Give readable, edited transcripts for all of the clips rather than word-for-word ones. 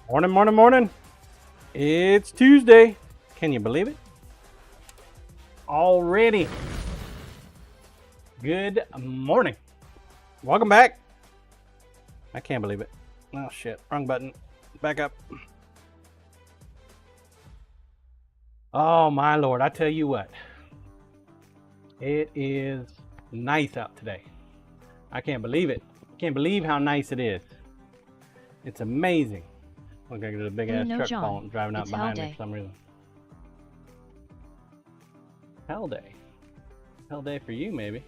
Morning, morning, morning. It's Tuesday. Can you believe it? Already. Good morning. Welcome back. I can't believe it. Oh shit, wrong button. Back up. Oh my Lord, I tell you what. It is nice out today. I can't believe it. Can't believe how nice it is. It's amazing. Look, I got a big ass truck driving out behind me for some reason. Hell day. Hell day for you, maybe.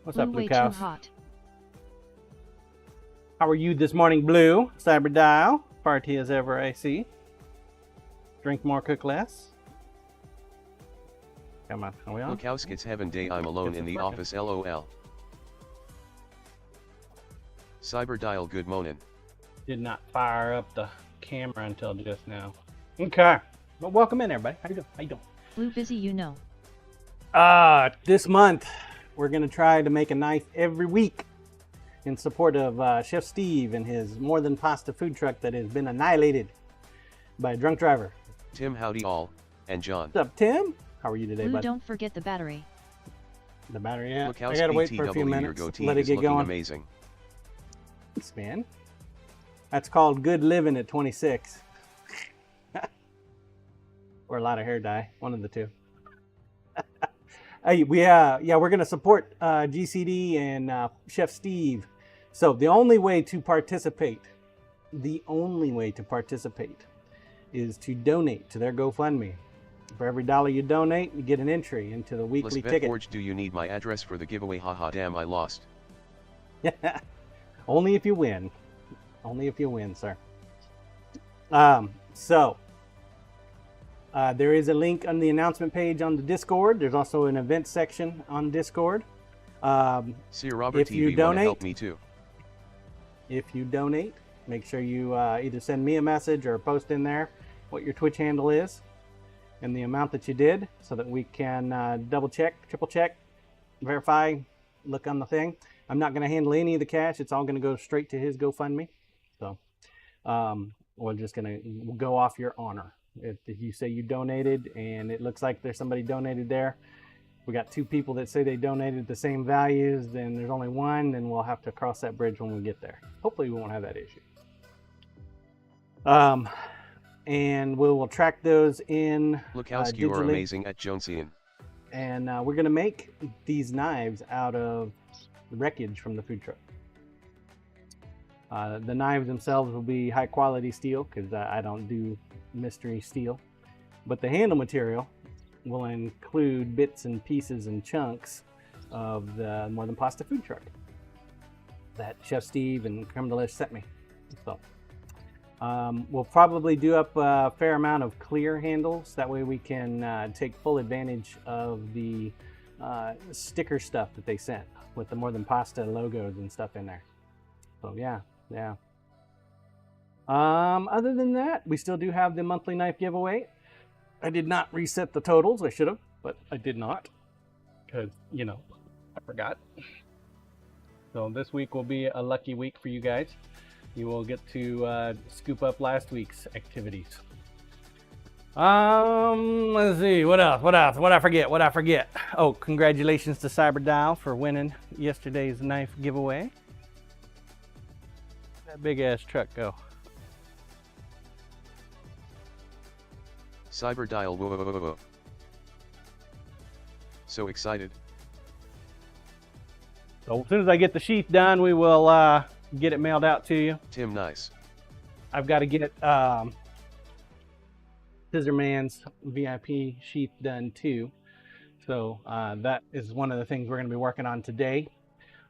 What's up, Blue Cows? How are you this morning, Blue? Cyber Dial. Party as ever, I see. Drink more, cook less. Come on, are we on? Look how skits heaven day, I'm alone in the office, lol. Cyber Dial, good morning. Did not fire up the camera until just now. Okay. Well, welcome in, everybody. How you doing? How you doing? Blue busy, you know. This month, we're going to try to make a knife every week in support of Chef Steve and his More Than Pasta food truck that has been annihilated by a drunk driver. Tim, howdy all, and John. What's up, Tim? How are you today, Blue, bud? don't forget the battery. The battery, yeah. Look how I gotta wait for a BTW few your minutes, goatee let it is get looking going. amazing. Thanks, man. That's called good living at 26. Or a lot of hair dye, one of the two. Hey, we're gonna support GCD and Chef Steve. So the only way to participate is to donate to their GoFundMe. For every $1 you donate, you get an entry into the weekly ticket. Forge, do you need my address for the giveaway? Haha, damn, I lost. Only if you win. Only if you win, sir. There is a link on the announcement page on the Discord. There's also an event section on Discord. See Robert if TV, you wanna donate, help me too. If you donate, make sure you either send me a message or post in there what your Twitch handle is and the amount that you did, so that we can double check, triple check, verify, look on the thing. I'm not going to handle any of the cash. It's all going to go straight to his GoFundMe. So we're just going to go off your honor. If you say you donated and it looks like there's somebody donated there, we got 2 people that say they donated the same values, then there's only one, then we'll have to cross that bridge when we get there. Hopefully we won't have that issue. And we will track those in Look how you are amazing at Jonesian. And we're going to make these knives out of the wreckage from the food truck. The knives themselves will be high quality steel, because I don't do mystery steel. But the handle material will include bits and pieces and chunks of the More Than Pasta food truck that Chef Steve and Creme Delish sent me. So we'll probably do up a fair amount of clear handles. That way we can take full advantage of the sticker stuff that they sent with the More Than Pasta logos and stuff in there. So yeah. Other than that, we still do have the monthly knife giveaway. I did not reset the totals. I should have, but I did not, because, I forgot. So this week will be a lucky week for you guys. You will get to scoop up last week's activities. Let's see, what else? What I forget? Oh, congratulations to Cyber Dial for winning yesterday's knife giveaway. That big ass truck go. Cyber Dial, whoa. So excited. So as soon as I get the sheath done, we will get it mailed out to you. Tim, nice. I've got to get Scissorman's VIP sheath done too. So that is one of the things we're going to be working on today,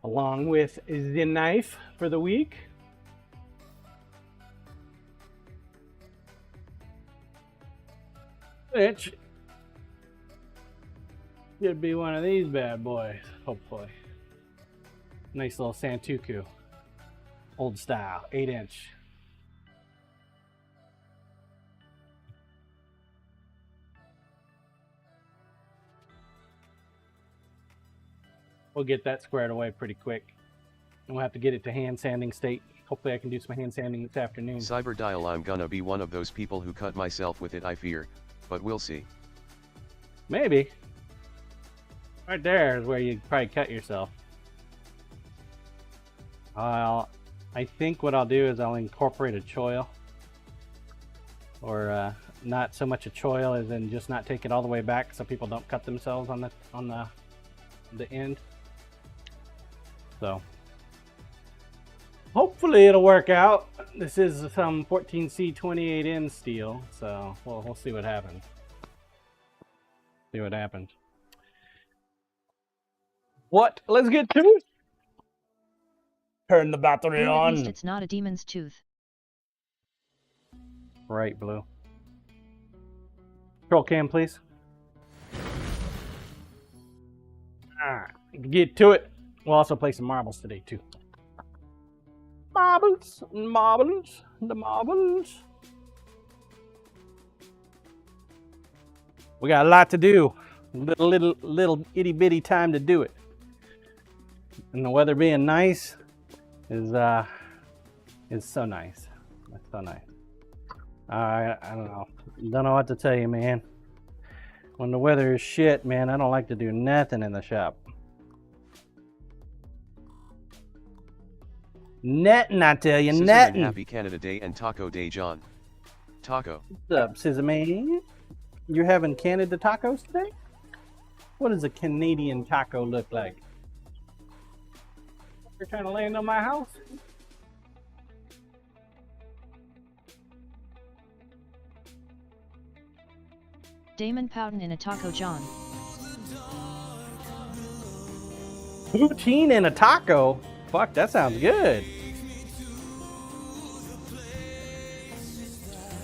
along with the knife for the week. Which should be one of these bad boys, hopefully. Nice little Santoku, old style, 8-inch. We'll get that squared away pretty quick. And we'll have to get it to hand sanding state. hopefully I can do some hand sanding this afternoon. Cyberdial, I'm gonna be one of those people who cut myself with it, I fear, but we'll see. Maybe. Right there is where you probably cut yourself. I think what I'll do is I'll incorporate a choil. Or not so much a choil as in just not take it all the way back so people don't cut themselves on the end. So hopefully it'll work out. This is some 14C28N steel, so we'll see what happens. See what happens. What? Let's get to it. Turn the battery Blue, on. at least it's not a demon's tooth. Right, Blue. Control cam, please. Alright, get to it. We'll also play some marbles today, too. Marbles, marbles, the marbles. We got a lot to do. Little itty bitty time to do it. And the weather being nice is so nice. It's so nice. I don't know. Don't know what to tell you, man. When the weather is shit, man, I don't like to do nothing in the shop. Nothing, I tell you, Scissorman, nothing. happy Canada Day and Taco Day, John. Taco. What's up, Scissorman? You're having Canada tacos today? What does a Canadian taco look like? You're trying to land on my house? Damon Powden in a taco John. Poutine and a taco? Fuck, that sounds good.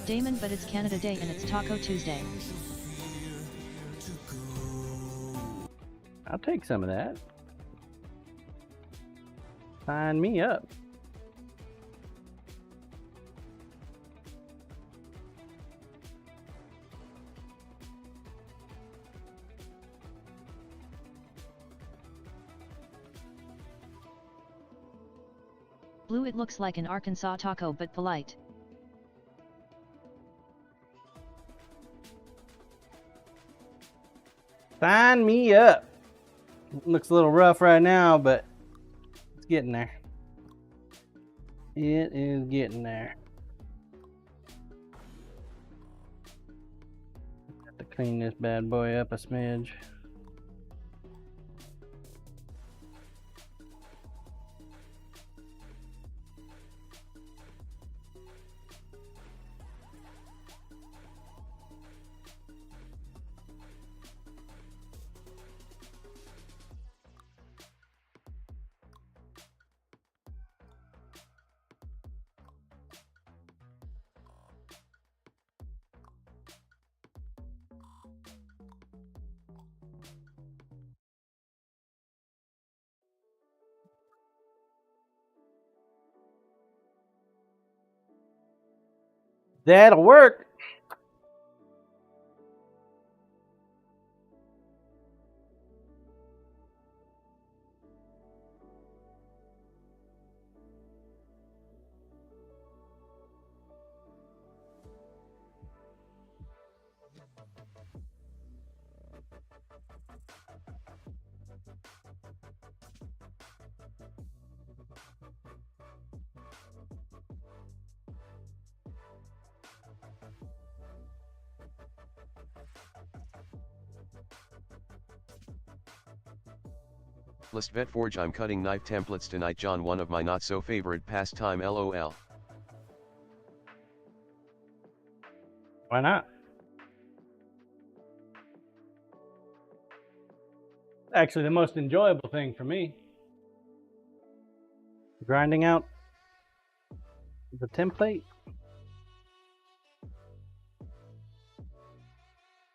Damon, but it's Canada Day and it's Taco Tuesday. I'll take some of that. Sign me up. Blue, it looks like an Arkansas taco but polite. Sign me up. Looks a little rough right now, but it's getting there. It is getting there. Got to clean this bad boy up a smidge. That'll work. List Vet Forge, I'm cutting knife templates tonight, John, one of my not so favorite pastime, lol. Why not? Actually, the most enjoyable thing for me. Grinding out the template.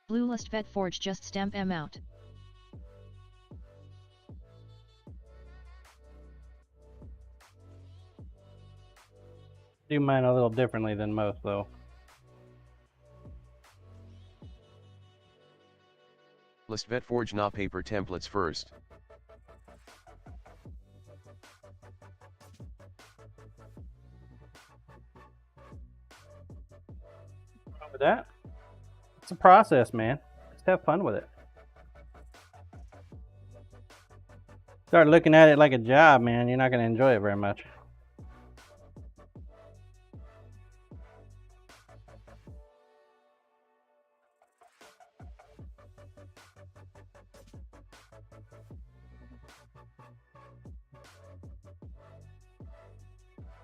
Blue, List Vet Forge, just stamp M out. Do mine a little differently than most, though. List Vet Forge, na paper templates first. with that. It's a process, man. Just have fun with it. Start looking at it like a job, man. You're not going to enjoy it very much.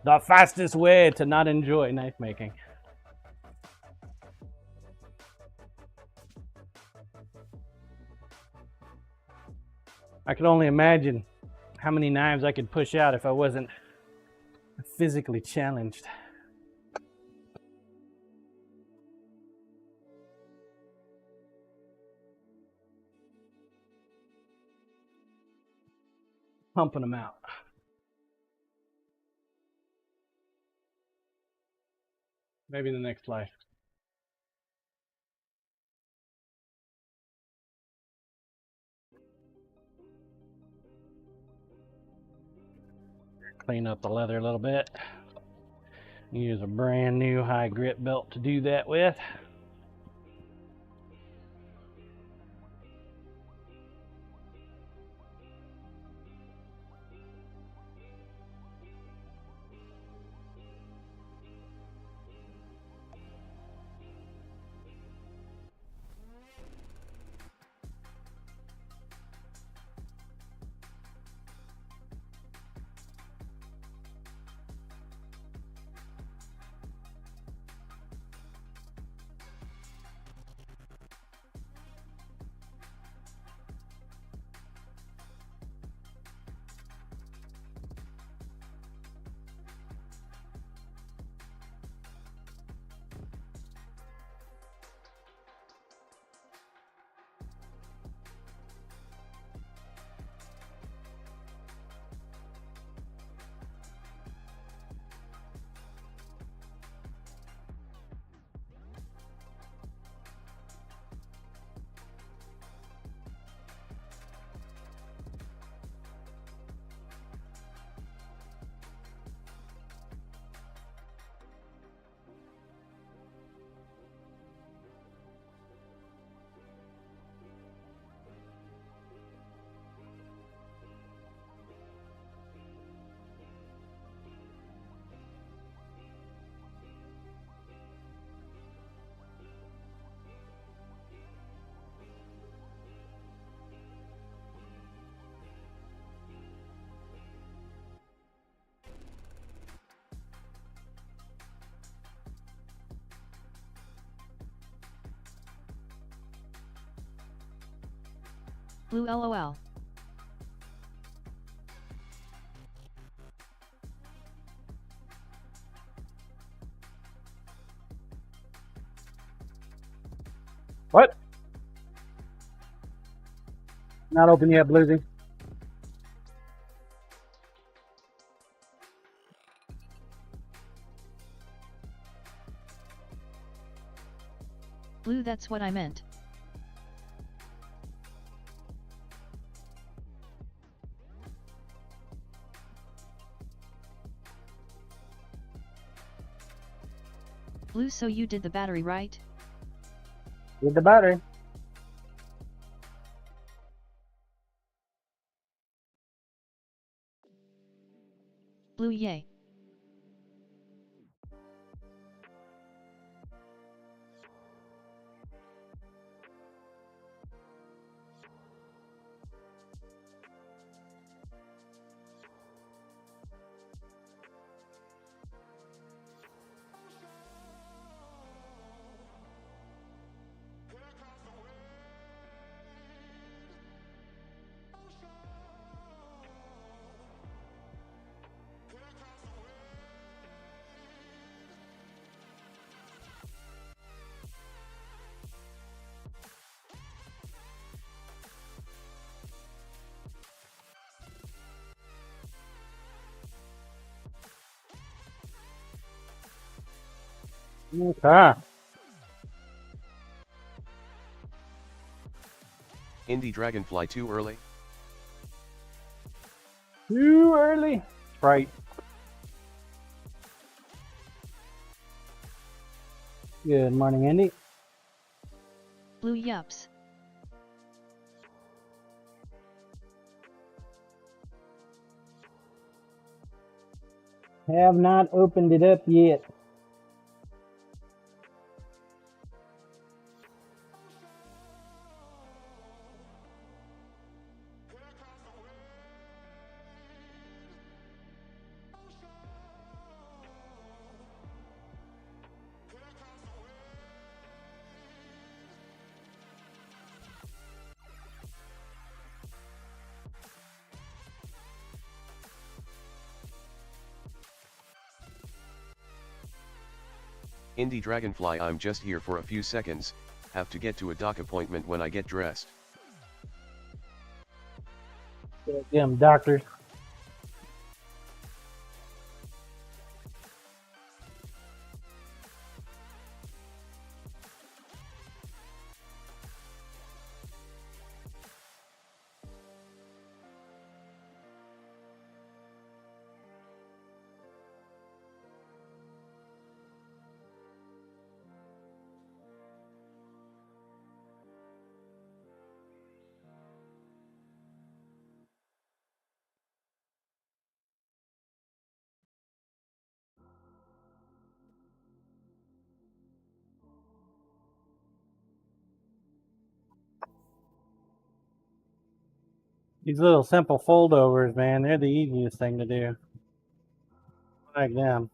The fastest way to not enjoy knife making. I could only imagine how many knives I could push out if I wasn't physically challenged. Pumping them out. Maybe in the next life. Clean up the leather a little bit. Use a brand new high grip belt to do that with. Blue LOL. What? Not open yet, Bluesy. Blue, that's what I meant. Blue, so you did the battery, right? With the battery. Blue, yay. Okay. Indie Dragonfly too early? Too early. Right. Good morning, Andy. Blue yups. Have not opened it up yet. Indie Dragonfly, I'm just here for a few seconds, have to get to a doc appointment when I get dressed. Them doctors. These little simple foldovers, man, they're the easiest thing to do. I like them.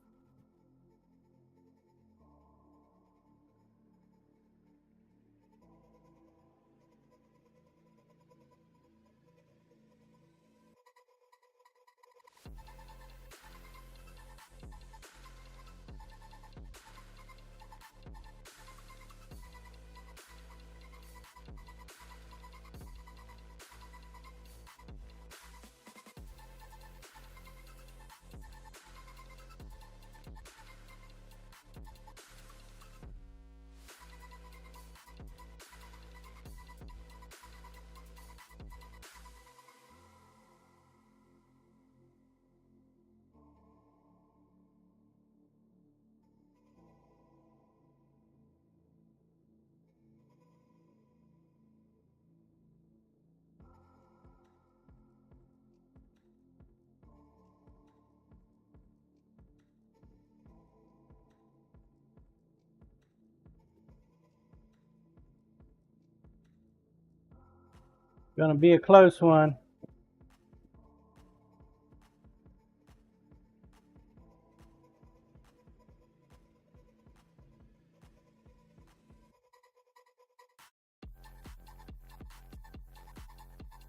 Gonna be a close one.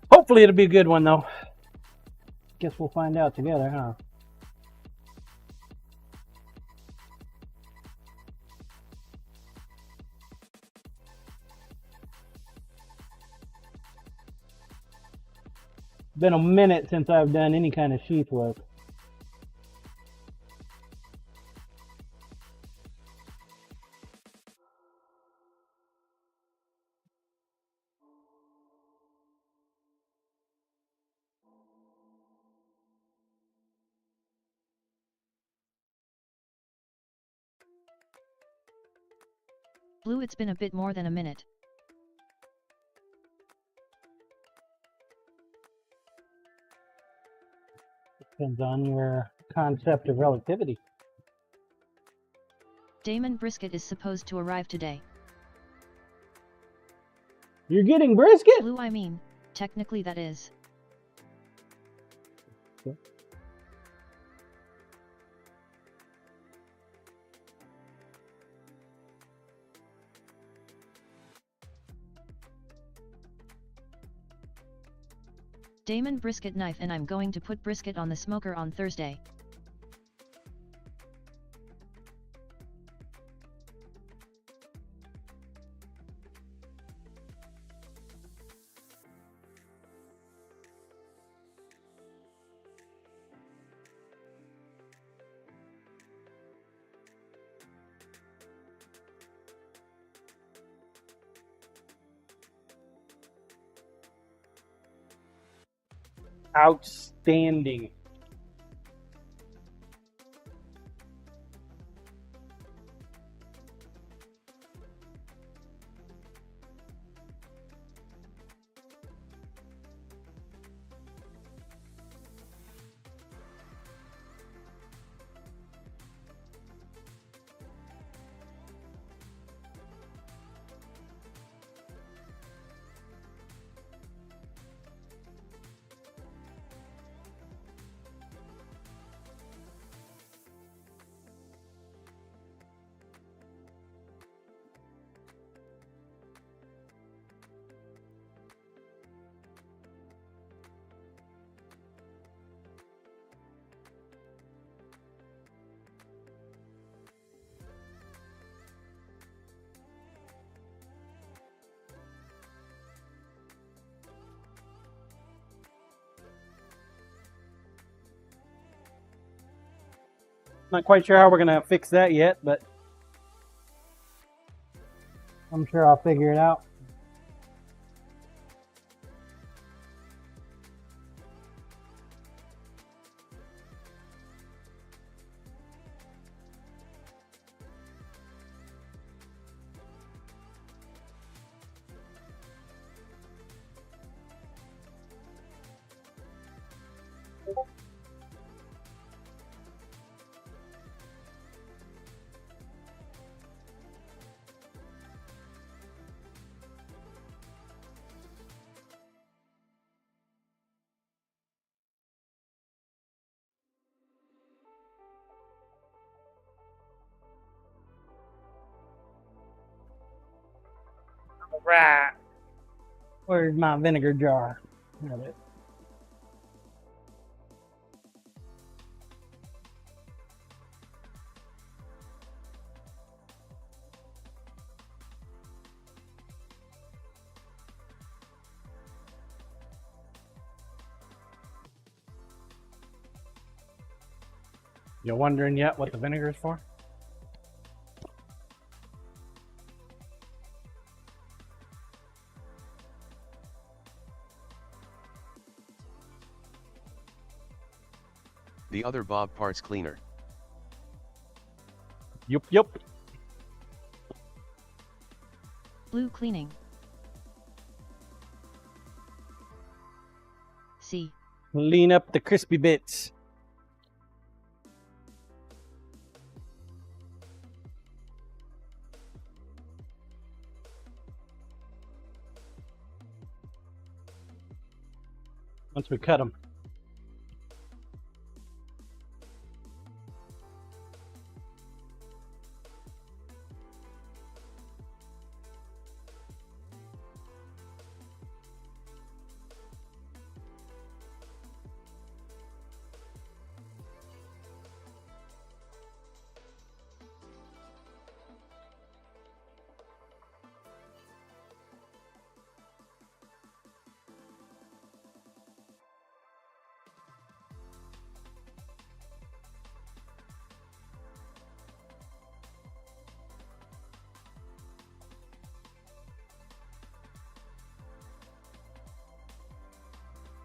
Hopefully it'll be a good one, though. Guess we'll find out together, huh? Been a minute since I've done any kind of sheath work. Blue, it's been a bit more than a minute. Depends on your concept of relativity. Damon Brisket is supposed to arrive today. You're getting brisket? Blue, I mean, technically that is. Okay. Damon brisket knife, and I'm going to put brisket on the smoker on Thursday. Outstanding. Not quite sure how we're going to fix that yet, but I'm sure I'll figure it out. Right. Where's my vinegar jar? There it is. You wondering yet what the vinegar is for? The other Bob parts cleaner. Yup. Blue cleaning. C. Lean up the crispy bits. Once we cut them.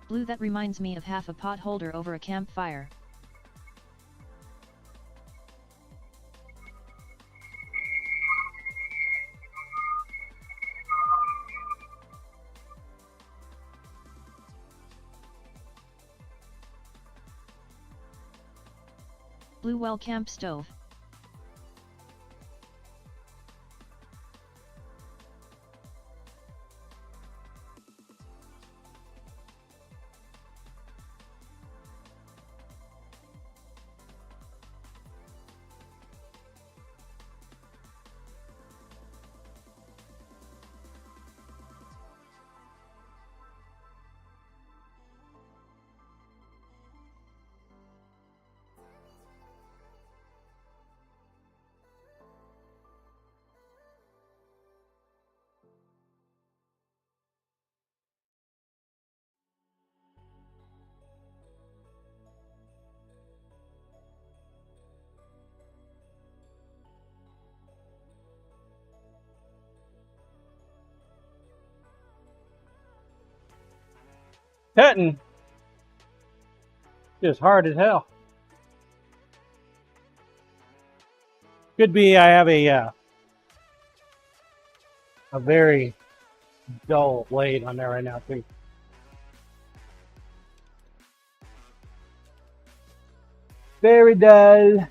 Blue that reminds me of half a pot holder over a campfire. Blue well camp stove. Cutting. Just hard as hell. Could be I have a very dull blade on there right now too. Very dull.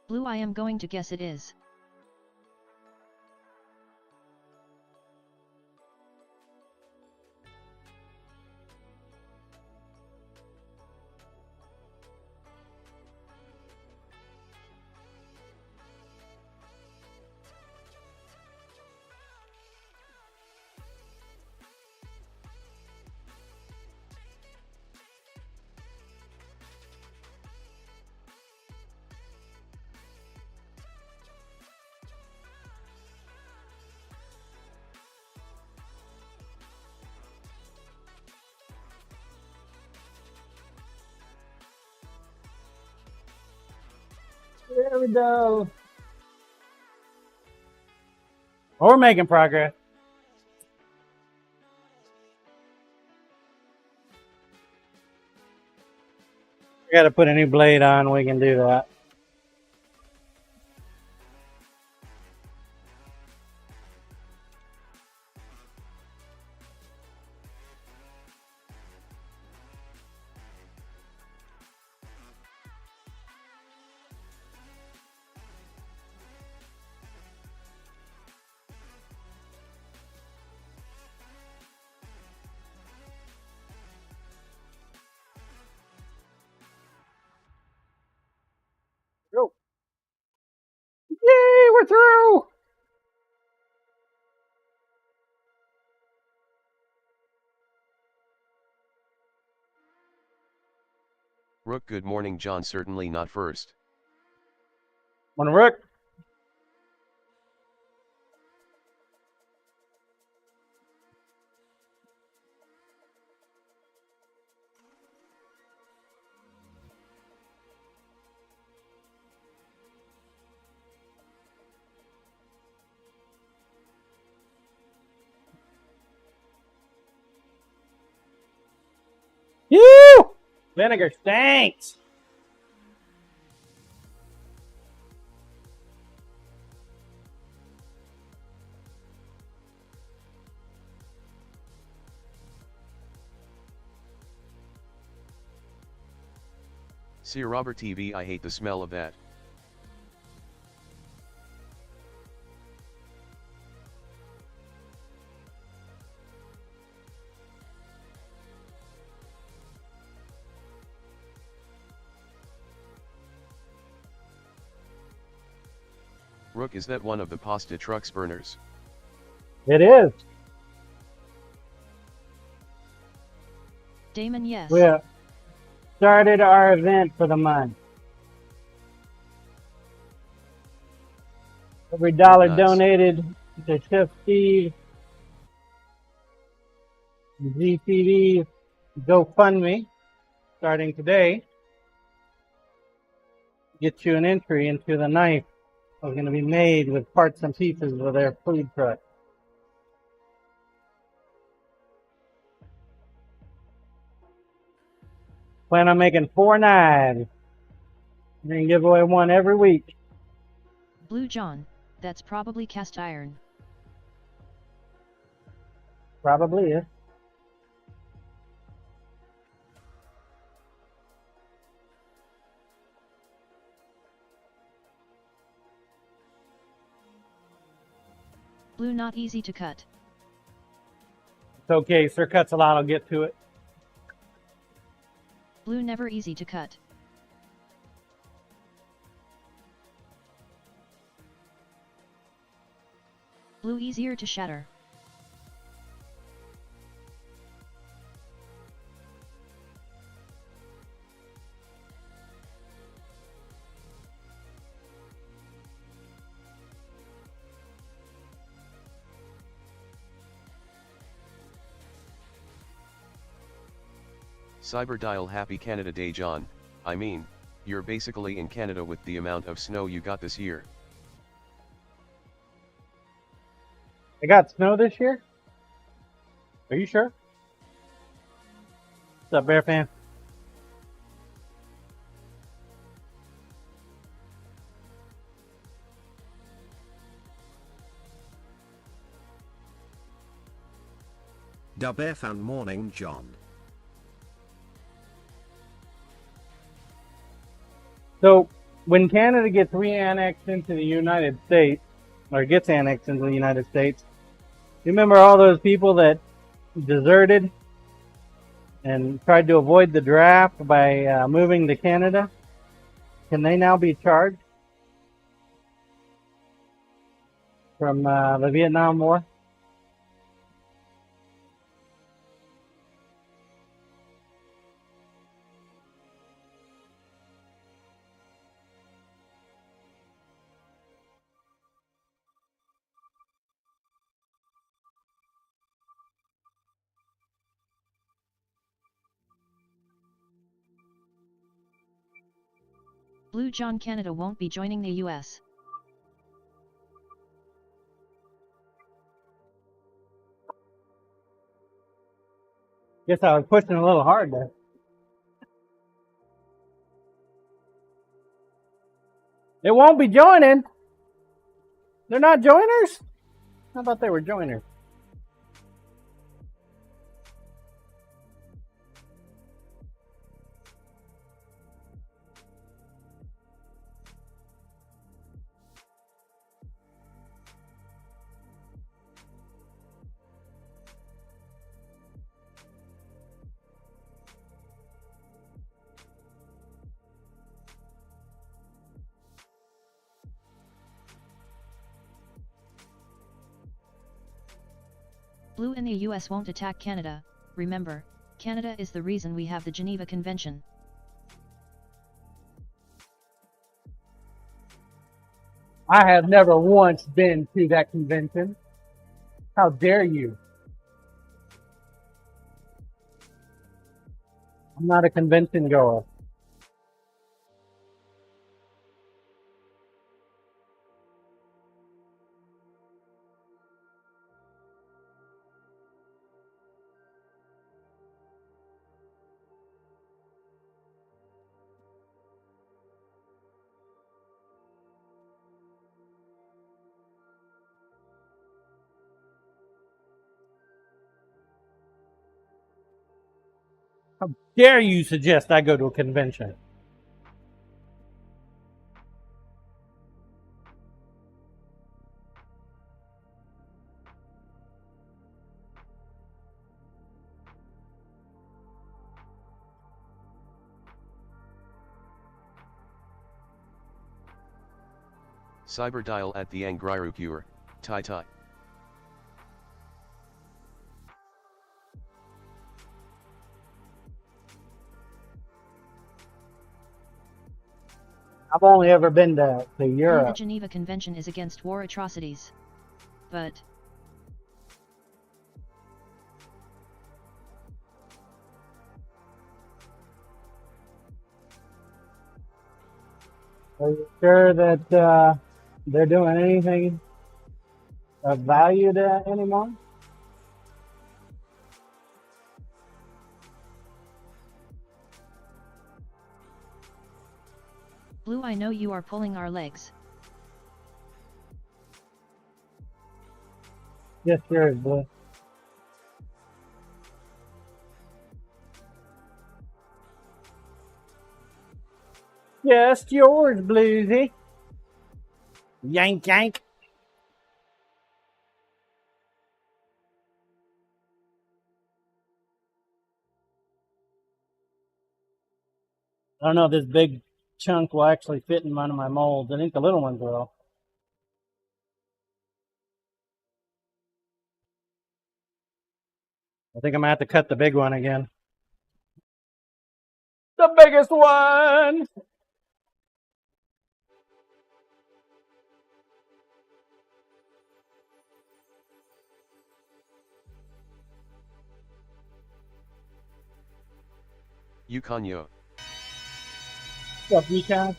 Blue I am going to guess it is. There we go. We're making progress. We got to put a new blade on. We can do that. Go. Yay, we're through. Rook, good morning, John. Certainly not first. Morning, Rook. You. Vinegar stinks. See Robert TV, I hate the smell of that. Rook, is that one of the pasta truck's burners? It is. Damon, yes. We started our event for the month. Every dollar Nice. donated to Chef Steve, GTV, GoFundMe, starting today, get you an entry into the knife. It's going to be made with parts and pieces of their food truck. Plan on making 4 knives. We're going to give away one every week. Blue John, that's probably cast iron. Probably is. Blue, not easy to cut. It's okay. Sir Cuts a lot. I'll get to it. Blue, never easy to cut. Blue, easier to shatter. Cyberdial, happy Canada Day, John. I mean, you're basically in Canada with the amount of snow you got this year. I got snow this year? Are you sure? What's up, Bear fan? Bear fan morning, John. So, when Canada gets re-annexed into the United States, or gets annexed into the United States, you remember all those people that deserted and tried to avoid the draft by moving to Canada? Can they now be charged from the Vietnam War? Blue John Canada won't be joining the US. Guess I was pushing a little hard there. It won't be joining. They're not joiners? I thought they were joiners. Blue and the US won't attack Canada. Remember, Canada is the reason we have the Geneva Convention. I have never once been to that convention. How dare you? I'm not a convention goer. How dare you suggest I go to a convention? Cyberdial at the Angriru Cure, Tai Tai. I've only ever been to The Europe. Geneva Convention is against war atrocities. But Are you sure that they're doing anything of value to anyone? Blue, I know you are pulling our legs. Yes, sure, Blue. Just yours, Bluesy. Yank, yank. I don't know if this big chunk will actually fit in one of my molds. I think the little ones will. I think I'm gonna have to cut the big one again. The biggest one! Yukanyo. What's up, Yukon?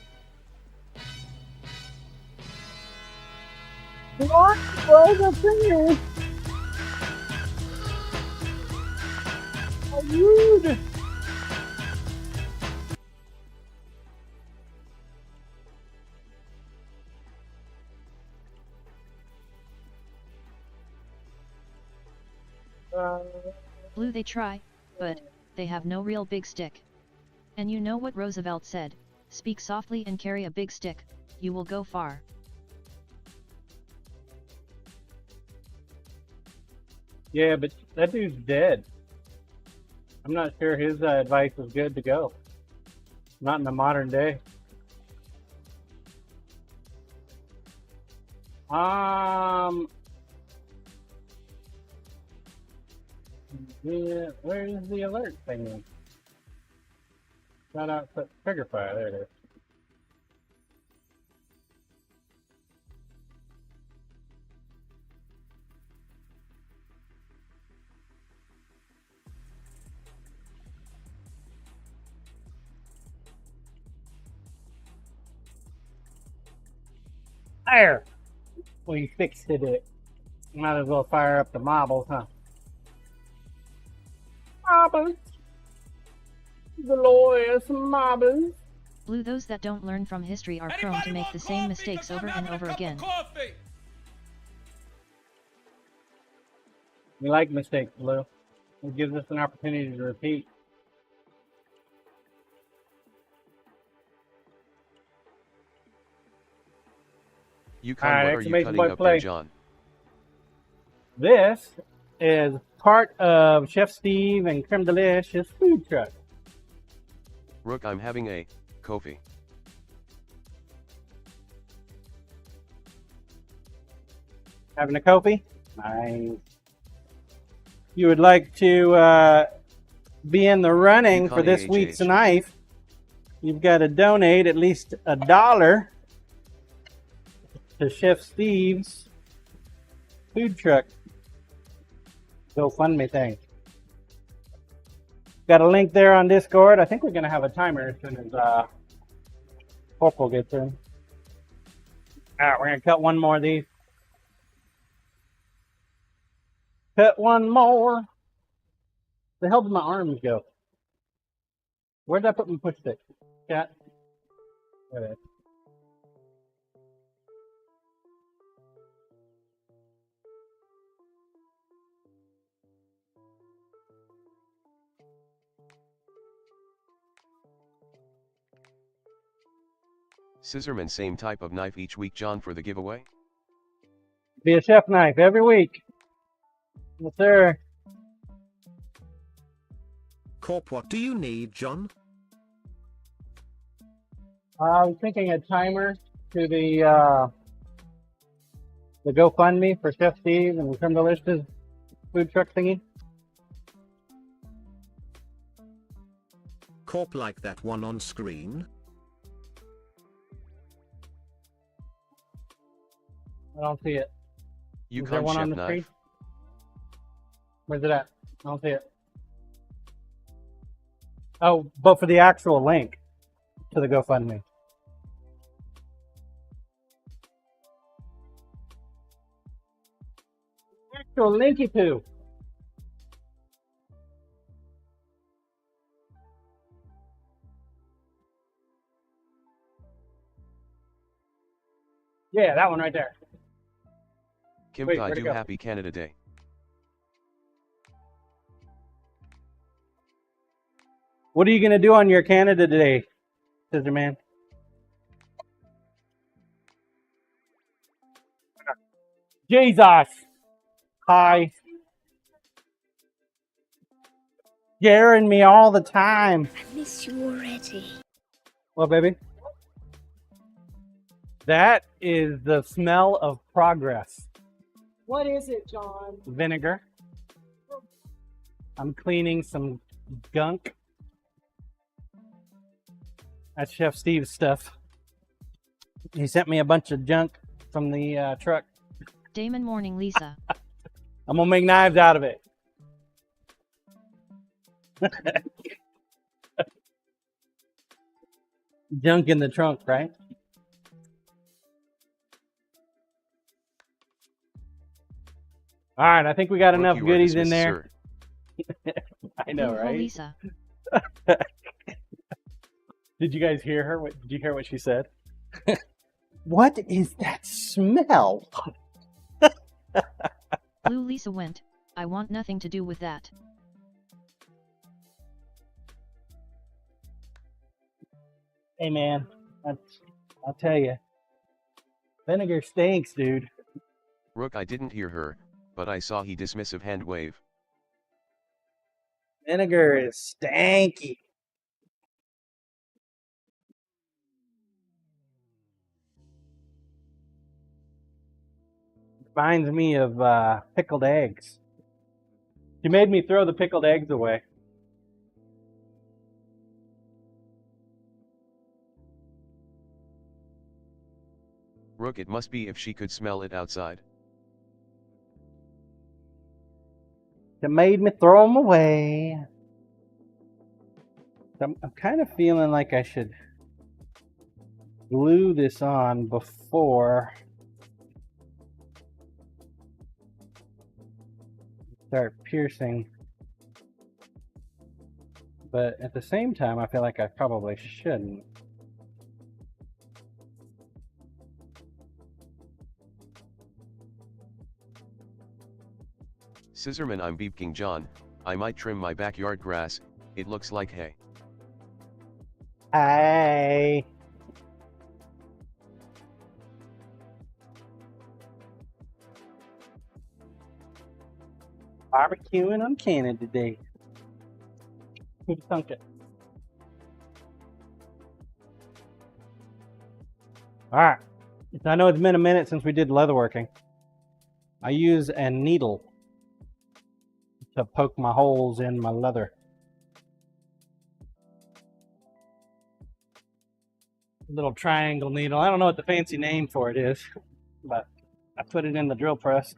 What was a thing? How rude! Blue, they try, but they have no real big stick. And you know what Roosevelt said, speak softly and carry a big stick, you will go far. Yeah, but that dude's dead. I'm not sure his advice is good to go. Not in the modern day. Yeah, where is the alert thing? Shout out to trigger fire. There it is. There! We fixed it. Might as well fire up the marbles, huh? Marbles! Glorious marbles! Blue, those that don't learn from history are prone to make the same mistakes over and over again. We like mistakes, Blue. It gives us an opportunity to repeat. Yukon, Alright, what are you exclamation cutting point up play. there, John? This is part of Chef Steve and Creme Delicious food truck. Rook, I'm having a coffee. Having a Kofi? Nice. You would like to be in the running for this week's knife, you've got to donate at least $1 to Chef Steve's food truck GoFundMe thing. Got a link there on Discord. I think we're going to have a timer as soon as Corporal gets in. Alright, we're going to cut one more of these. Cut one more. The hell did my arms go? Where did I put my push stick? Cat? There it is. Scissorman, same type of knife each week, John, for the giveaway? Be a chef knife every week. Yes, sir. Corp, what do you need, John? I was thinking a timer to the GoFundMe for Chef Steve and the Creme Delicious food truck thingy. Corp, like that one on screen? I don't see it. Is there Yukon one chef on the knife. screen? Where's it at? I don't see it. Oh, but for the actual link to the GoFundMe. Actual linky poo. Yeah, that one right there. Kim Wait, Kai, where'd it do go? happy Canada Day. What are you going to do on your Canada Day, Scissor Man? Jesus! Hi. Scaring me all the time. I miss you already. Well, baby? That is the smell of progress. What is it, John? Vinegar. I'm cleaning some gunk. That's Chef Steve's stuff. He sent me a bunch of junk from the truck. Damon Morning Lisa. I'm gonna make knives out of it. Junk in the trunk, right? All right, I think we got Rook, enough you are goodies in dismissed, there. sir. I know, Blue Hole right? Lisa. Did you guys hear her? Did you hear what she said? What is that smell? Blue Lisa went, I want nothing to do with that. Hey man, I'll tell you, vinegar stinks, dude. Rook, I didn't hear her, but I saw he dismissive hand wave. Vinegar is stanky. Reminds me of pickled eggs. She made me throw the pickled eggs away. Rook, it must be if she could smell it outside. She made me throw them away. I'm kind of feeling like I should glue this on before start piercing. But at the same time, I feel like I probably shouldn't. Scissorman, I'm Beep King John. I might trim my backyard grass, it looks like hay. Hey. Barbecuing on Canada today. Who thunk it? Alright. I know it's been a minute since we did leatherworking. I use a needle to poke my holes in my leather. Little triangle needle. I don't know what the fancy name for it is, but I put it in the drill press.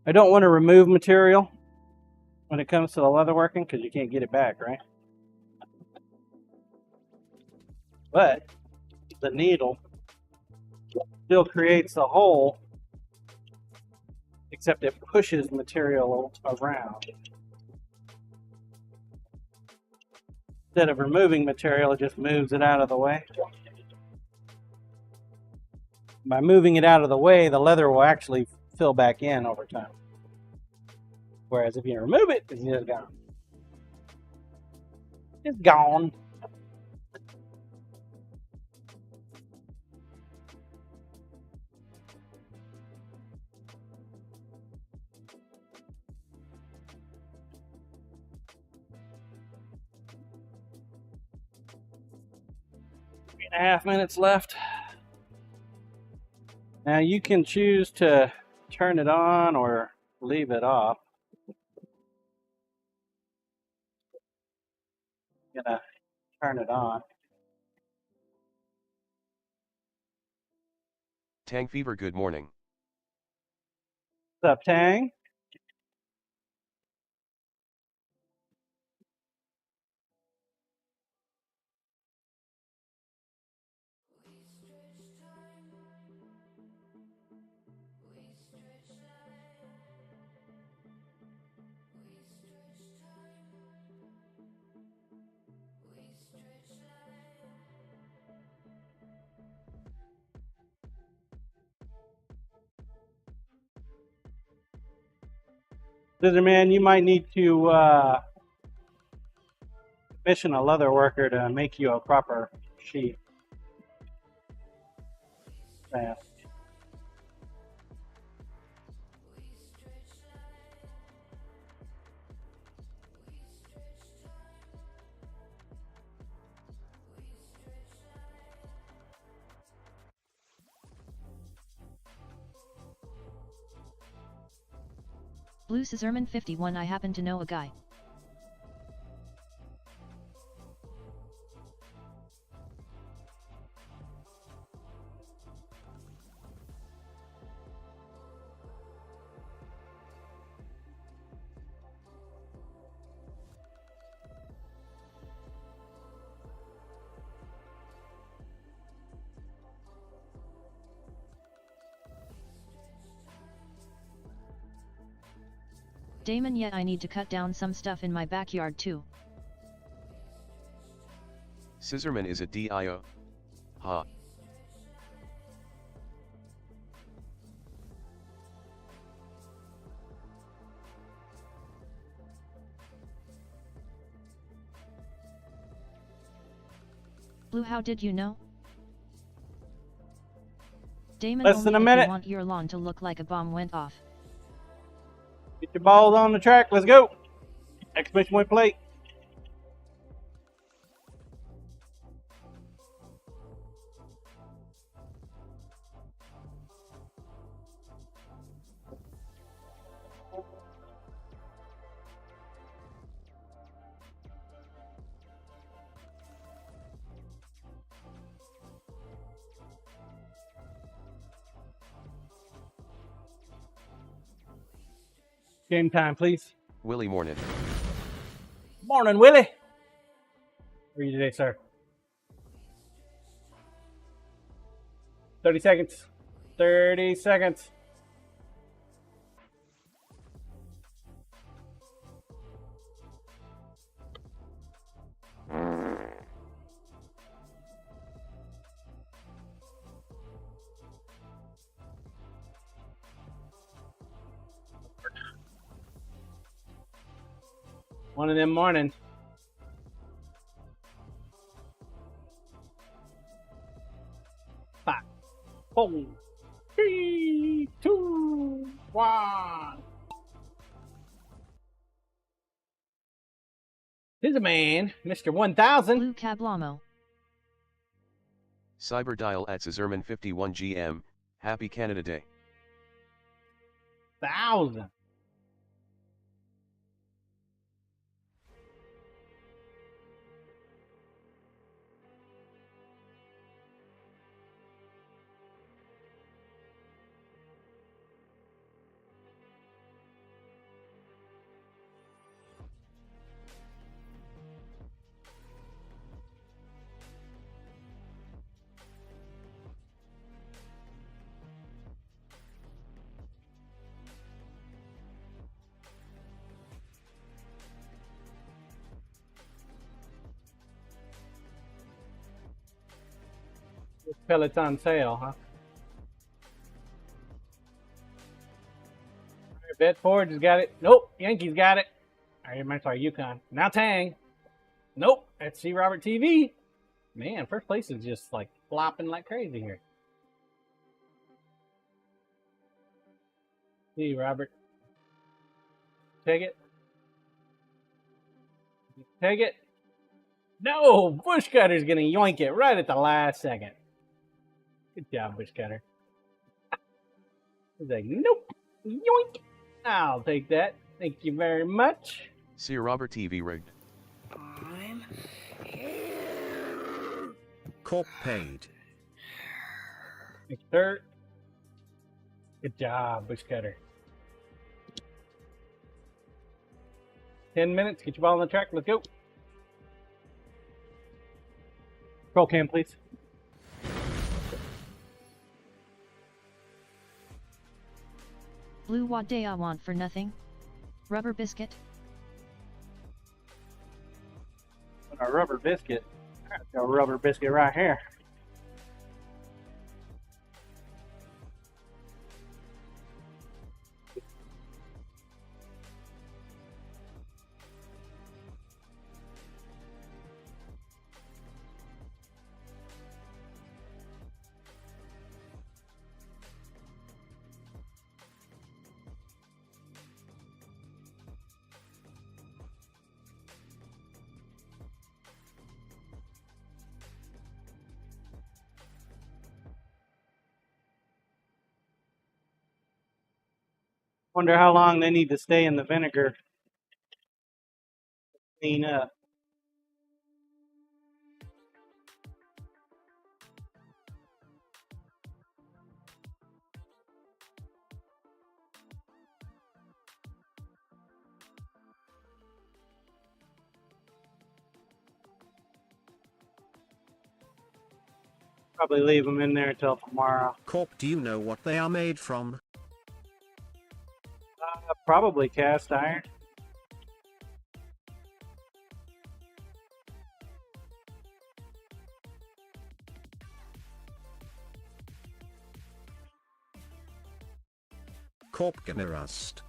I don't want to remove material when it comes to the leatherworking because you can't get it back, right? But the needle still creates the hole, except it pushes material around. Instead of removing material, it just moves it out of the way. By moving it out of the way, the leather will actually fill back in over time. Whereas if you remove it, it's just gone. It's gone. And a half minutes left. Now you can choose to turn it on or leave it off. I'm gonna turn it on. Tang Fever, good morning. What's up, Tang? Scissor Man, you might need to commission a leather worker to make you a proper sheath. Yeah. Blue Scissorman 51, I happen to know a guy. Damon, yeah, I need to cut down some stuff in my backyard too. Scissorman is a DIO. Ha. Blue, how did you know? Damon, Less only than a if minute. you want your lawn to look like a bomb went off. Get your balls on the track. Let's go. Exclamation point plate. Game time, please. Willie morning. Morning, Willie. How are you today, sir? 30 seconds. 30 seconds. One of them mornings. Five, 4, 3, 2, 1. Here's a man, Mr. 1000. Blue Cablamo. Cyberdial at Cezerman 51 GM, Happy Canada Day. 1,000. Pellets on sale, huh? Bedford has got it. Nope. Yankees got it. I'm sorry, UConn. Now Tang. Nope. That's C. Robert TV. Man, first place is just like flopping like crazy here. C. Robert. Take it. Take it. No! Bushcutter's going to yoink it right at the last second. Good job, Bushcutter. He's like, nope. Yoink. I'll take that. Thank you very much. See Robert TV rigged. Corp paid. Next third. Good job, Bushcutter. 10 minutes. Get your ball on the track. Let's go. Roll cam, please. Blue what day I want for nothing? Rubber biscuit? A rubber biscuit. Got a rubber biscuit right here. Wonder how long they need to stay in the vinegar. Clean up. Probably leave them in there until tomorrow. Corp, do you know what they are made from? Probably cast iron. Corp gonna rust.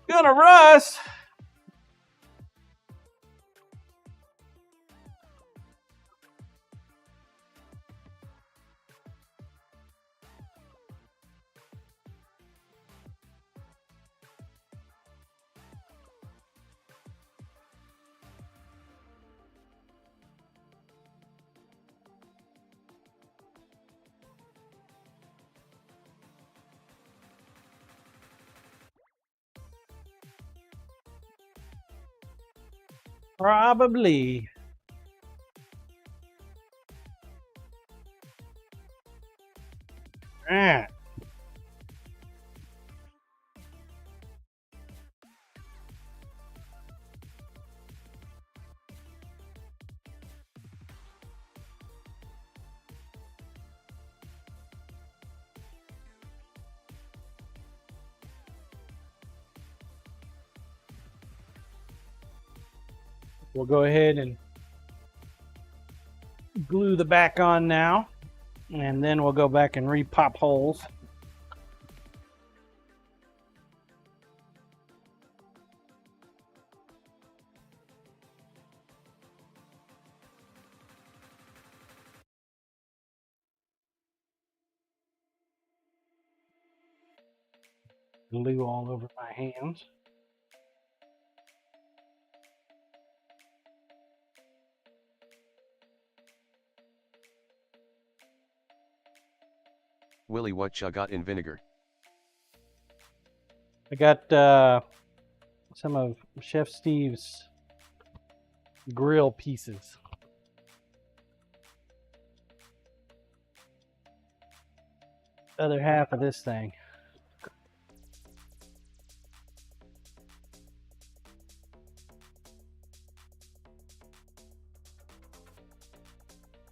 Gonna rust. Probably. Alright. We'll go ahead and glue the back on now, and then we'll go back and re-pop holes. glue all over my hands. Willie, what you got in vinegar? I got some of Chef Steve's grill pieces. Other half of this thing.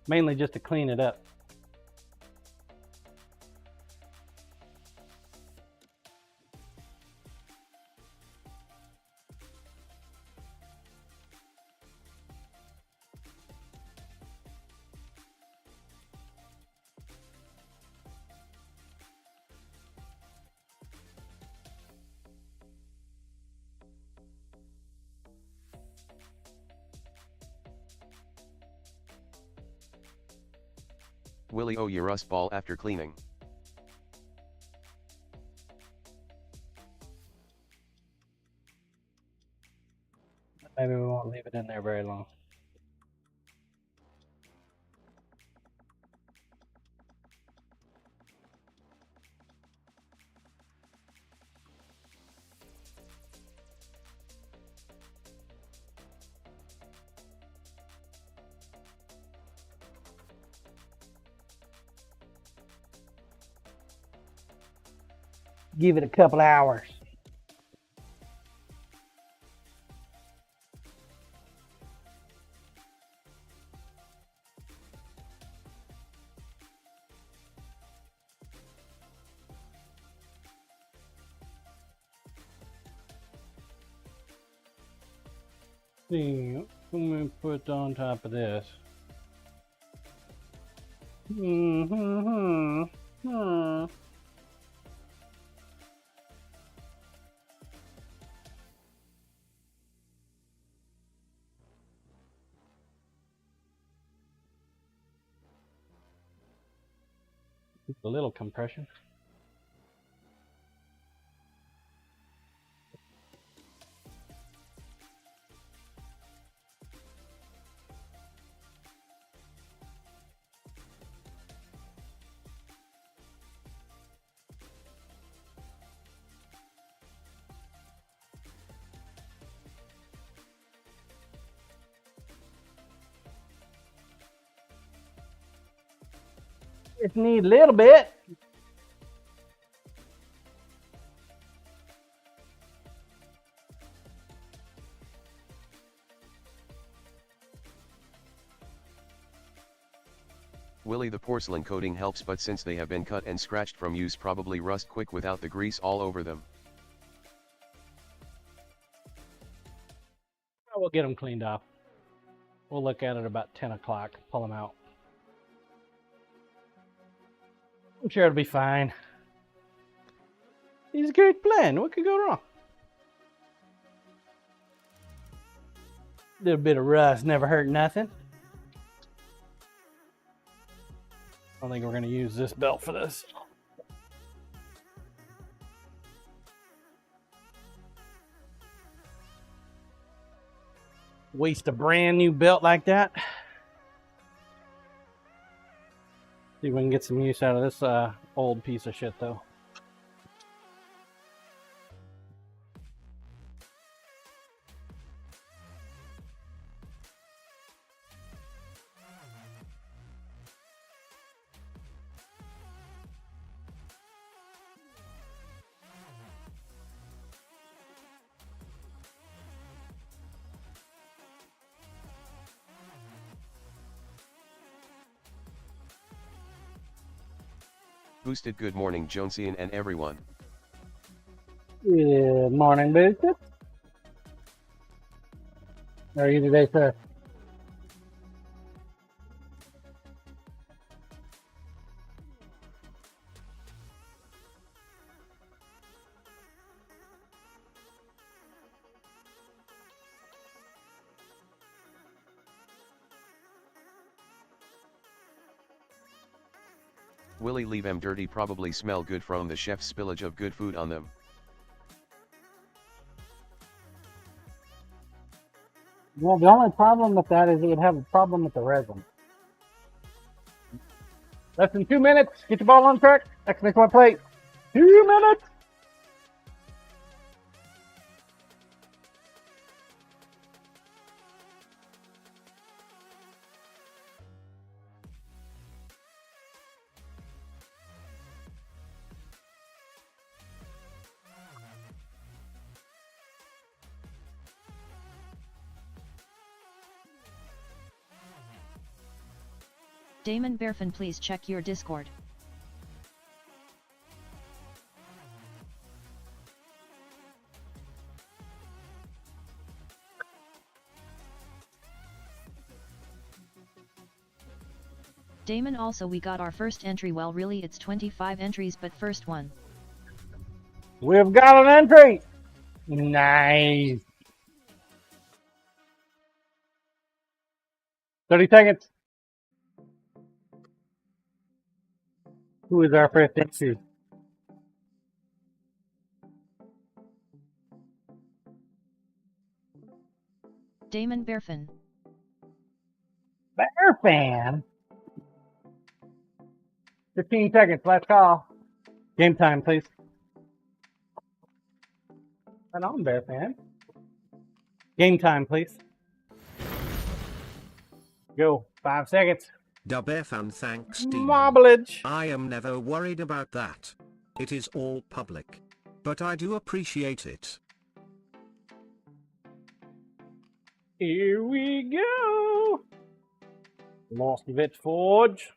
Mainly just to clean it up. Willie, oh, you rust ball after cleaning. Maybe we won't leave it in there very long. Give it a couple hours. See, what can we put on top of this? Just a little compression. Just need a little bit. Willie, the porcelain coating helps, but since they have been cut and scratched from use, probably rust quick without the grease all over them. We'll get them cleaned off. We'll look at it about 10 o'clock, pull them out. I'm sure it'll be fine. It's a great plan. What could go wrong? Little bit of rust never hurt nothing. I don't think we're going to use this belt for this. Waste a brand new belt like that. See if we can get some use out of this old piece of shit though. Boosted, good morning Jonesian and everyone. Good morning, Boosted. How are you today, sir? Willie, leave them dirty, probably smell good from the chef's spillage of good food on them. Well, the only problem with that is it would have a problem with the resin. Less than 2 minutes. Get your ball on track. Next one plate. 2 minutes. Damon Bearfin, please check your Discord. Damon, also we got our first entry. Well, really it's 25 entries, but first one. We've got an entry. Nice. 30 seconds. Who is our first entry? Damon Bearfin. Bear fan. 15 seconds. Last call. Game time, please. Right on, Bear fan. Game time, please. Go. 5 seconds. Dubfan, thanks, Demon. Mobblage. I am never worried about that. It is all public. But I do appreciate it. Here we go. Lostovich Forge.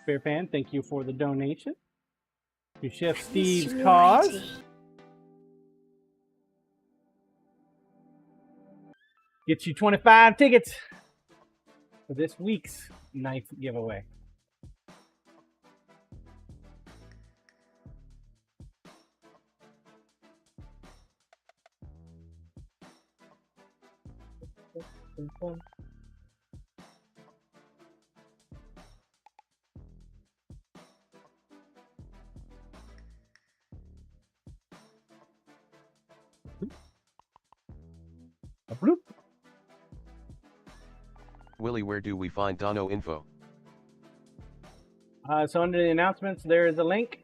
Fair fan, thank you for the donation. To Chef Steve's cause. Gets you 25 tickets for this week's knife giveaway. A bloop. Willie, where do we find Dono info? So under the announcements, there is a link.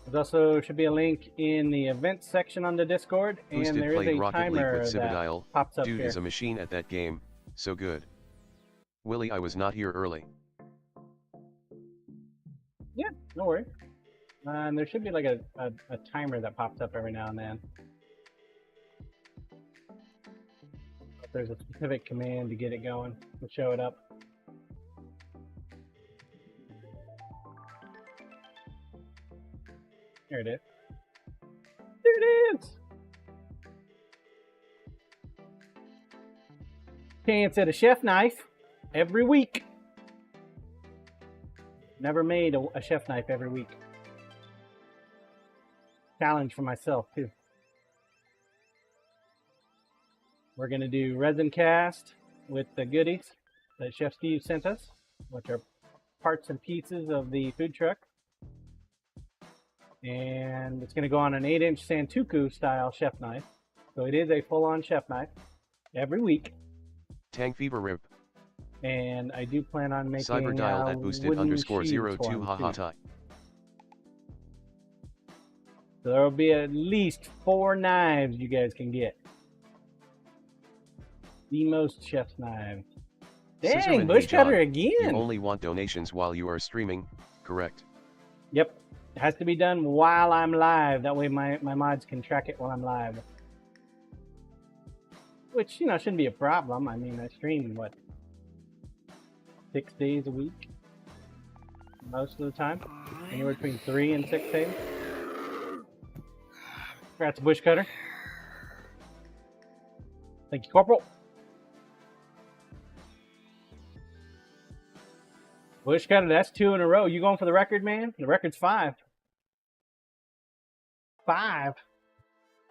There also should be a link in the events section on the Discord, and Boosted there is played a Rocket League timer with that Cibadile. pops up Dude here. is a machine at that game, so good. Willie, I was not here early. Yeah, no worries. And there should be like a timer that pops up every now and then. If there's a specific command to get it going, to show it up. There it is. There it is! Chance at a chef knife every week. Never made a chef knife every week. Challenge for myself, too. We're going to do resin cast with the goodies that Chef Steve sent us, which are parts and pieces of the food truck. And it's going to go on an 8-inch Santoku style chef knife. So it is a full-on chef knife every week. Tang Fever Rip. And I do plan on making Cyberdial at boosted_02 haha. So there will be at least 4 knives you guys can get. The most chef's knives. Dang, Scissorman, bush hey, John, cutter again. You only want donations while you are streaming, correct? Yep. It has to be done while I'm live. That way my mods can track it while I'm live. Which, you know, shouldn't be a problem. I mean, I stream, what, 6 days a week? Most of the time. Anywhere between 3 and 6 days. Congrats, bush cutter. Thank you, Corporal. Bush cutter, that's 2 in a row. You going for the record, man? The record's 5. 5.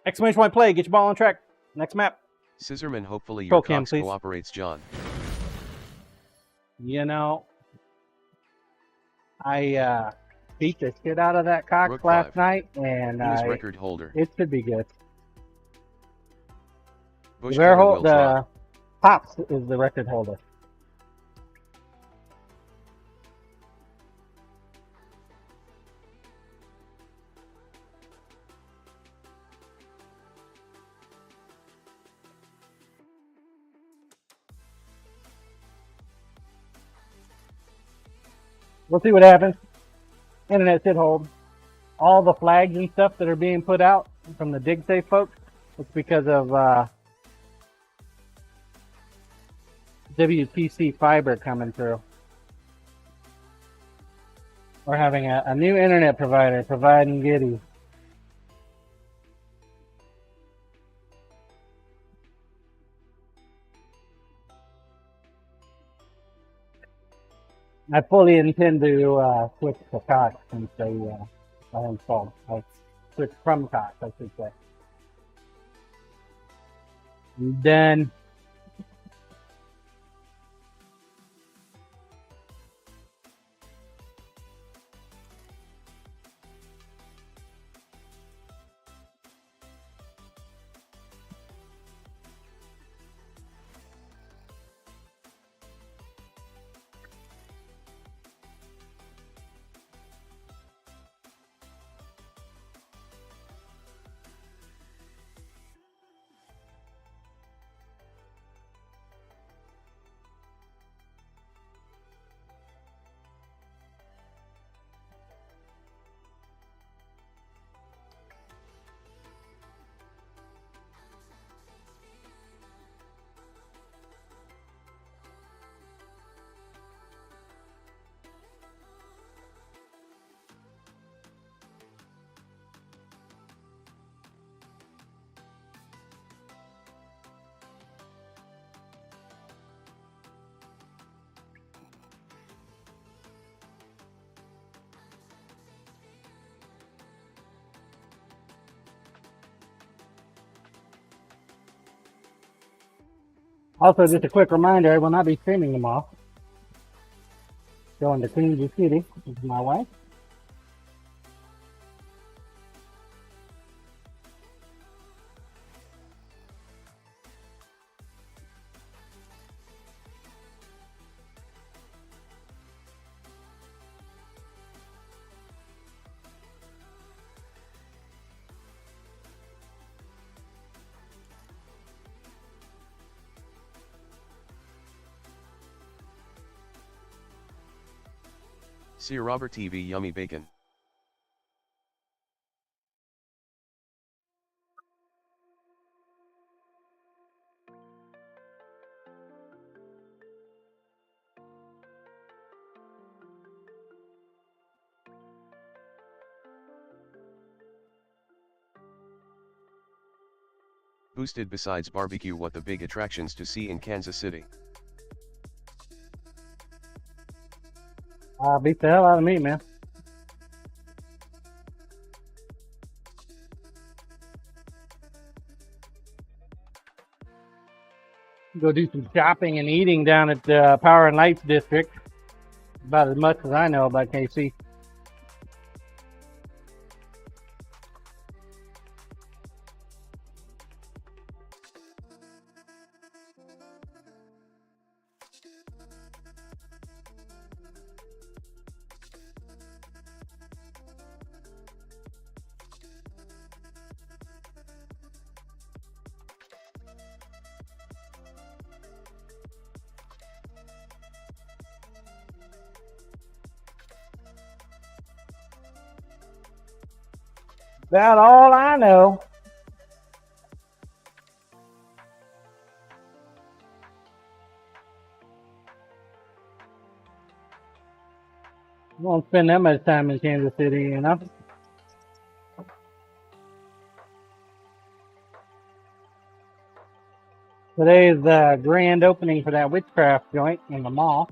Exclamation point play. Get your ball on track. Next map. Scissorman, hopefully your Cam, Cox please. cooperates, John. You know, I beat the shit out of that cock Rook last 5. night, and Guinness record holder. it should be good. Bush cutter will try. The Pops is the record holder. We'll see what happens. Internet should hold. All the flags and stuff that are being put out from the DigSafe folks, it's because of WPC fiber coming through. We're having a new internet provider providing goodies. I fully intend to switch to Cox since they installed. I switched from Cox, I should say. Done. Also, just a quick reminder, I will not be streaming them all. Going to Queens City with my wife. Sir Robert TV Yummy Bacon. Boosted besides barbecue, what the big attractions to see in Kansas City? Beat the hell out of me, man. Go do some shopping and eating down at the Power and Lights District. About as much as I know about KC. About all I know. I won't spend that much time in Kansas City, you know. Today is the grand opening for that witchcraft joint in the mall.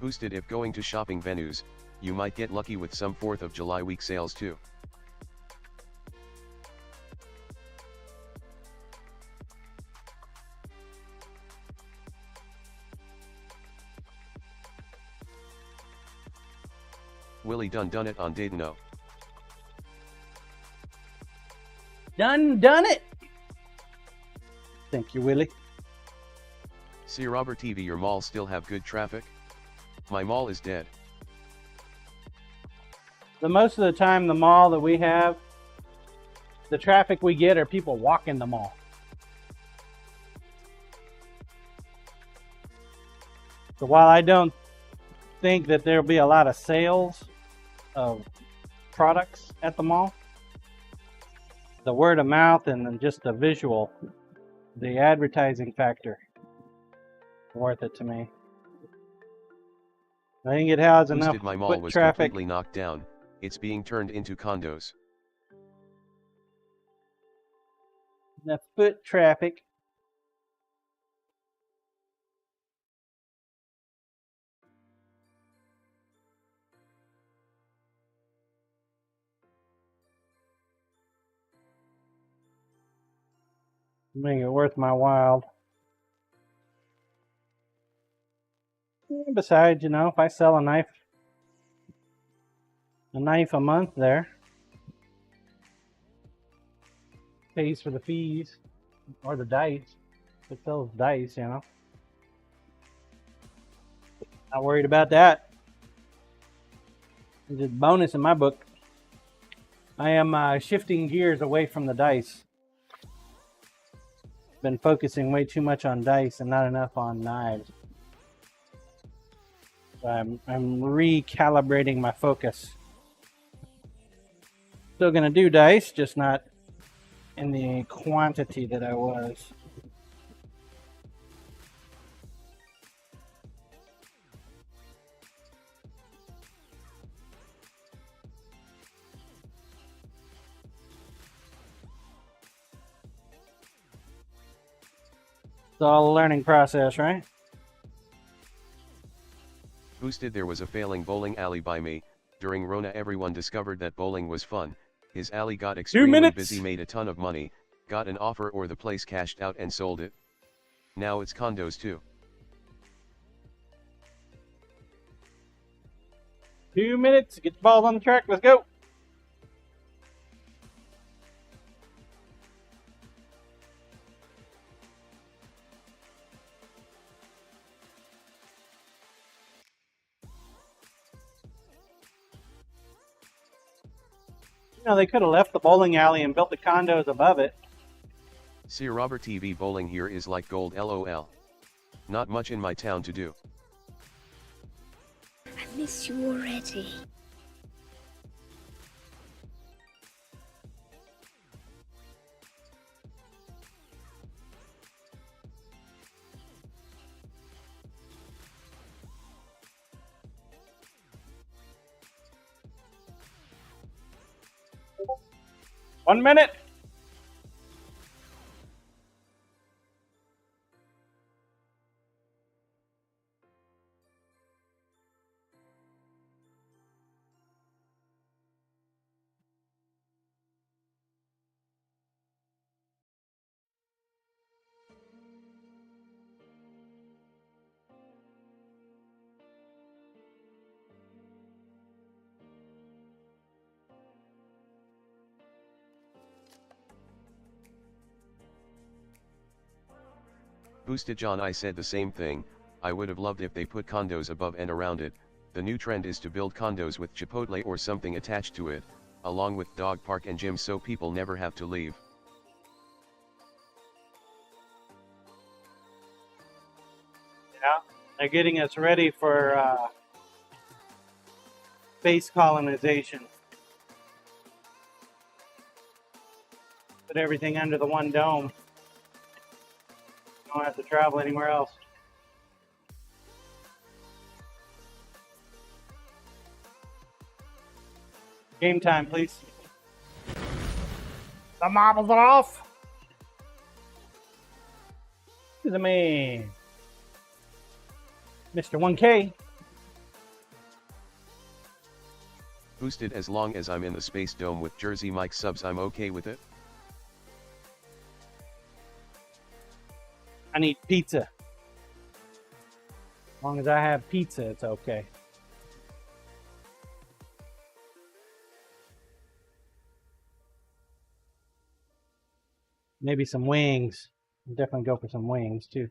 Boosted if going to shopping venues, you might get lucky with some 4th of July week sales too. Willie done it on Dayton. Done it. Thank you, Willie. See Robert TV, your mall still have good traffic? My mall is dead. The most of the time, the mall that we have, the traffic we get are people walking the mall. So while I don't think that there'll be a lot of sales of products at the mall, the word of mouth and then just the visual, the advertising factor, worth it to me. I think it has enough Boosted, my mall foot was traffic. completely knocked down. It's being turned into condos. Enough foot traffic. Make it worth my while. Besides, you know, if I sell a knife a month there, pays for the fees or the dice. It sells dice, you know. Not worried about that. It's a bonus in my book. I am shifting gears away from the dice. Been focusing way too much on dice and not enough on knives. So I'm recalibrating my focus. Still gonna do dice, just not in the quantity that I was. It's all a learning process, right? Boosted, there was a failing bowling alley by me. During Rona, everyone discovered that bowling was fun. His alley got extremely busy, made a ton of money, got an offer or the place cashed out and sold it. Now it's condos too. 2 minutes, get the balls on the track, let's go. You know, they could have left the bowling alley and built the condos above it. See Robert TV, bowling here is like gold, lol. Not much in my town to do. I miss you already. One minute. Boosted John, I said the same thing. I would have loved if they put condos above and around it. The new trend is to build condos with Chipotle or something attached to it, along with dog park and gym so people never have to leave. Yeah, they're getting us ready for space colonization. Put everything under the one dome. Don't have to travel anywhere else. Game time, please. The marbles are off. Excuse me. Mr. 1K. Boosted, as long as I'm in the Space Dome with Jersey Mike subs, I'm okay with it. I need pizza. As long as I have pizza, it's okay. Maybe some wings. Definitely go for some wings too.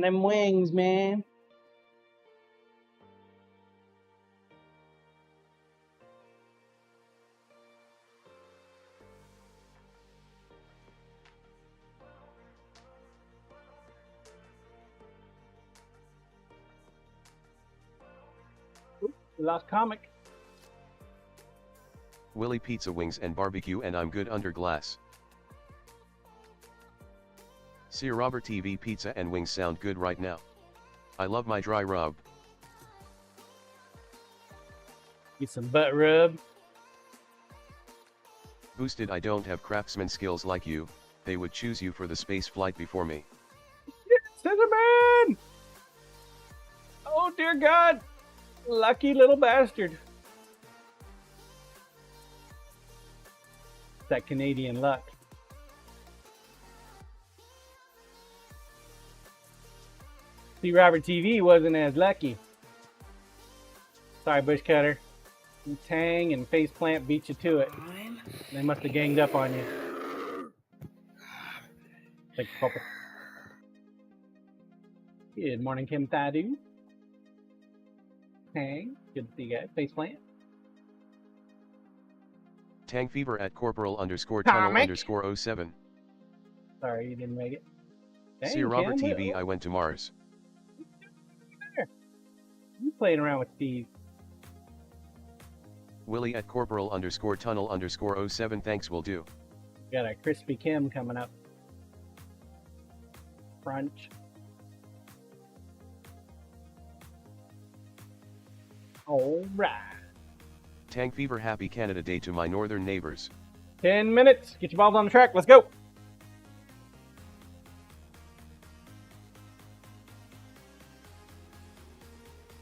Them wings, man. Lost comic. Willy pizza wings and barbecue and I'm good under glass. Sir Robert TV pizza and wings sound good right now. I love my dry rub. Get some butt rub. Boosted. I don't have craftsman skills like you, they would choose you for the space flight before me. Scissorman! Oh dear God! Lucky little bastard. That Canadian luck. See, Robert TV wasn't as lucky. Sorry, Bush Cutter. Tang and Faceplant beat you to it. They must have ganged up on you. Thank you, Papa. Good morning, Kim Thadu. Tang, good to see you guys. Faceplant. Tang Fever at corporal_tunnel_07. Sorry you didn't make it. Dang, Sir Robert Kim, TV. I went to Mars. You playing around with Steve. Willy at corporal_tunnel_07. Thanks, will do. Got a Crispy Kim coming up. Crunch. All right. Tang Fever. Happy Canada Day to my northern neighbors. 10 minutes. Get your balls on the track. Let's go.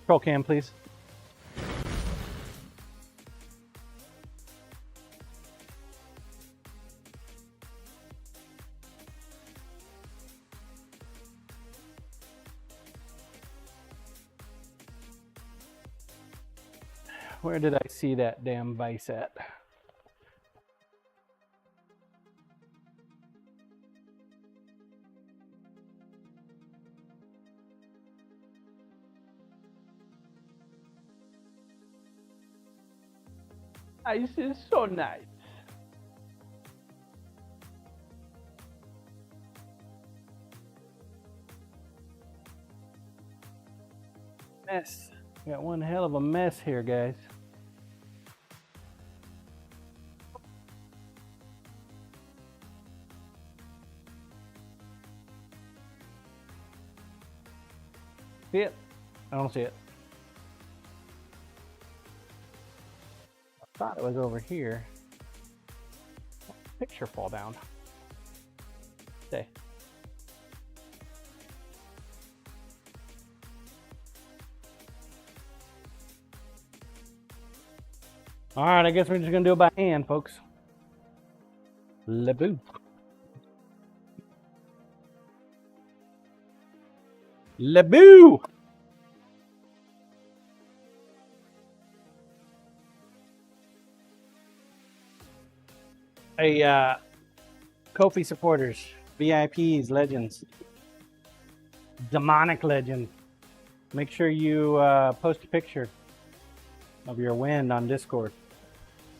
Control cam, please. Where did I see that damn vice at? Ice is so nice. Mess. We got one hell of a mess here, guys. See it? I don't see it. I thought it was over here. Picture fall down. Stay. All right, I guess we're just gonna do it by hand, folks. Laboo. Laboo! Hey, Kofi supporters, VIPs, legends, demonic legends. Make sure you post a picture of your win on Discord.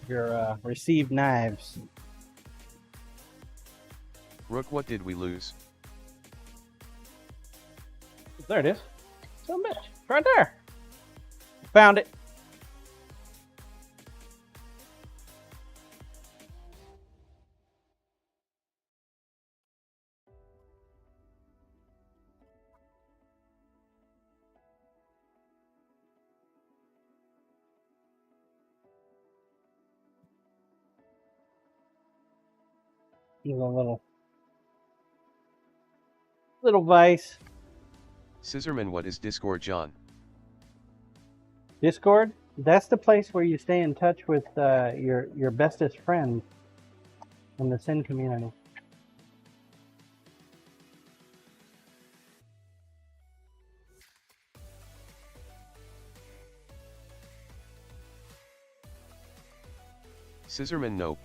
Your received knives. Rook, what did we lose? There it is. So much. Right there. Found it. Here's a little vice. Scissorman, what is Discord, John? Discord? That's the place where you stay in touch with your bestest friends in the Sin community. Scissorman nope.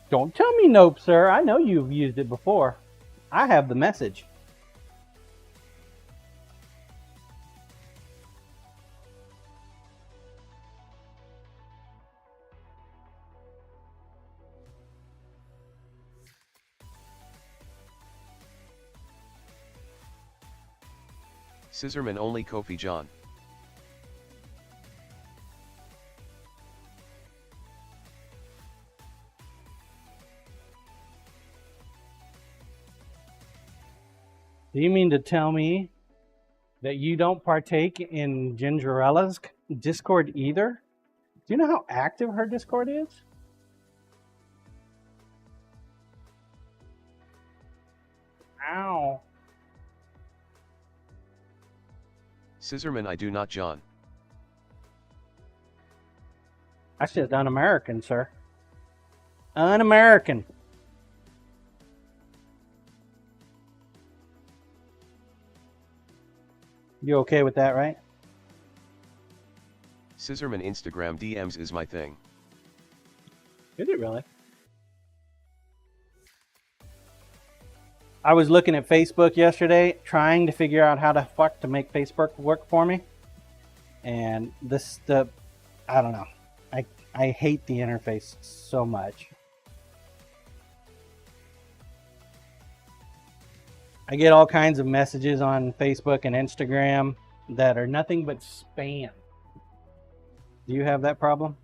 Don't tell me nope, sir. I know you've used it before. I have the message. Scissorman only Kofi John. Do you mean to tell me that you don't partake in Gingerella's Discord either? Do you know how active her Discord is? Ow. Scissorman I do not John. That's just un-American, sir. Un-American. You okay with that, right? Scissorman Instagram DMs is my thing. Is it really? I was looking at Facebook yesterday, trying to figure out how the fuck to make Facebook work for me. And I don't know. I hate the interface so much. I get all kinds of messages on Facebook and Instagram that are nothing but spam. Do you have that problem?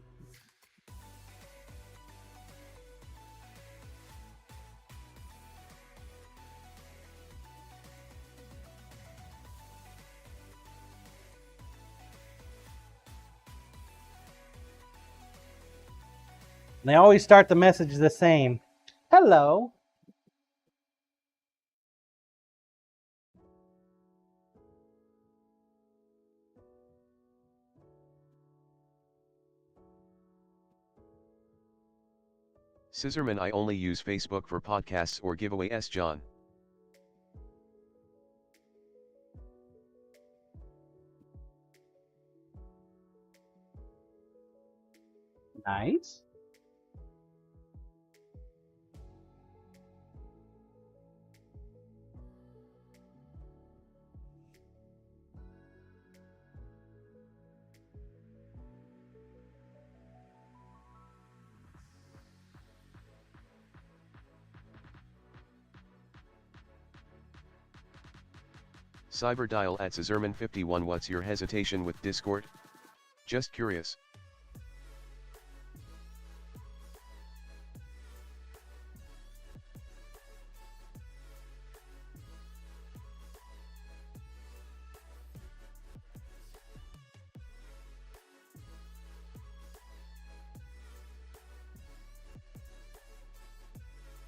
They always start the message the same. Hello. Scissorman I only use Facebook for podcasts or giveaways John. Nice. Cyberdial at Scissorman51 what's your hesitation with Discord? Just curious.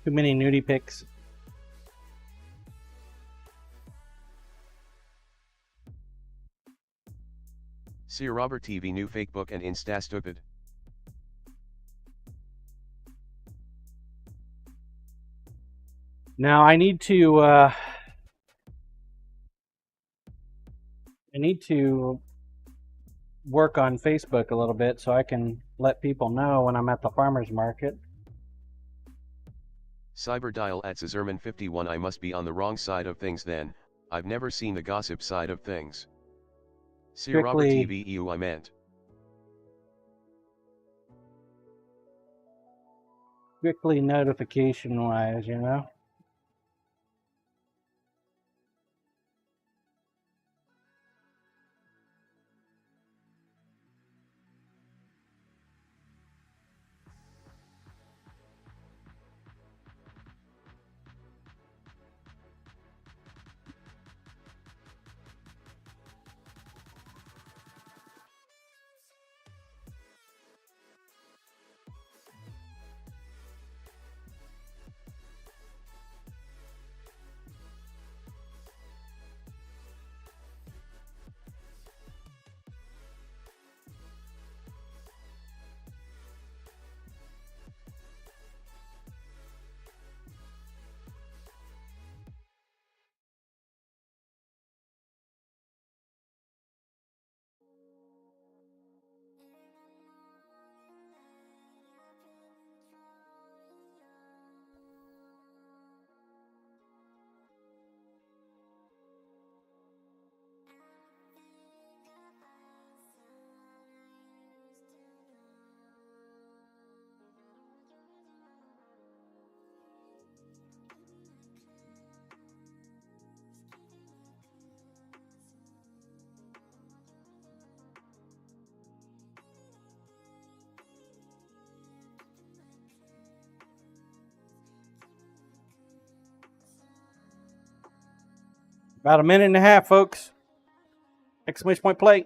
Too many nudie pics. See Robert TV new fakebook and Insta stupid. Now I need to work on Facebook a little bit so I can let people know when I'm at the farmer's market. Cyberdial at Scissorman51 I must be on the wrong side of things then, I've never seen the gossip side of things. See Robert TV EU I meant. Strictly notification wise, you know? About a minute and a half, folks. Exclamation point play.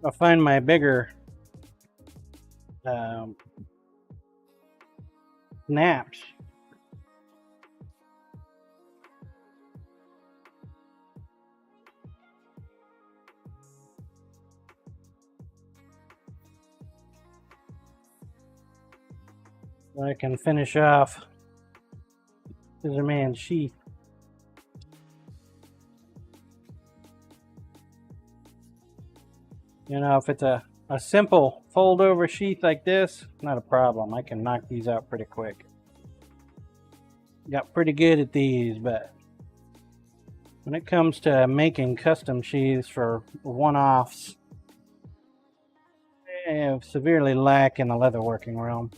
I'll find my bigger snaps. So I can finish off Scissorman sheath. You know, if it's a simple fold over sheath like this, not a problem. I can knock these out pretty quick. Got pretty good at these, but when it comes to making custom sheaths for one-offs, I severely lack in the leatherworking realm.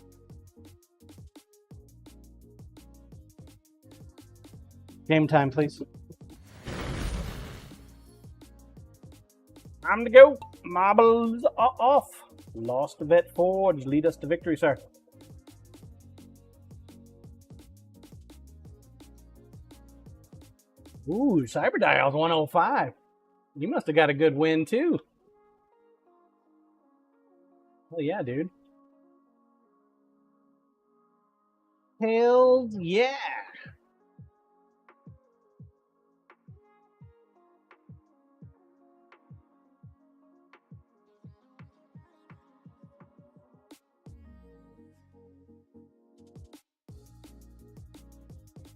Game time, please. Time to go. Marbles are off. Lost to vet forge. Lead us to victory, sir. Ooh, Cyberdial's 105. You must have got a good win, too. Oh, yeah, dude. Hell yeah.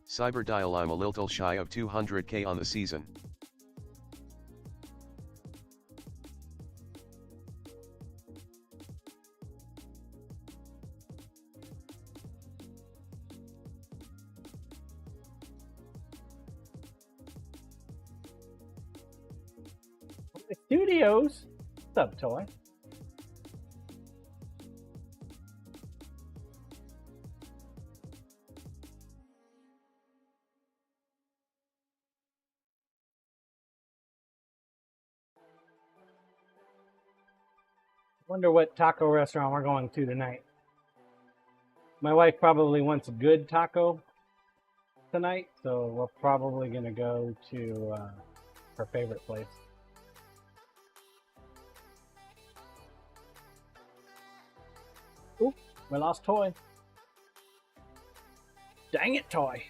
Cyberdial, I'm a little shy of 200k on the season. Studios. What's up, Toy? Wonder what taco restaurant we're going to tonight. My wife probably wants a good taco tonight, so we're probably gonna go to her favorite place. Oop, we lost Toy. Dang it, Toy.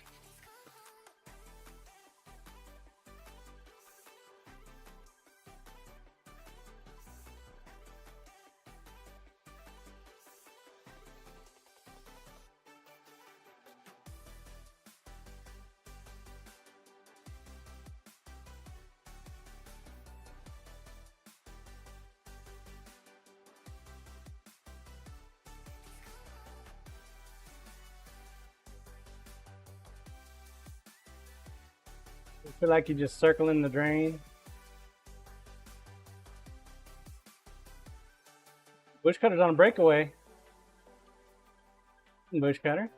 I feel like you're just circling the drain. Bushcutter's on a breakaway. Bushcutter.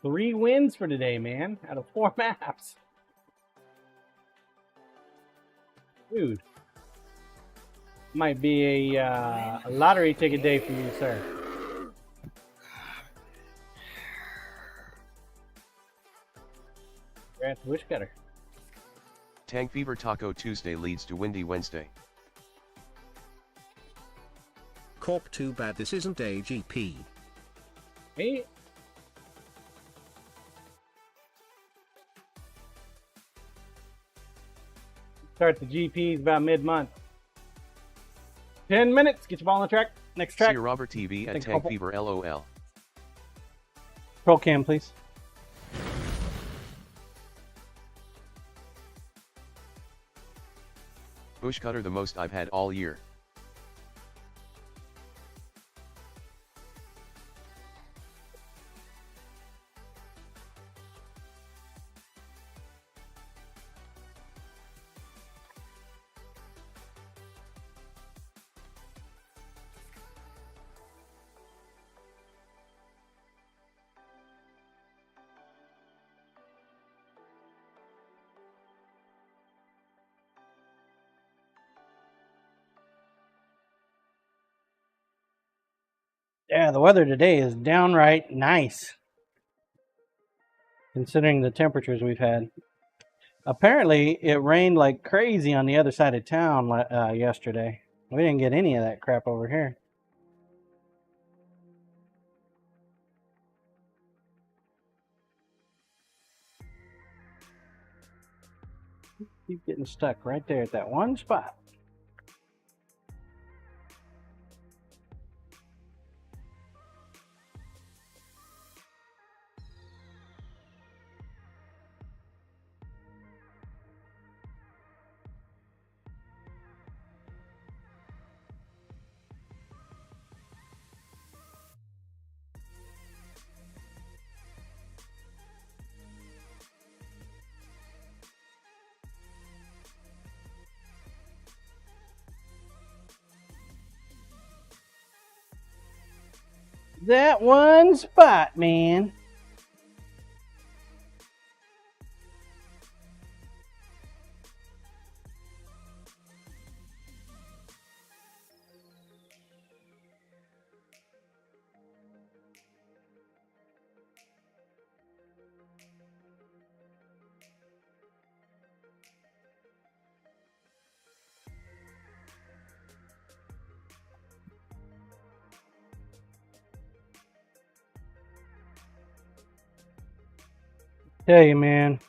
3 wins for today, man, out of 4 maps. Dude. Might be a lottery ticket day for you, sir. Congrats, Bushcutter. Tank Fever Taco Tuesday leads to Windy Wednesday. Corp, too bad this isn't a GP. Hey. Start the GPs about mid-month. 10 minutes. Get your ball on the track. Next track. See Robert TV and Tank Fever LOL. Roll cam, please. Bushcutter the most I've had all year. Yeah, the weather today is downright nice, considering the temperatures we've had. Apparently, it rained like crazy on the other side of town yesterday. We didn't get any of that crap over here. Keep getting stuck right there at that one spot. That one spot, man. Tell you, man,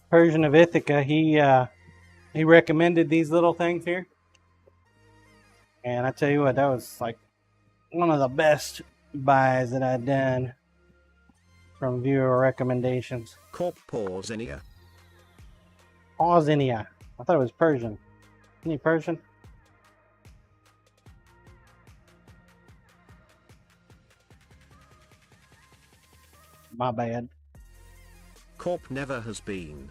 Persian of Ithaca, he recommended these little things here, and I tell you what, that was like one of the best buys that I'd done from viewer recommendations. Corporzinia. Ausinia. I thought it was Persian. Any Persian? My bad. Corp never has been.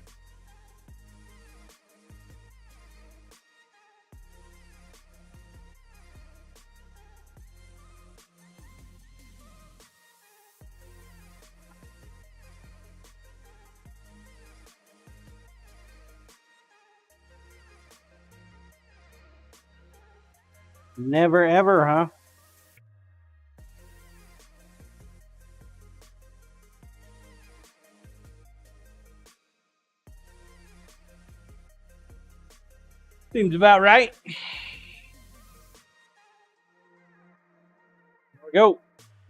Never ever, huh? Seems about right. Here we go.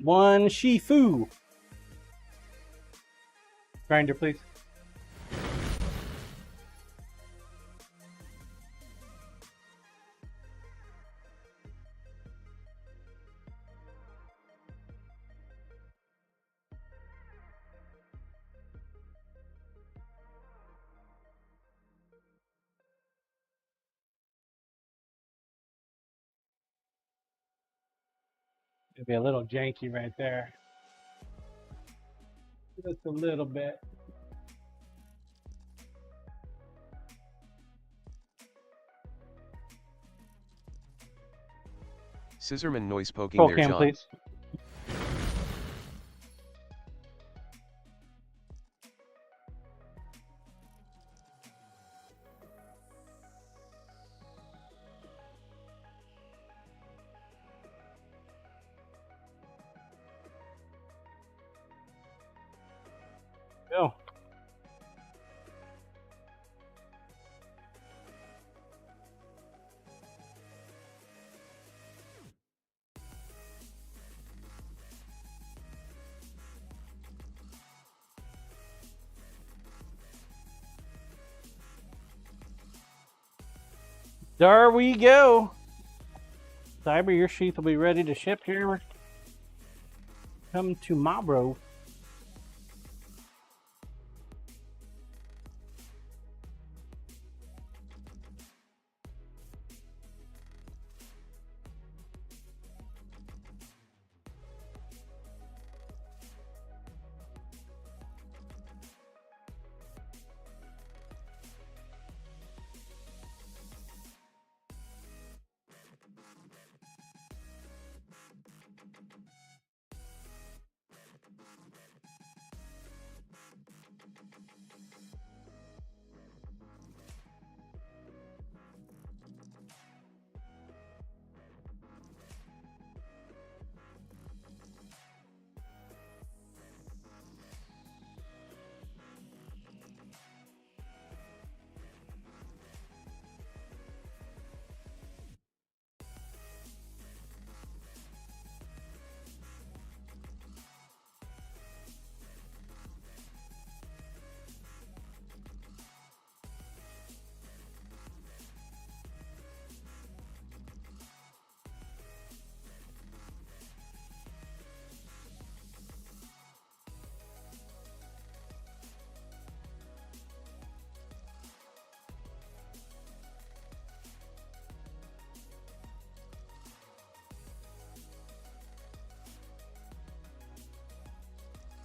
One Shifu. Grinder, please. It'll be a little janky right there. Just a little bit. Scissorman noise poking Roll there, cam, John. please. Go. There we go. Cyber, your sheath will be ready to ship here. Come tomorrow.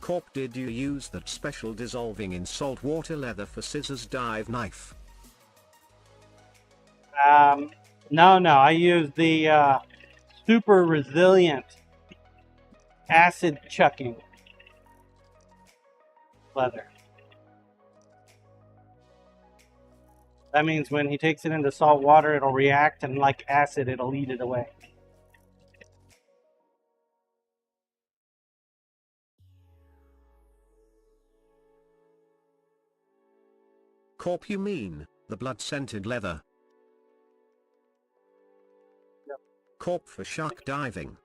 Corp, did you use that special dissolving in salt water leather for scissors dive knife? No, I used the super resilient acid chucking leather. That means when he takes it into salt water, it'll react, and like acid, it'll eat it away. Corp, you mean the blood-scented leather? Yep. Corp, for shark diving.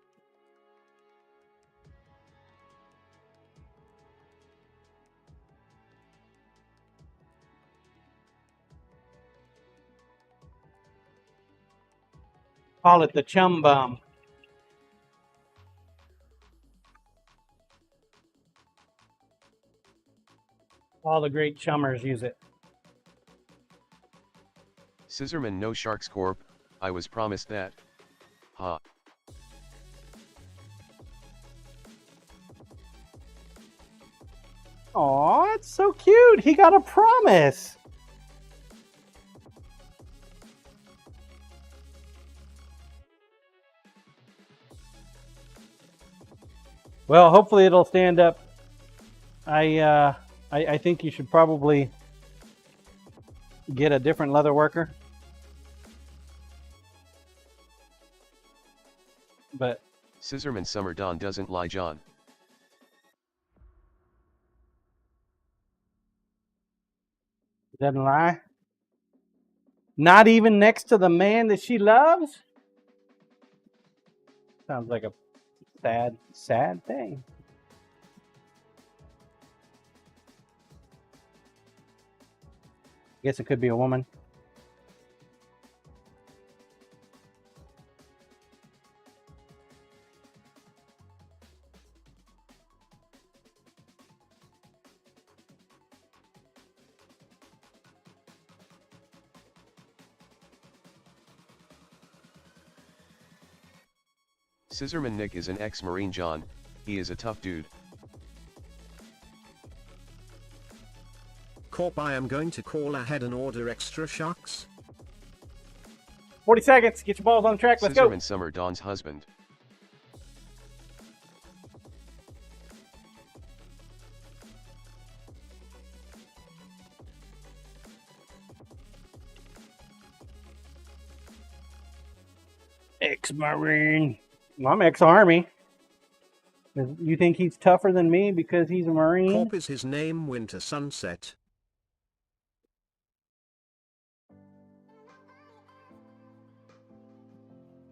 Call it the chum bum. All the great chummers use it. Scissorman no sharks corp, I was promised that. Ha. Aw, it's so cute. He got a promise. Well, hopefully it'll stand up. I think you should probably get a different leather worker. But Scissorman Summer Dawn doesn't lie, John. Doesn't lie. Not even next to the man that she loves? Sounds like a sad, sad thing. Guess it could be a woman. Scissorman Nick is an ex-Marine, John. He is a tough dude. Corp, I am going to call ahead and order extra sharks. 40 seconds. Get your balls on the track. Let's go. Scissorman Summer Dawn's husband. Ex-Marine. Well, I'm ex-Army. You think he's tougher than me because he's a Marine? Corp, is his name Winter Sunset?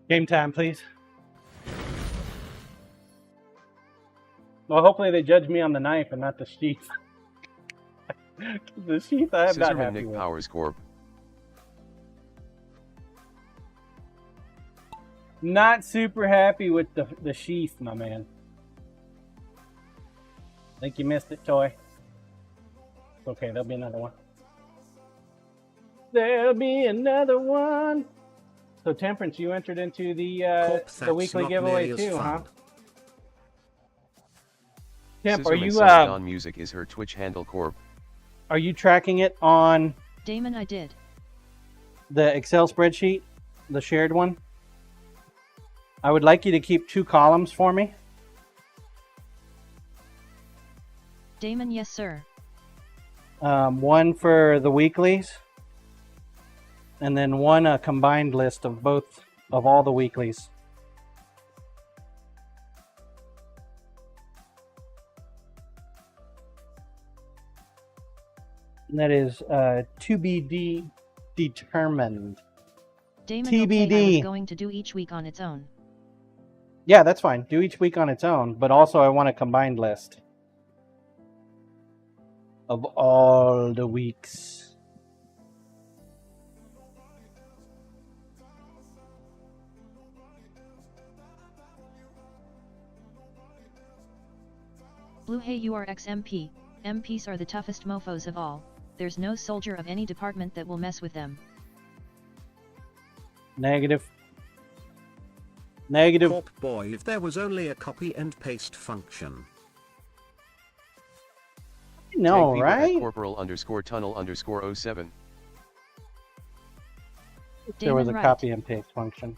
Game time, please. Well, hopefully they judge me on the knife and not the sheath. The sheath I am not Scissorman happy Nick with. Powers Corp. Not super happy with the sheath, my man. Think you missed it, Toy. It's okay, there'll be another one. There'll be another one. So Temperance, you entered into the weekly giveaway too, huh? Temp, are Scissorman you Summer Dawn Music is her Twitch handle Corp. Are you tracking it on Damon, I did. the Excel spreadsheet, the shared one? I would like you to keep 2 columns for me. Damon, yes sir. One for the weeklies, and then one a combined list of all the weeklies. And that is to be determined. Damon, TBD. okay, I was going to do each week on its own. Yeah, that's fine. Do each week on its own, but also I want a combined list of all the weeks. Blue, hey, you are ex-MP. MPs are the toughest mofos of all. There's no soldier of any department that will mess with them. Negative. Negative. Corp boy, if there was only a copy and paste function. know, Viva right? at corporal_tunnel_07. There was a Damon copy and paste function.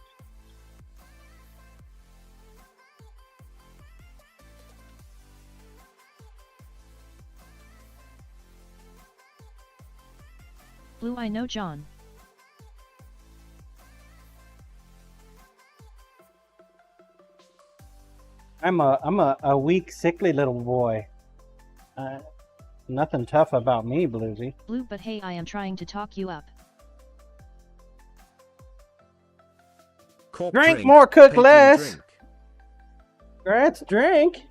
Blue, I know John. I'm a weak, sickly little boy. Nothing tough about me, Bluesy. Blue, but hey, I am trying to talk you up. Corp Drink more, cook Painting less. drink. Let's drink.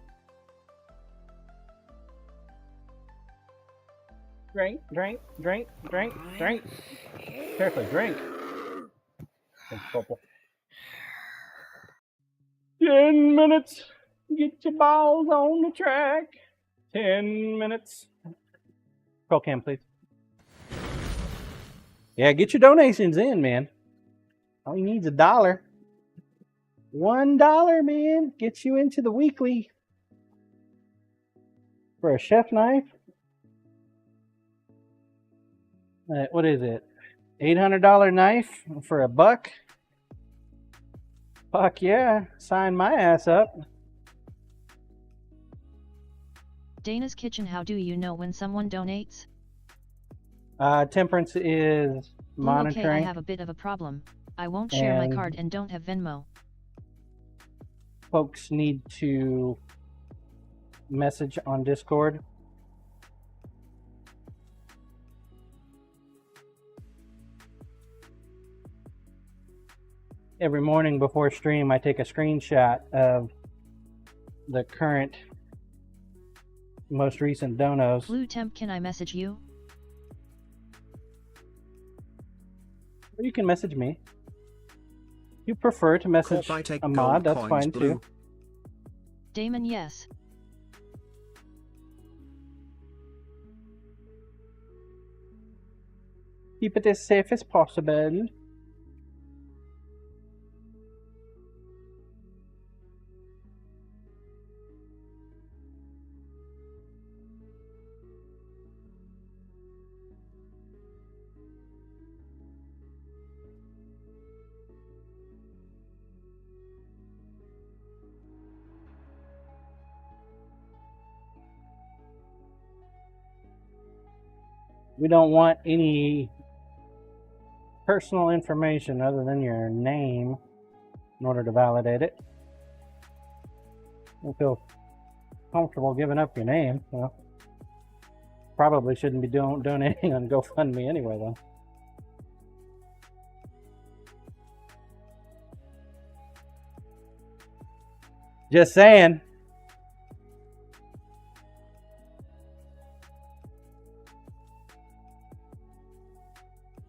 Drink, drink, drink, drink, drink. Carefully, drink. 10 minutes. Get your balls on the track. 10 minutes. Roll cam, please. Yeah, get your donations in, man. All you need is $1. $1, man, gets you into the weekly. For a chef knife. What is it? $800 knife for $1? Fuck yeah, sign my ass up. Dana's Kitchen, how do you know when someone donates? Temperance is Blue, monitoring. okay, I have a bit of a problem. I won't share my And- card and don't have Venmo. Folks need to message on Discord. Every morning before stream, I take a screenshot of the current, most recent donos. Blue Temp, can I message you? Or you can message me. If you prefer to message Corp, I take a mod, gold that's coins, fine Blue. too. Damon, yes. Keep it as safe as possible. We don't want any personal information other than your name in order to validate it. Don't feel comfortable giving up your name. Well, probably shouldn't be donating on GoFundMe anyway, though. Just saying.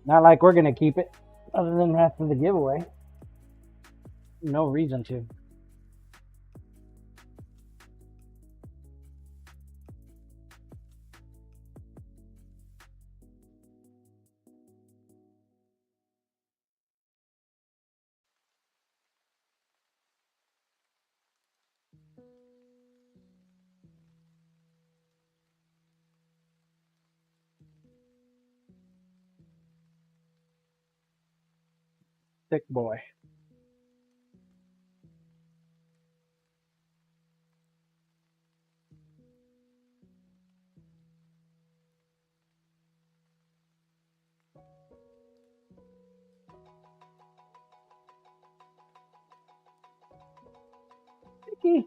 Not like we're gonna keep it, other than after the giveaway. No reason to. Sick boy. Sicky.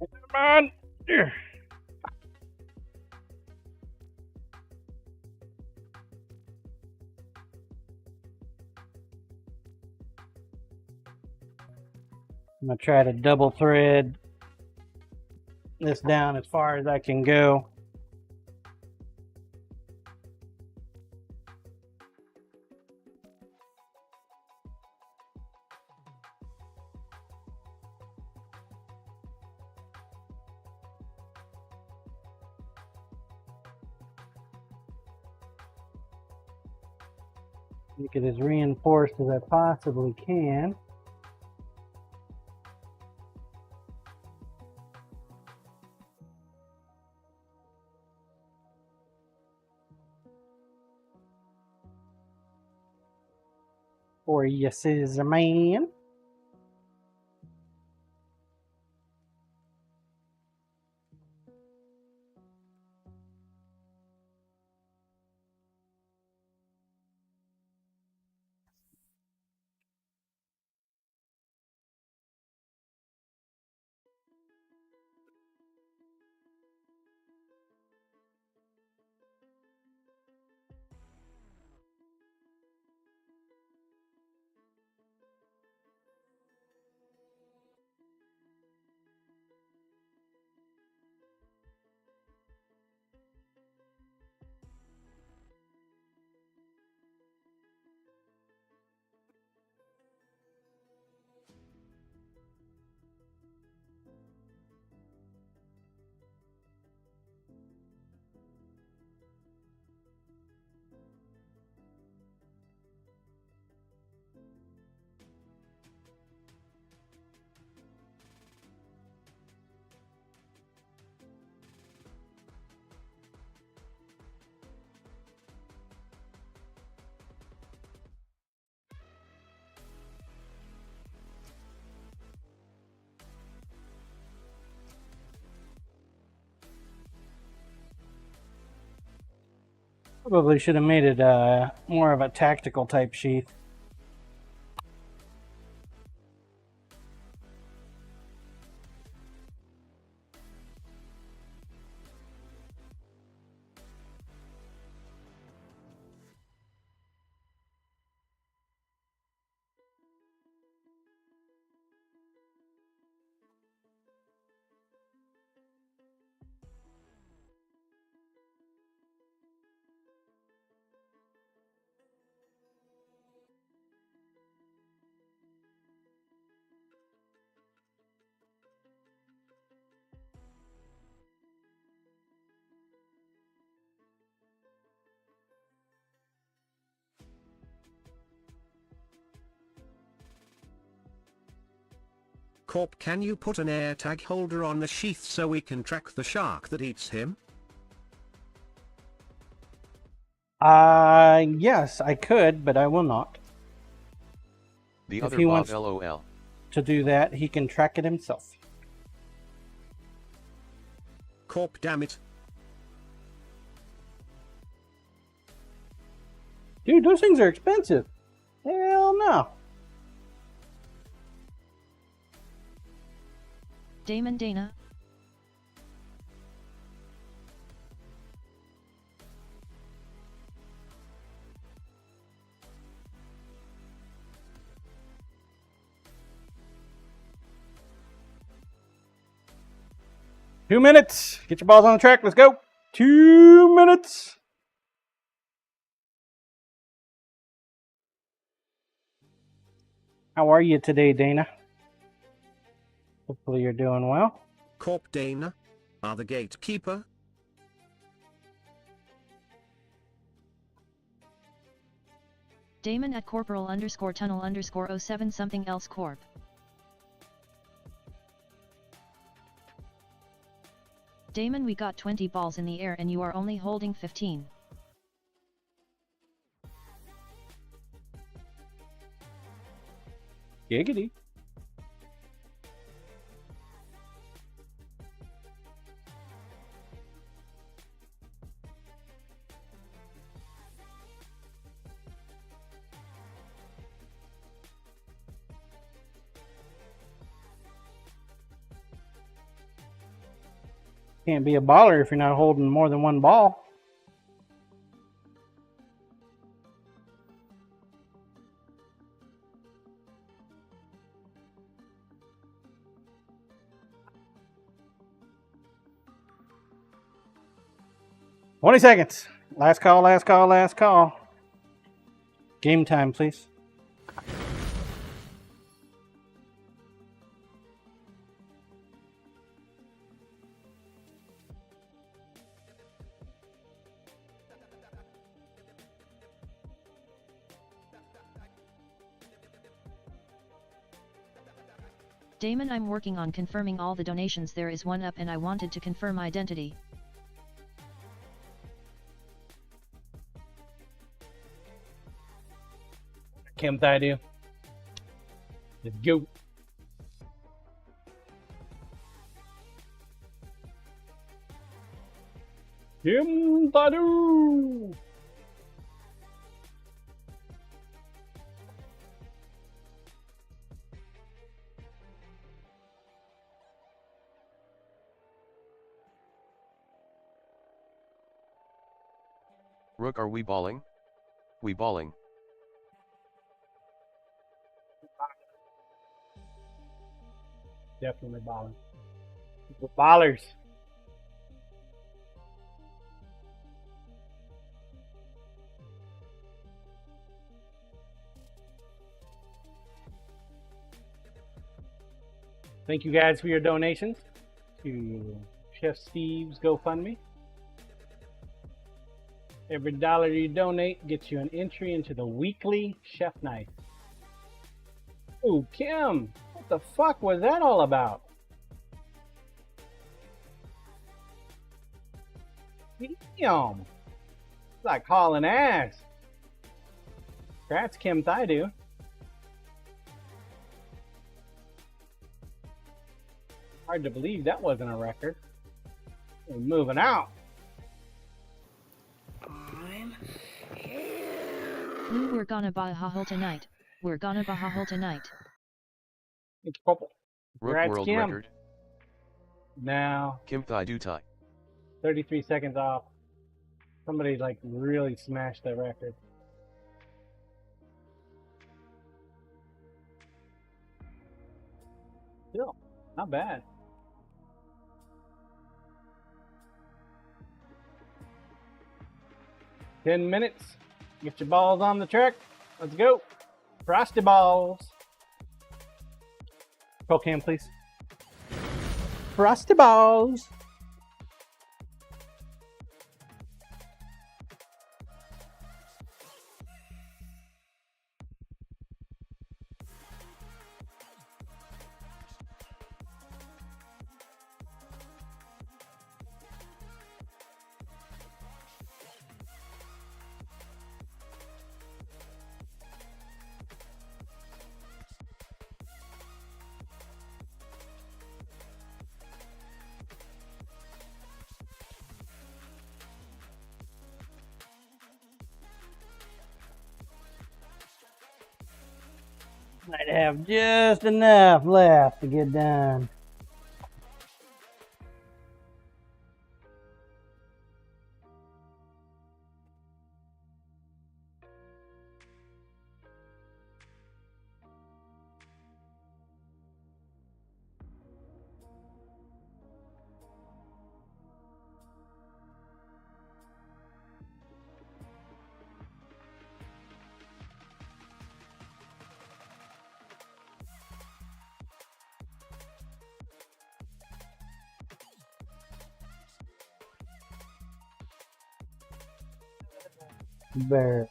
Come on. I'm going to try to double thread this down as far as I can go. Make it as reinforced as I possibly can. For you, scissor man. Probably should have made it more of a tactical type sheath. Corp, can you put an air tag holder on the sheath so we can track the shark that eats him? Yes, I could, but I will not. The If other he Bob wants LOL. to do that, he can track it himself. Corp, damn it. Dude, those things are expensive. Hell no. Damon Dana. Two minutes. Get your balls on the track. Let's go. 2 minutes. How are you today, Dana? Hopefully you're doing well. Corp Dana? Are the gatekeeper? Damon at corporal_tunnel_07 something else corp. Damon, we got 20 balls in the air and you are only holding 15. Giggity. Can't be a baller if you're not holding more than one ball. "20 seconds. Last call, last call, last call. Game time, please." Damon, I'm working on confirming all the donations. There is one up and I wanted to confirm identity. Kim Thaidu. Let's go. Kim Thaidu. Rook, are we balling? We balling. Definitely balling. The ballers. Thank you guys for your donations to Chef Steve's GoFundMe. Every dollar you donate gets you an entry into the weekly Chef Night. Ooh, Kim, what the fuck was that all about? Damn. It's like hauling ass. Congrats, Kim Thaidu. Hard to believe that wasn't a record. We're moving out. Ooh, we're gonna bah-ha-hole tonight. We're gonna bah-ha-hole tonight. It's purple. Rook Congrats, world Kim. record. Now, Kim Thai do Thai. 33 seconds off. Somebody like really smashed that record. Still, not bad. Ten minutes. Get your balls on the track. Let's go. Frosty balls. Roll cam, please. Frosty balls. Might have just enough left to get done. Bear.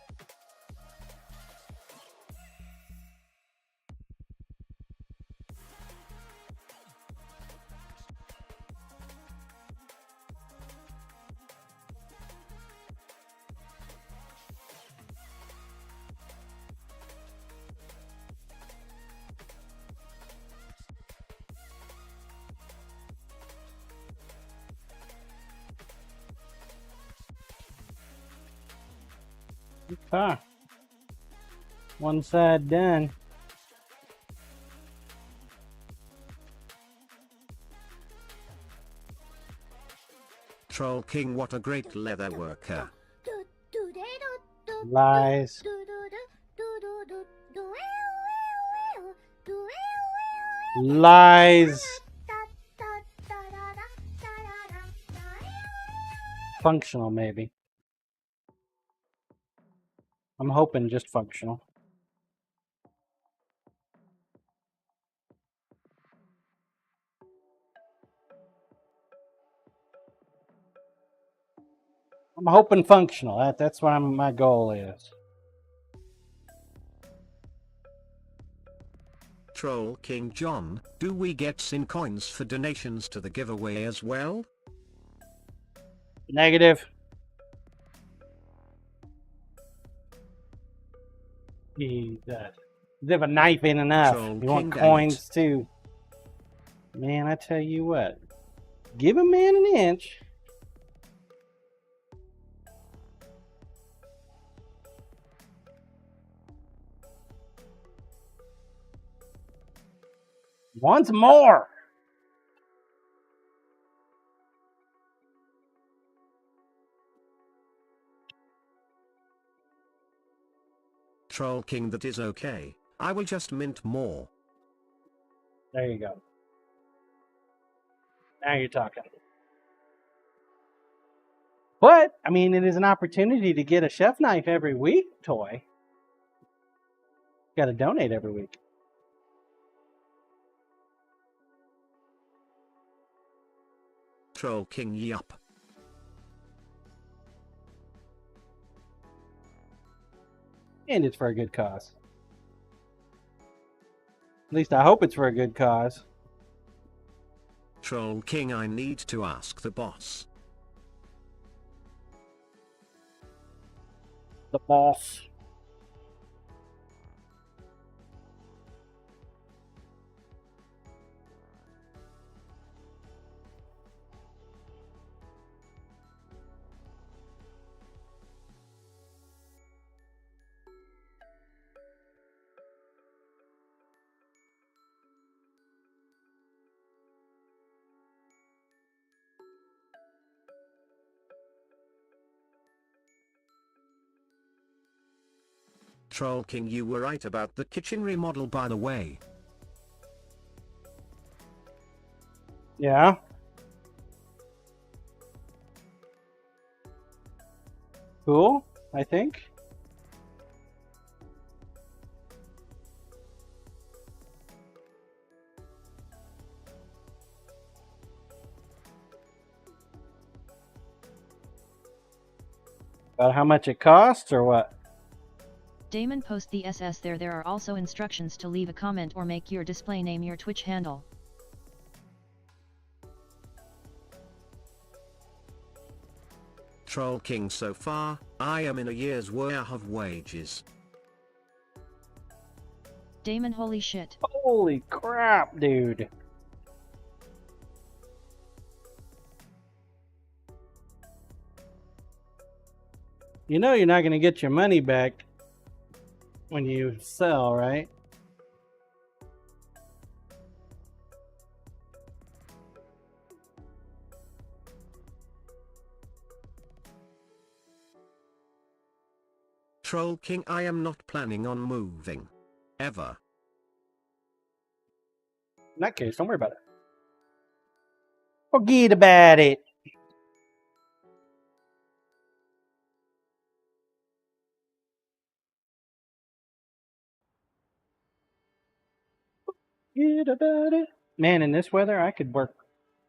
Okay. One side done. Troll King, what a great leather worker. Lies. Lies. Functional, maybe. I'm hoping just functional. I'm hoping functional. That's what my goal is. Troll King John, do we get SiiNs coins for donations to the giveaway as well? Negative. Jesus. If a knife ain't enough, Troll you want King coins too. Man, I tell you what. Give a man an inch. Once more. Troll King, that is okay. I will just mint more. There you go. Now you're talking. But, I mean, it is an opportunity to get a chef knife every week toy. Got to donate every week. Troll King, yup. And it's for a good cause. At least I hope it's for a good cause. Troll King, I need to ask the boss. The boss. Troll King, you were right about the kitchen remodel, by the way. Yeah. Cool, I think. About how much it costs or what? Damon, post the SS there. There are also instructions to leave a comment or make your display name your Twitch handle. Troll King, so far, I am in a year's worth of wages. Damon, holy shit. Holy crap, dude. You know you're not going to get your money back when you sell, right? Troll King, I am not planning on moving. Ever. In that case, don't worry about it. Forget about it. Forget about it. Man, in this weather, I could work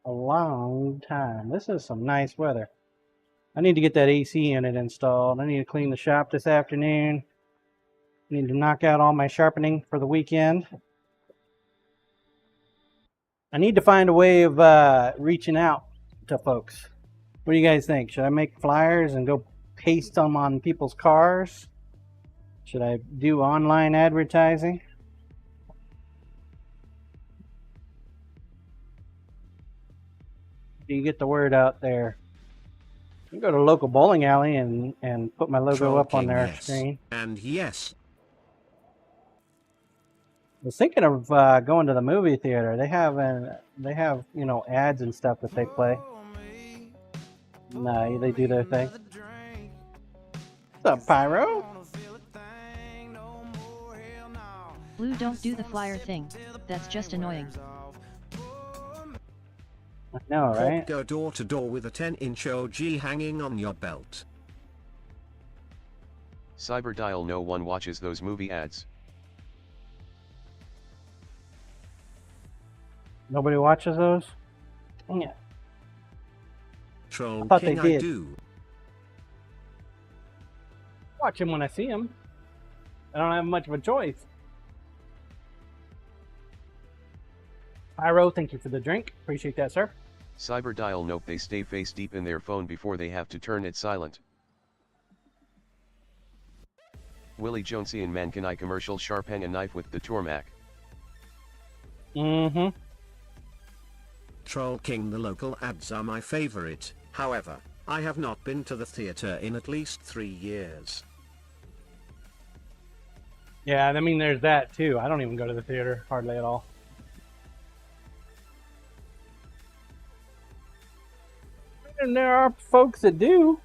a long time. This is some nice weather. I need to get that AC unit installed. I need to clean the shop this afternoon. I need to knock out all my sharpening for the weekend. I need to find a way of reaching out to folks. What do you guys think? Should I make flyers and go paste them on people's cars? Should I do online advertising? Do you get the word out there? I can go to a local bowling alley and put my logo Troll up on King, their yes. screen. And yes. I was thinking of going to the movie theater. They have you know, ads and stuff that they play. No, they do their thing. What's up, Pyro? Blue, don't do the flyer thing. That's just annoying. I know, right? Go door to door with a 10-inch OG hanging on your belt. Cyberdial, no one watches those movie ads. Nobody watches those? Dang it. Troll I thought King, they did. I do. Watch them when I see them. I don't have much of a choice. Pyro, thank you for the drink. Appreciate that, sir. Cyberdial, nope, they stay face deep in their phone before they have to turn it silent. Willie Jonesian, man, can I commercial sharpen a knife with the Tormac? Mm-hmm. Troll King, the local ads are my favorite. However, I have not been to the theater in at least 3 years. Yeah, I mean, there's that too. I don't even go to the theater hardly at all. And there are folks that do.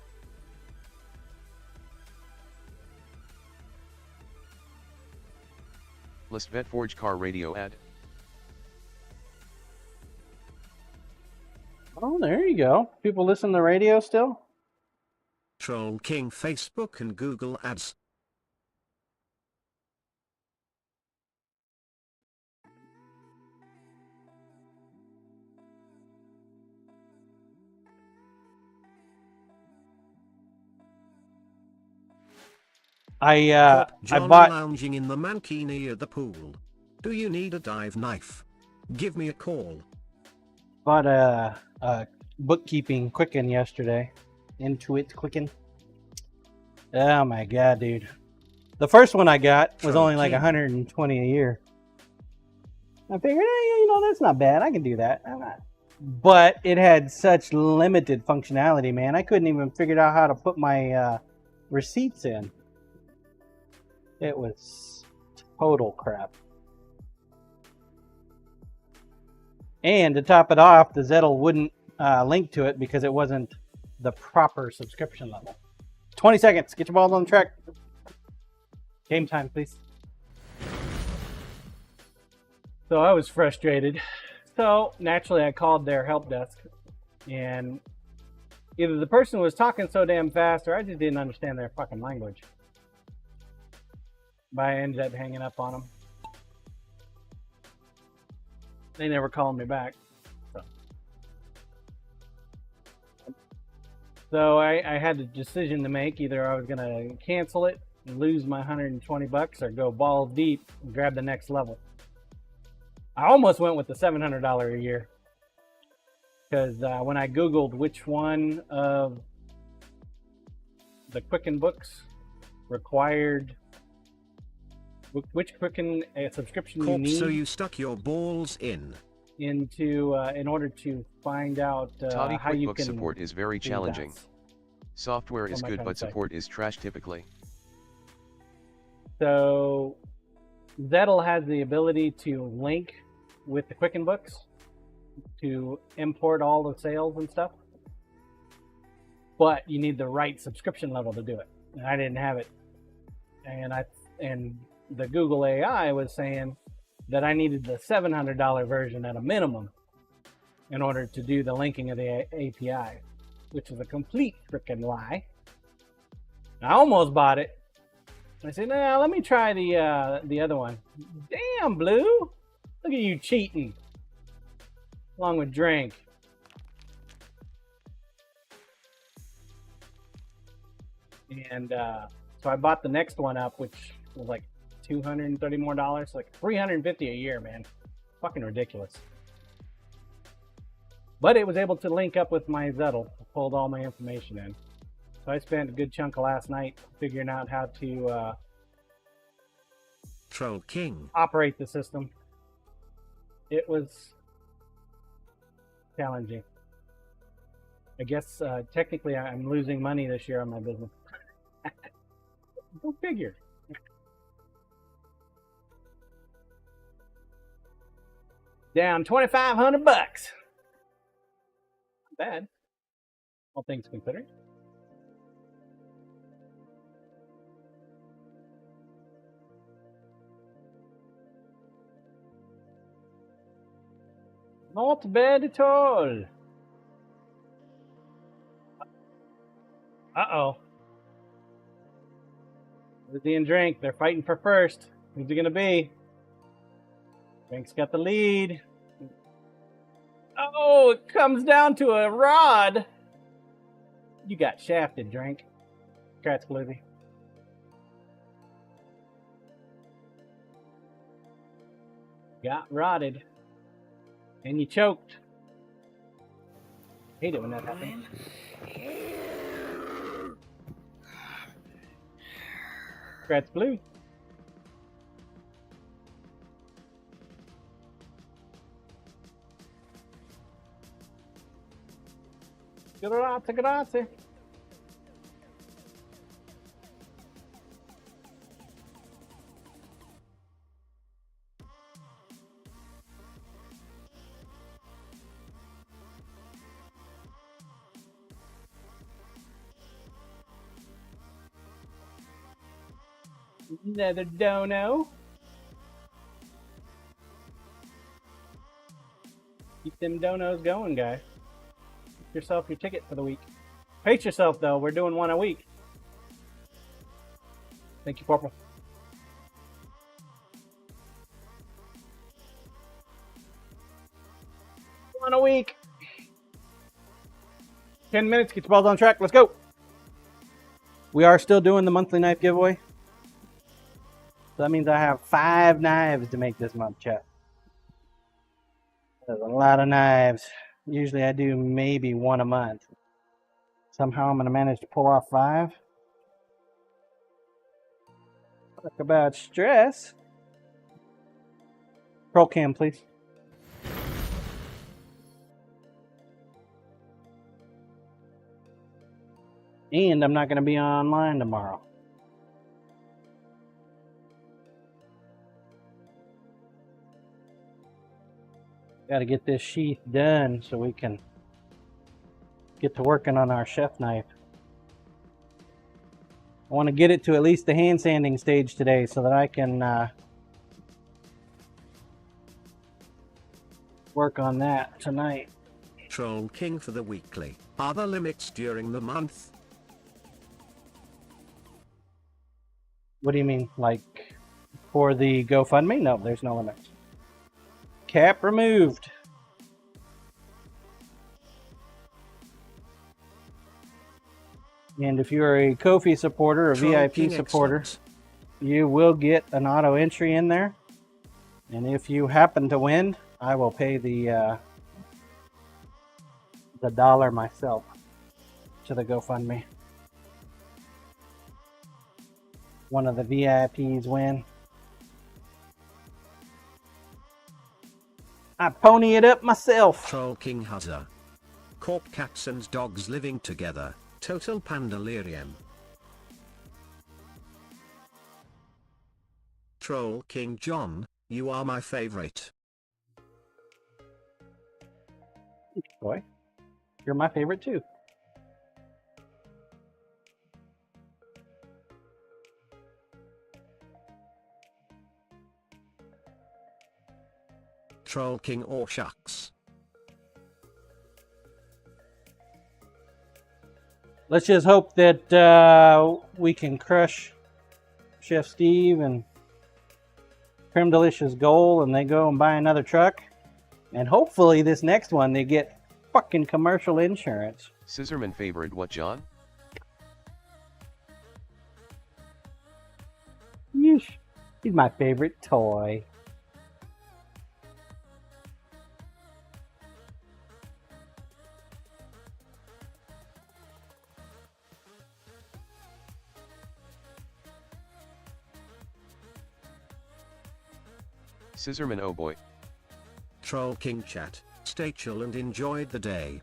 List Vet Forge car radio ad. Oh, there you go. People listen to the radio still? Troll King, Facebook and Google ads. I John bought lounging in the mankini near the pool. Do you need a dive knife? Give me a call. a bookkeeping Quicken yesterday. Intuit Quicken. Oh my god, dude. The first one I got was only like 120 a year. I figured, that's not bad. I can do that. But it had such limited functionality, man. I couldn't even figure out how to put my receipts in. It was total crap. And to top it off, the Zettel wouldn't link to it because it wasn't the proper subscription level. 20 seconds. Get your balls on the track. Game time, please. So I was frustrated. So naturally, I called their help desk. And either the person was talking so damn fast or I just didn't understand their fucking language. But I ended up hanging up on them. They never called me back. So I had a decision to make. Either I was going to cancel it and lose my $120 or go balls deep and grab the next level. I almost went with the $700 a year. Because when I Googled which one of the Quicken books required, which Quicken subscription you need. So you stuck your balls in order to find out Toddy, how you QuickBooks can support is very challenging. Software is good, but support is trash typically. So Zettel has the ability to link with the Quicken books to import all the sales and stuff, but you need the right subscription level to do it. And I didn't have it, and the Google AI was saying that I needed the $700 version at a minimum in order to do the linking of the API, which is a complete freaking lie. I almost bought it. I said, nah, let me try the other one. Damn, Blue. Look at you cheating. Along with drink. And so I bought the next one up, which was like $230 more, like $350 a year, man. Fucking ridiculous. But it was able to link up with my Zettel. I pulled all my information in. So I spent a good chunk of last night figuring out how to Troll King operate the system. It was challenging. I guess technically I'm losing money this year on my business. Go figure. Down $2,500. Not bad. all things considered. Not bad at all. Uh-oh. Lizzie and Drink, they're fighting for first. Who's it gonna be? Drink's got the lead. Oh, it comes down to a rod. You got shafted, Drink. Congrats, Lizzie. Got rotted. And you choked. Hate it when that happens. Congrats, Blue. Grazie, grazie. Another dono. Keep them donos going, guys. Get yourself your ticket for the week. Pace yourself, though. We're doing one a week. Thank you, Corporal. One a week. 10 minutes. Get your balls on track. Let's go. We are still doing the monthly knife giveaway. So that means I have 5 knives to make this month, chat. There's a lot of knives. Usually I do maybe 1 a month. Somehow I'm going to manage to pull off 5. Talk about stress. Roll cam, please. And I'm not going to be online tomorrow. Got to get this sheath done so we can get to working on our chef knife. I want to get it to at least the hand sanding stage today so that I can work on that tonight. Troll King for the weekly. Are there limits during the month? What do you mean? Like for the GoFundMe? No, there's no limits. Cap removed. And if you are a Ko-fi supporter or VIP supporter, you will get an auto entry in there. And if you happen to win, I will pay the dollar myself to the GoFundMe. One of the VIPs win. I pony it up myself. Troll King Huzzer. Corp cats and dogs living together. Total pandalirium. Troll King John, you are my favorite. Boy, you're my favorite too. Troll King or shucks. Let's just hope that we can crush Chef Steve and Creme Delicious goal and they go and buy another truck. And hopefully this next one they get fucking commercial insurance. Scissorman favorite what, John? Yeesh. He's my favorite toy. Scissorman oh boy. Troll King chat, stay chill and enjoy the day.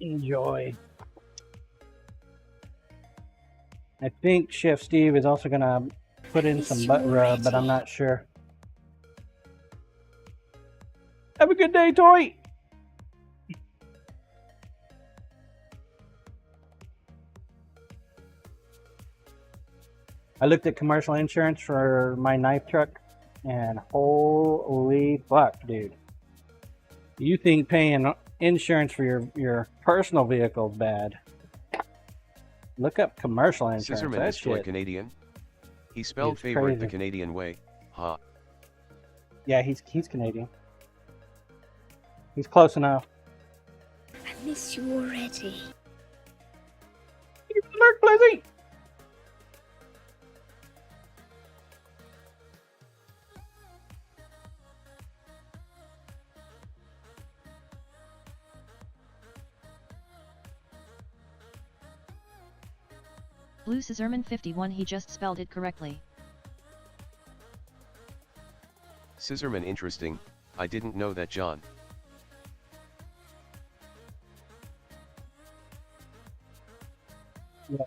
Enjoy. I think Chef Steve is also gonna put in some butt rub, but I'm not sure. Have a good day, Toy. I looked at commercial insurance for my knife truck, and holy fuck, dude. You think paying insurance for your personal vehicle is bad? Look up commercial insurance. Scissorman is Troy Canadian. He spelled favorite the Canadian way. Ha. Yeah, he's Canadian. He's close enough. I miss you already. Alert, Blizzy! Blue Scissorman 51, he just spelled it correctly. Scissorman interesting, I didn't know that, John. Yeah.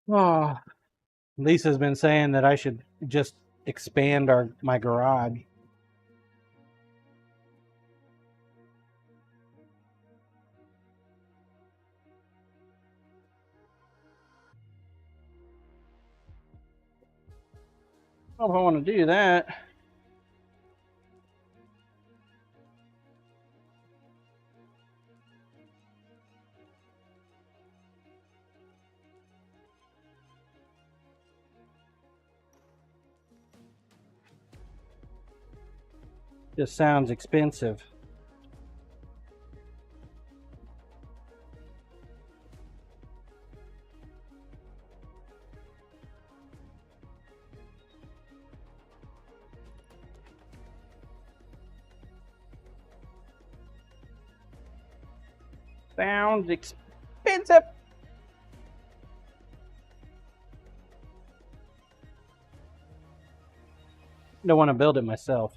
Oh, Lisa's been saying that I should just expand my garage. I don't know if I want to do that. Just sounds expensive. Sounds expensive. Don't want to build it myself.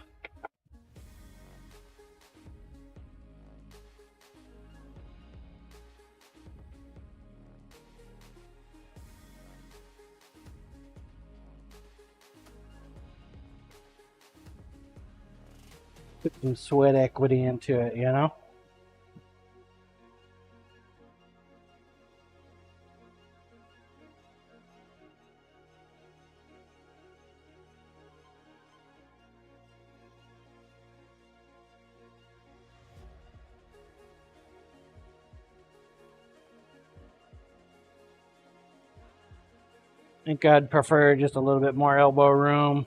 Put some sweat equity into it, you know? I think I'd prefer just a little bit more elbow room.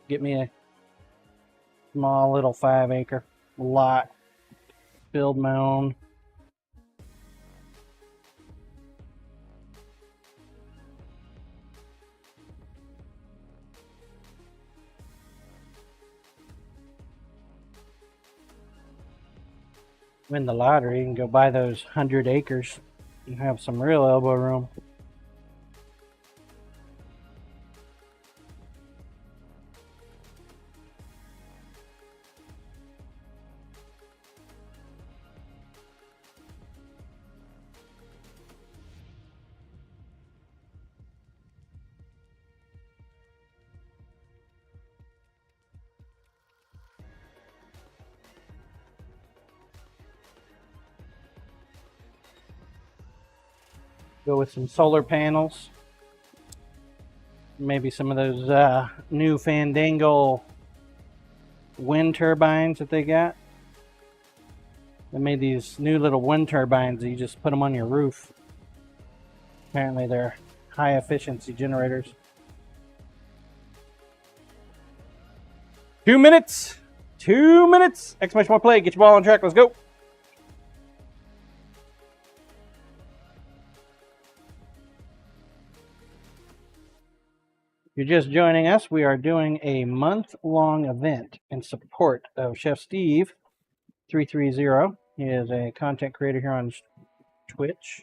Get me a small little 5-acre lot. Build my own. Win the lottery and go buy those 100 acres and have some real elbow room. Go with some solar panels. Maybe some of those new Fandango wind turbines that they got. They made these new little wind turbines that you just put them on your roof. Apparently they're high efficiency generators. 2 minutes. 2 minutes. Exclamation point play. Get your ball on track. Let's go. you're just joining us, we are doing a month-long event in support of Chef Steve 330. He is a content creator here on Twitch.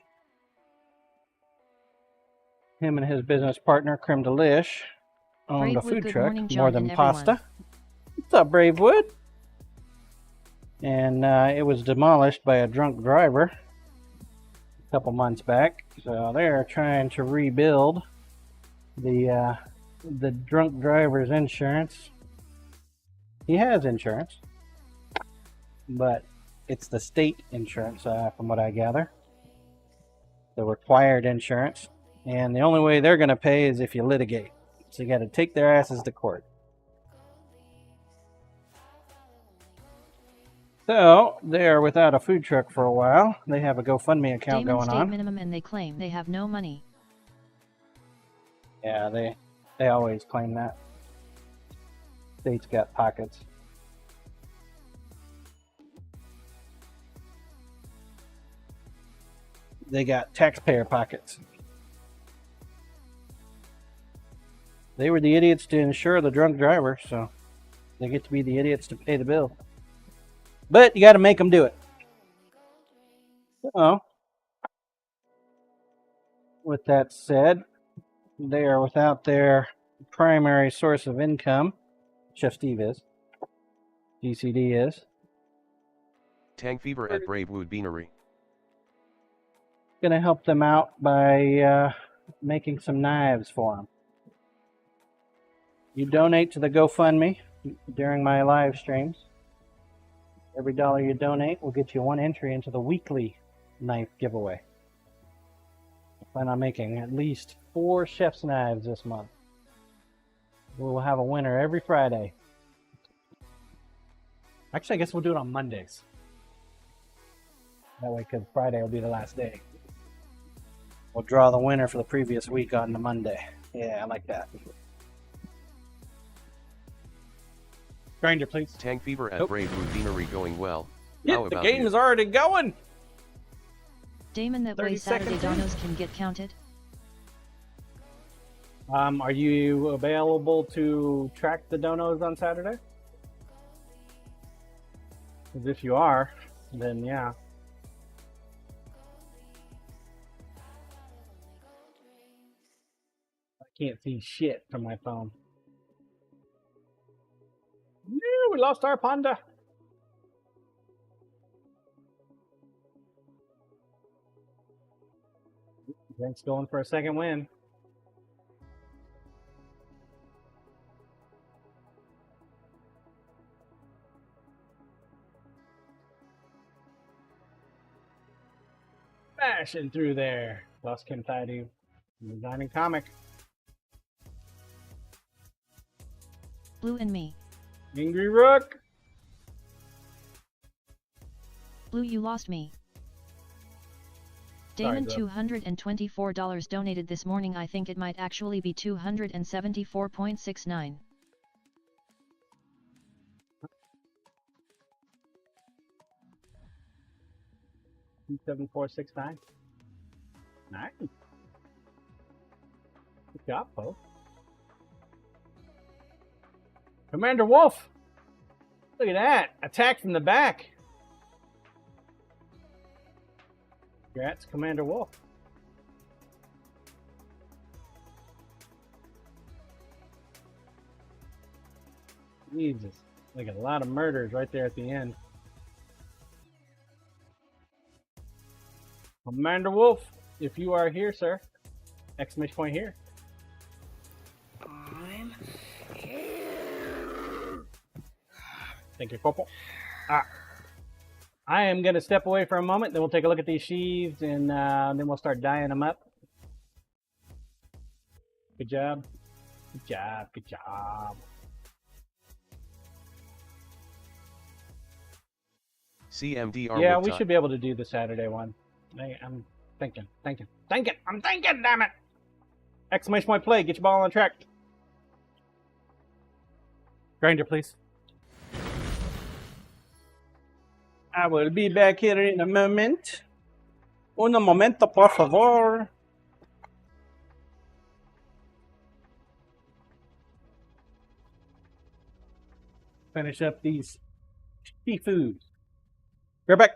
Him and his business partner, Creme Delish, owned a food truck, More Than Pasta. What's up, Bravewood? And it was demolished by a drunk driver a couple months back. So they're trying to rebuild the drunk driver's insurance. He has insurance, but it's the state insurance, from what I gather. The required insurance. And the only way they're going to pay is if you litigate. So you got to take their asses to court. So they're without a food truck for a while. They have a GoFundMe account going on. Minimum, and they claim they have no money. Yeah, they always claim that. State's got pockets. They got taxpayer pockets. They were the idiots to insure the drunk driver, so they get to be the idiots to pay the bill. But you got to make them do it. So, with that said, they are without their primary source of income. Chef Steve is. GCD is. Tank Fever at Bravewood Beanery. Going to help them out by making some knives for them. You donate to the GoFundMe during my live streams. Every dollar you donate will get you one entry into the weekly knife giveaway. I plan on making at least 4 chef's knives this month. We will have a winner every Friday. Actually, I guess we'll do it on Mondays. That way, because Friday will be the last day. We'll draw the winner for the previous week on the Monday. Yeah, I like that. Grinder, please. Tank Fever at Bravewood Beanery going well. Yeah, the game is already going. Damon, that way Saturday donos can get counted. Are you available to track the donos on Saturday? Because if you are, then yeah. I can't see shit from my phone. No, we lost our panda. Brent's going for a second win. Smashing through there. Lost Kim Thaidu. Designing comic. Blue and me. Angry Rook. Blue, you lost me. Damon, $224 donated this morning. I think it might actually be 274.69. $27469. Nice. Good job, folks. Commander Wolf. Look at that. Attack from the back. Congrats, Commander Wolf. Jesus. Like a lot of murders right there at the end. Commander Wolf, if you are here, sir. Exclamation point here. I'm here. Thank you, Corporal. I am going to step away for a moment, then we'll take a look at these sheaves, and then we'll start dyeing them up. Good job. Good job. Good job. CMDR. Yeah, we should be able to do the Saturday one. I'm thinking, damn it! Exclamation point play, get your ball on track. Grinder, please. I will be back here in a moment. Un momento, por favor. finish up these seafoods. Be right back.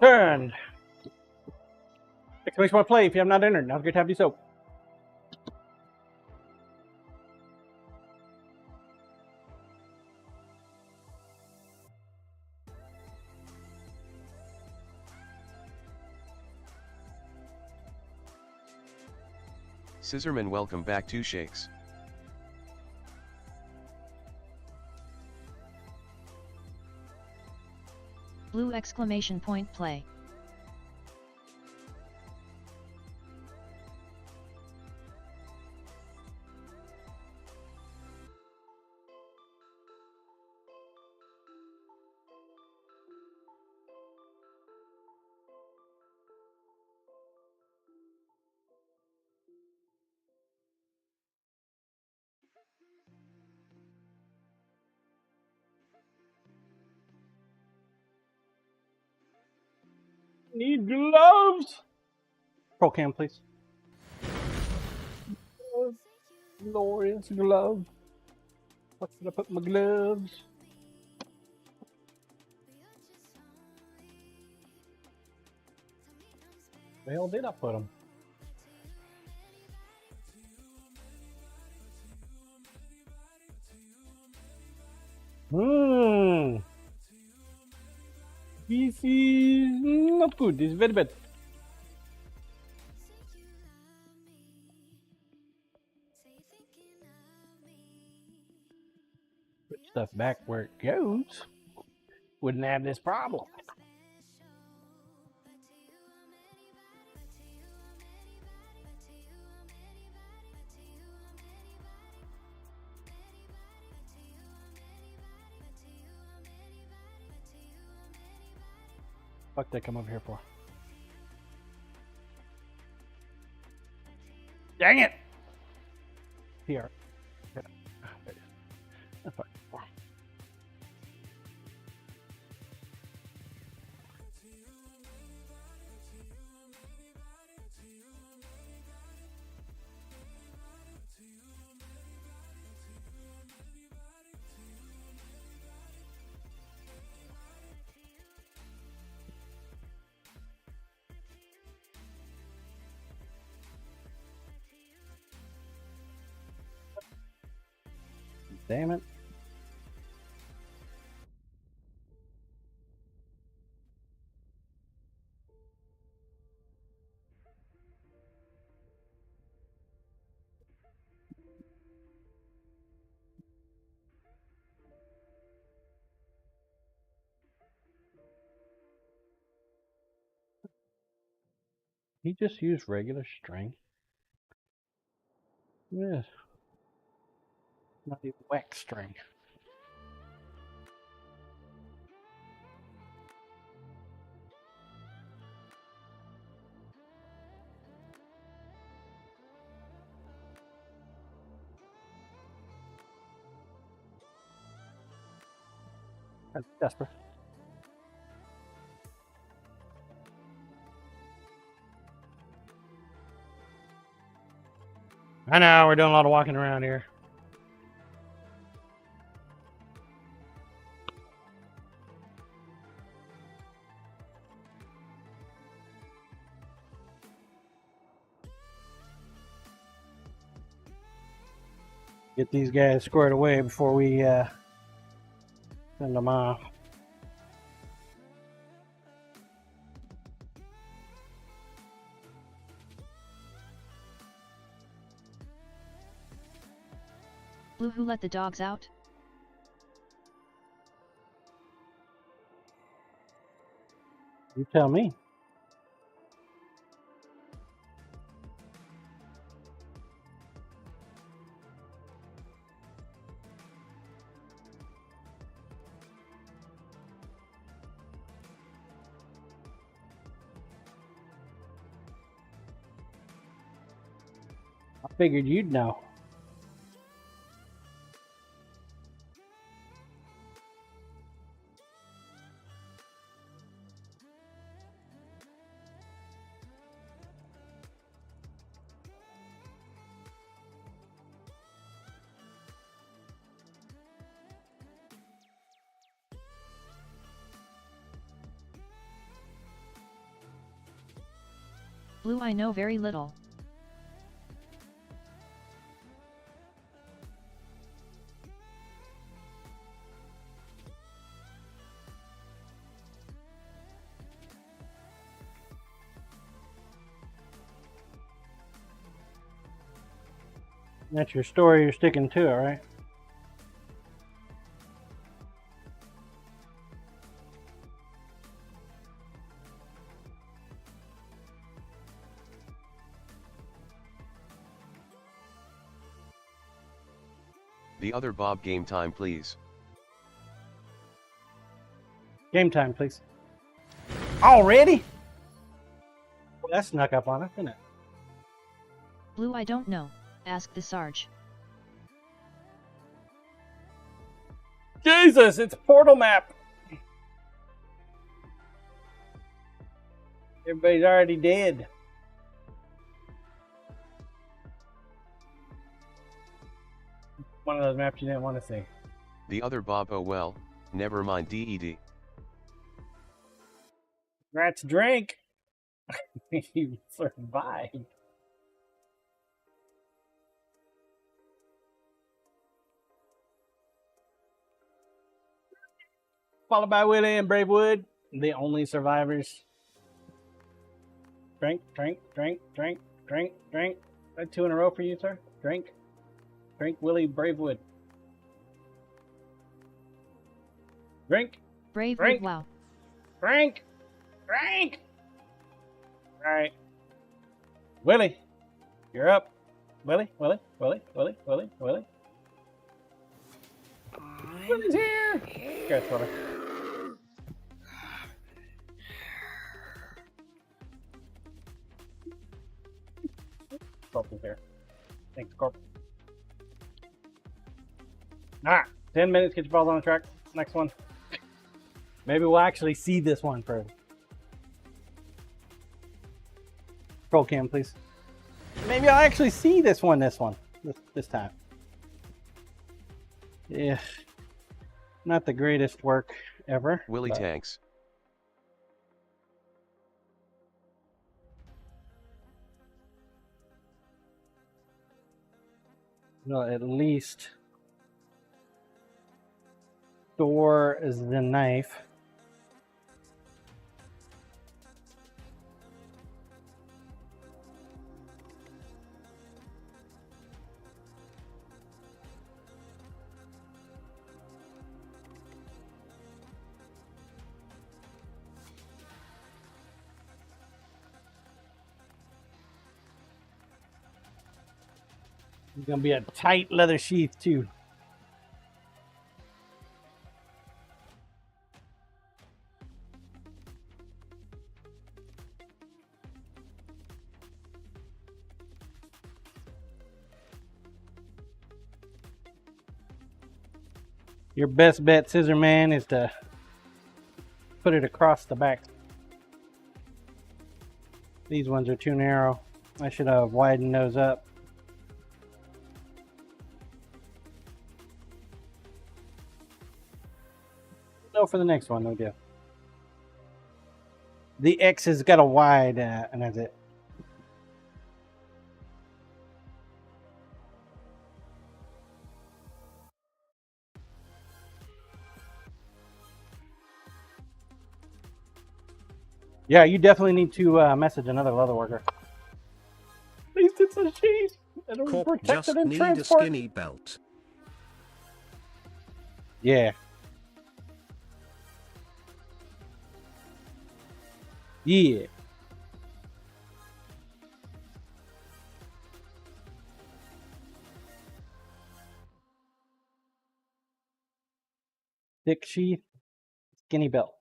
Turn. Exclamation point play if you have not entered. Now's a good time to do so. Scissorman, welcome back to Shakes. Blue exclamation point play. Need gloves. Roll cam, please. Glorious gloves. What should I put in my gloves? The hell did I put them? This is not good. This is very bad. Put stuff back where it goes. Wouldn't have this problem. Fuck they come over here for? Dang it! Here. That's fine. Damn it. He just used regular string. Yes. Not even wax string. That's desperate. I know, we're doing a lot of walking around here. Get these guys squared away before we send them off. Blue, who let the dogs out? You tell me. I figured you'd know. Blue, I know very little. That's your story, you're sticking to it, right? The other Bob, game time please. Game time, please. Already? Well, that snuck up on us, didn't it? Blue, I don't know. Ask the Sarge. Jesus, it's a portal map. Everybody's already dead. One of those maps you didn't want to see. The other Bob, oh well, never mind DED. Rats drink. You survived. Followed by Willie and Bravewood, the only survivors. Drink, drink, drink, drink, drink, drink. That 2 in a row for you, sir. Drink. Drink, Willie Bravewood. Drink. Bravewood, Drink. wow. Drink. Drink. Alright. Willie, you're up. Willie, Willie, Willie, Willie, Willie, Willie. Willie's here. Congrats, Willie. Corporal's here. Thanks, Corporal. Alright, 10 minutes, get your balls on the track. Next one. Maybe we'll actually see this one first. Roll cam, please. Maybe I'll actually see this time. Yeah. Not the greatest work ever. Willie but... tanks. Well, at least Thor is the knife. It's gonna be a tight leather sheath too. Your best bet, Scissor Man, is to put it across the back. These ones are too narrow. I should have widened those up. No, for the next one, no deal. The X has got a wide, and that's it. Yeah, you definitely need to message another leather worker. At least it's a sheath. It'll Corp protect just it in need transport. a skinny belt. Yeah. Yeah. Thick sheath, skinny belt.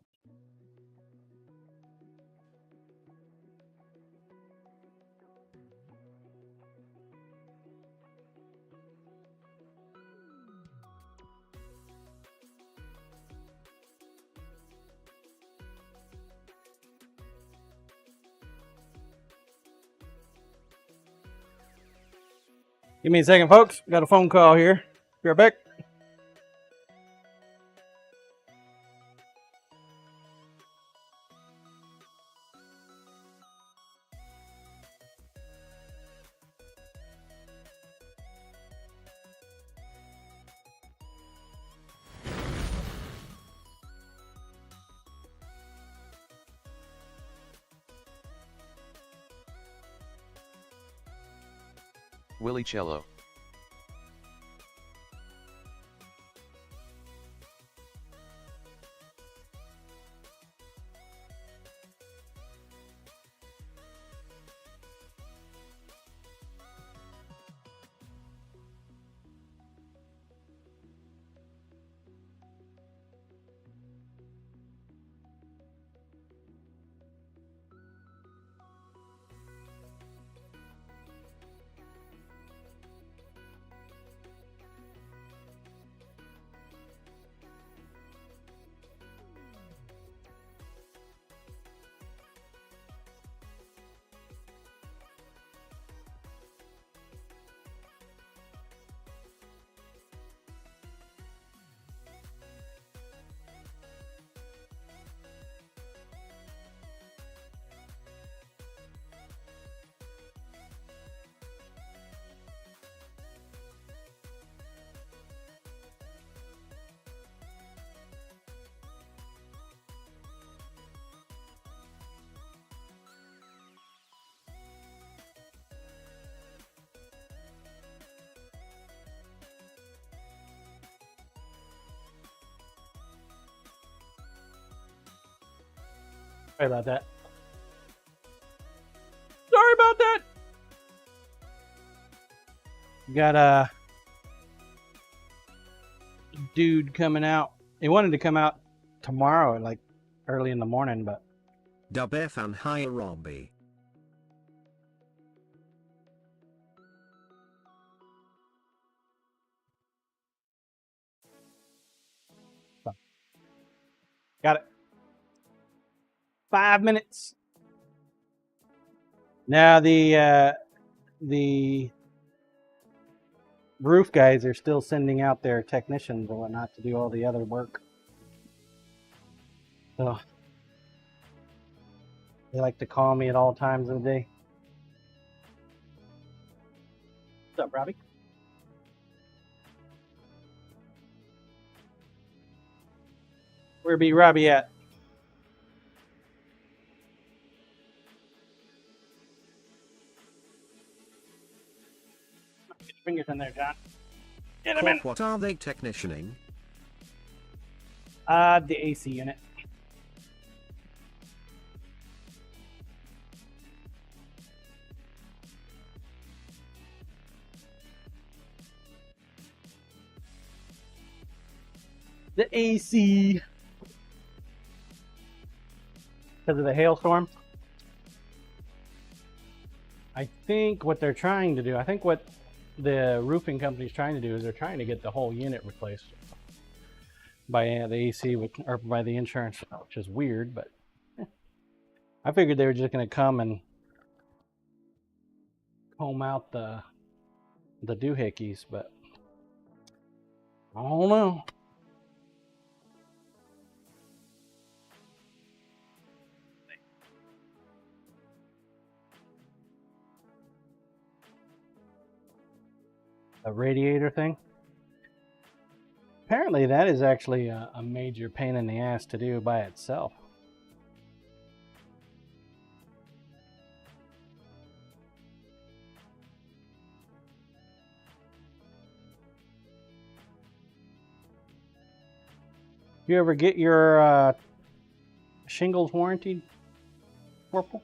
Give me a second, folks. Got a phone call here. Be right back. Willy Cello. Sorry about that. Sorry about that. Got a dude coming out. He wanted to come out tomorrow, like early in the morning, but Dubefan Hirambi. got it. 5 minutes. Now the roof guys are still sending out their technicians and whatnot to do all the other work. So they like to call me at all times of the day. What's up, Robbie? Where be Robbie at? Get your fingers in there, John. Get him in. What are they technicianing? The AC unit. The AC. Because of the hailstorm. I think what they're trying to do, I think what the roofing company's trying to do is they're trying to get the whole unit replaced by the AC or by the insurance, which is weird, but I figured they were just going to come and comb out the doohickeys, but I don't know. A radiator thing. Apparently that is actually a major pain in the ass to do by itself. You ever get your shingles warranted, Corporal?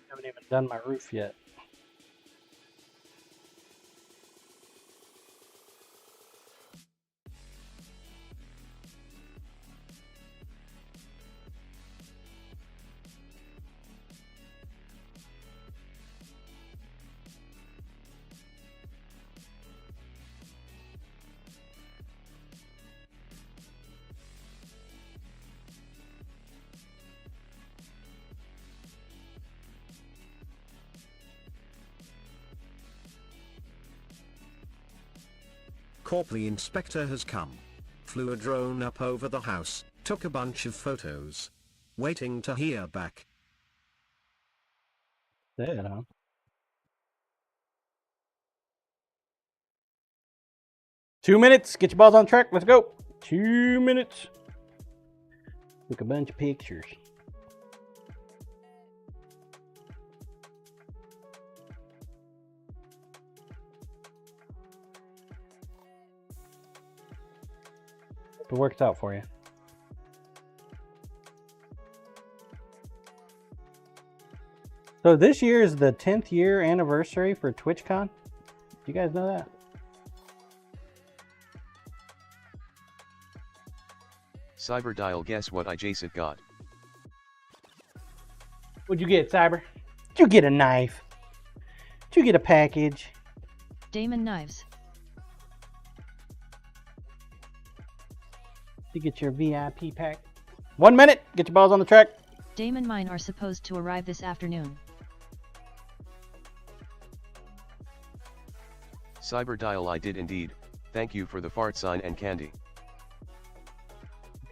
Haven't even done my roof yet. The inspector has come. Flew a drone up over the house, took a bunch of photos. Waiting to hear back. There, huh? Two minutes. Get your balls on track. Let's go. 2 minutes. Took a bunch of pictures. Hope it works out for you. So this year is the 10th year anniversary for TwitchCon. Do you guys know that? Cyberdial, guess what I Jason got? What'd you get, Cyber? Did you get a knife? Did you get a package? Damon knives. Did you get your VIP pack? 1 minute! Get your balls on the track. Damon, mine are supposed to arrive this afternoon. Cyberdial, I did indeed. Thank you for the fart sign and candy.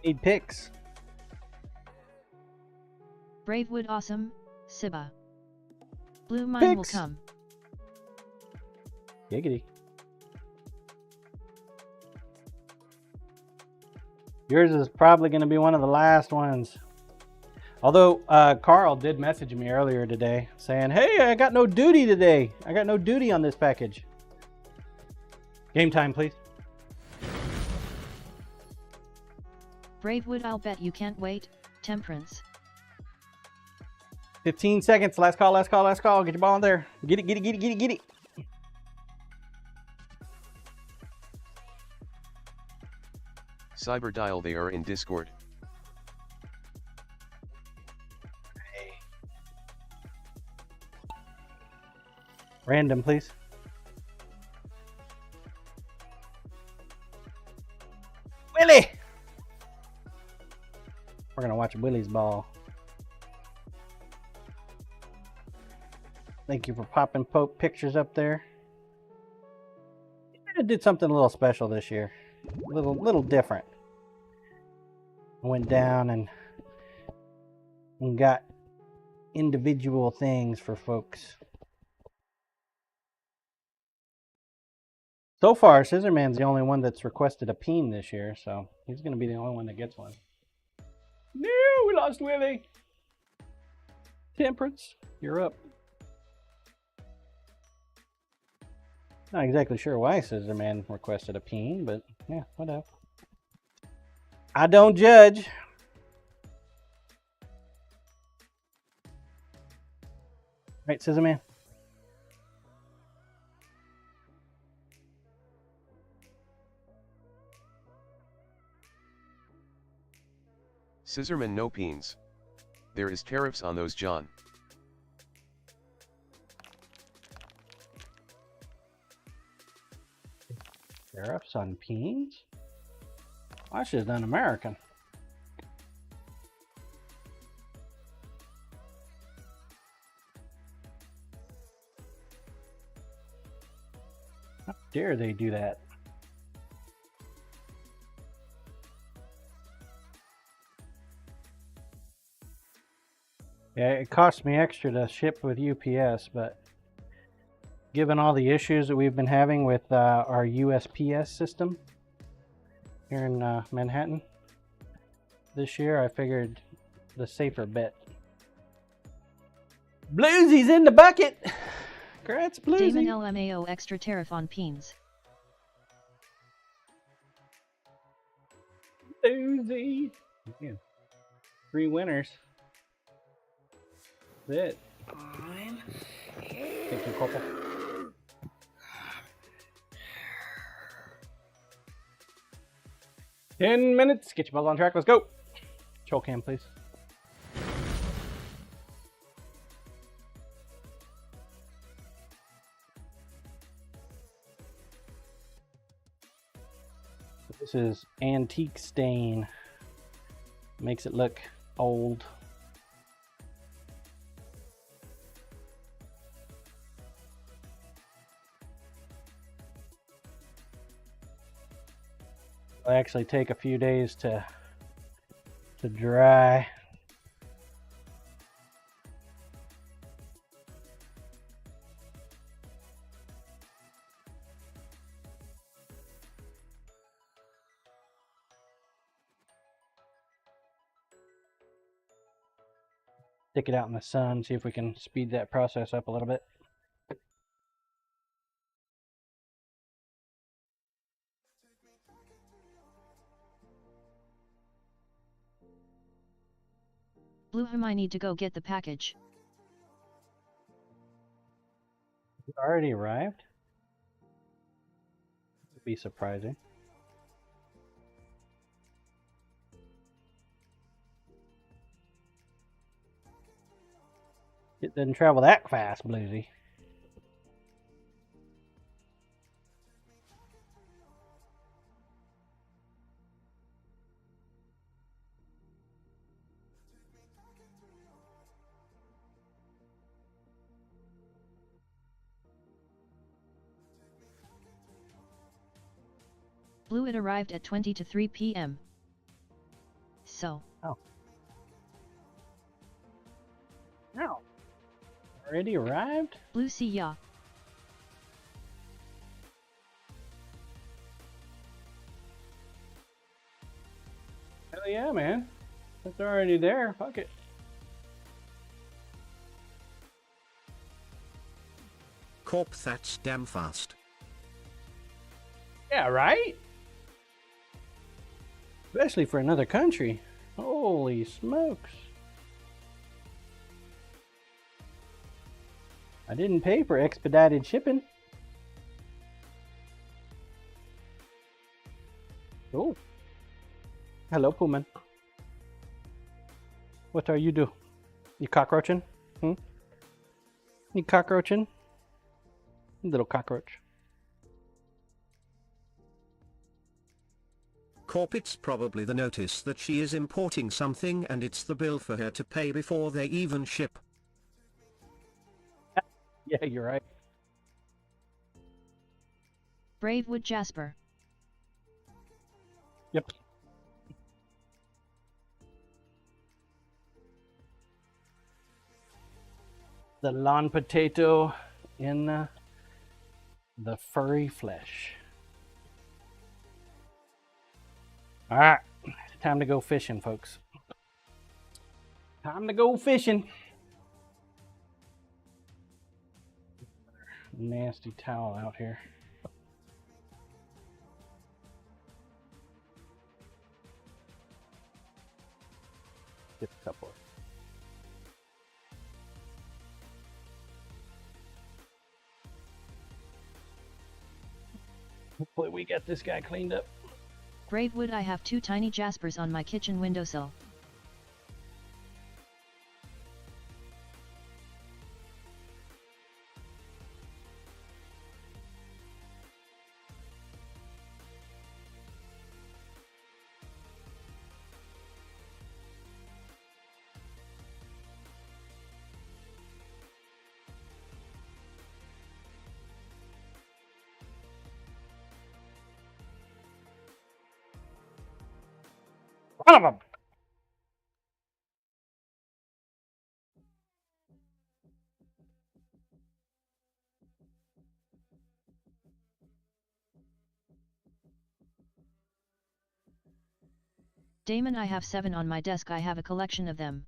Need pics. Bravewood awesome, Siba. Blue mine will Pics. come. Giggity. Yours is probably going to be one of the last ones. Although Carl did message me earlier today saying, hey, I got no duty today. I got no duty on this package. Game time, please. Bravewood, I'll bet you can't wait. Temperance. 15 seconds. Last call, last call, last call. Get your ball in there. Get it, get it, get it, get it, get it. Cyberdial, they are in Discord. Random, please. Willie! We're going to watch Willie's ball. Thank you for popping Pope pictures up there. I did something a little special this year. A little different. I went down and got individual things for folks. So far, Scissorman's the only one that's requested a peen this year, so he's going to be the only one that gets one. No, we lost Willie. Temperance, you're up. Not exactly sure why Scissorman requested a peen, but yeah, whatever. I don't judge. Right, Scissorman? Scissorman, no peens. There is tariffs on those, John. Tariffs on peens? I should have done American. How dare they do that? Yeah, it costs me extra to ship with UPS, but given all the issues that we've been having with our USPS system here in Manhattan this year, I figured the safer bet. Bluesy's in the bucket! Congrats, Bluesy! Damon LMAO extra tariff on peens. Bluesy! Yeah. 3 winners. That's it. Thank you, Corporal. Ten minutes. Get your balls on track. Let's go. Show cam, please. This is antique stain. Makes it look old. It'll actually take a few days to dry. stick it out in the sun, see if we can speed that process up a little bit. Blue, I need to go get the package. It already arrived? Would be surprising. It doesn't travel that fast, Bluesy. Blue, it arrived at 20 to 3 p.m. So. Oh. No. Already arrived? Blue, see ya. Hell yeah, man. It's already there. Fuck it. Corp, that's damn fast. Yeah, right? Especially for another country. Holy smokes. I didn't pay for expedited shipping. Oh. Hello, Pullman. What are you doing? You cockroaching? Hmm? You cockroaching? Little cockroach. Corp, it's probably the notice that she is importing something and it's the bill for her to pay before they even ship. Yeah, you're right. Bravewood Jasper. Yep. The lawn potato in the furry flesh. All right, time to go fishing, folks. Time to go fishing. Nasty towel out here. Just a couple. Hopefully we get this guy cleaned up. Bravewood, I have 2 tiny jaspers on my kitchen windowsill. One of them. Damon, I have 7 on my desk. I have a collection of them.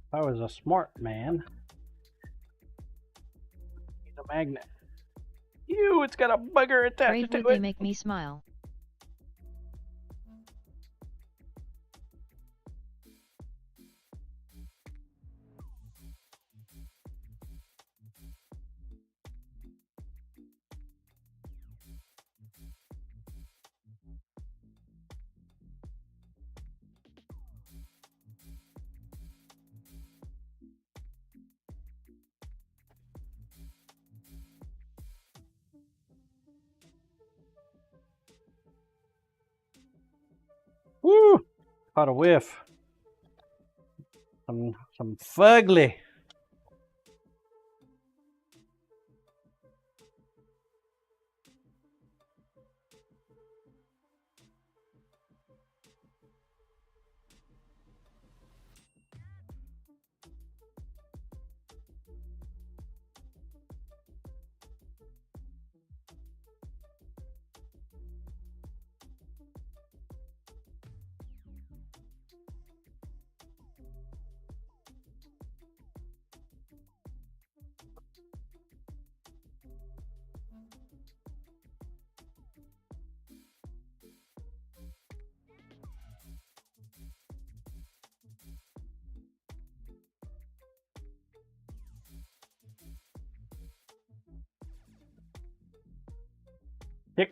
If I was a smart man, need a magnet. Ew, it's got a bugger attached Bravewood, to they it. make me smile. Woo! Caught a whiff. Some fugly.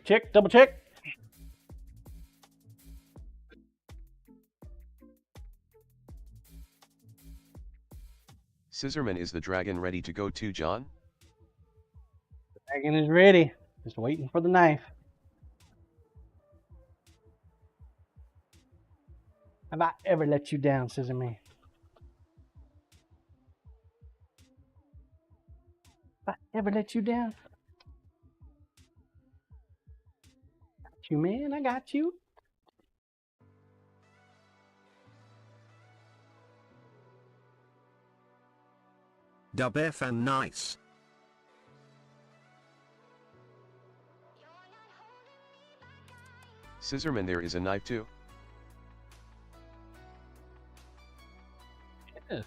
Check, double check. Scissorman, is the dragon ready to go too, John? The dragon is ready. Just waiting for the knife. Have I ever let you down, Scissorman? Have I ever let you down? Got you, man. I got you. Dub F and nice. Scissorman, there is a knife too. Yes.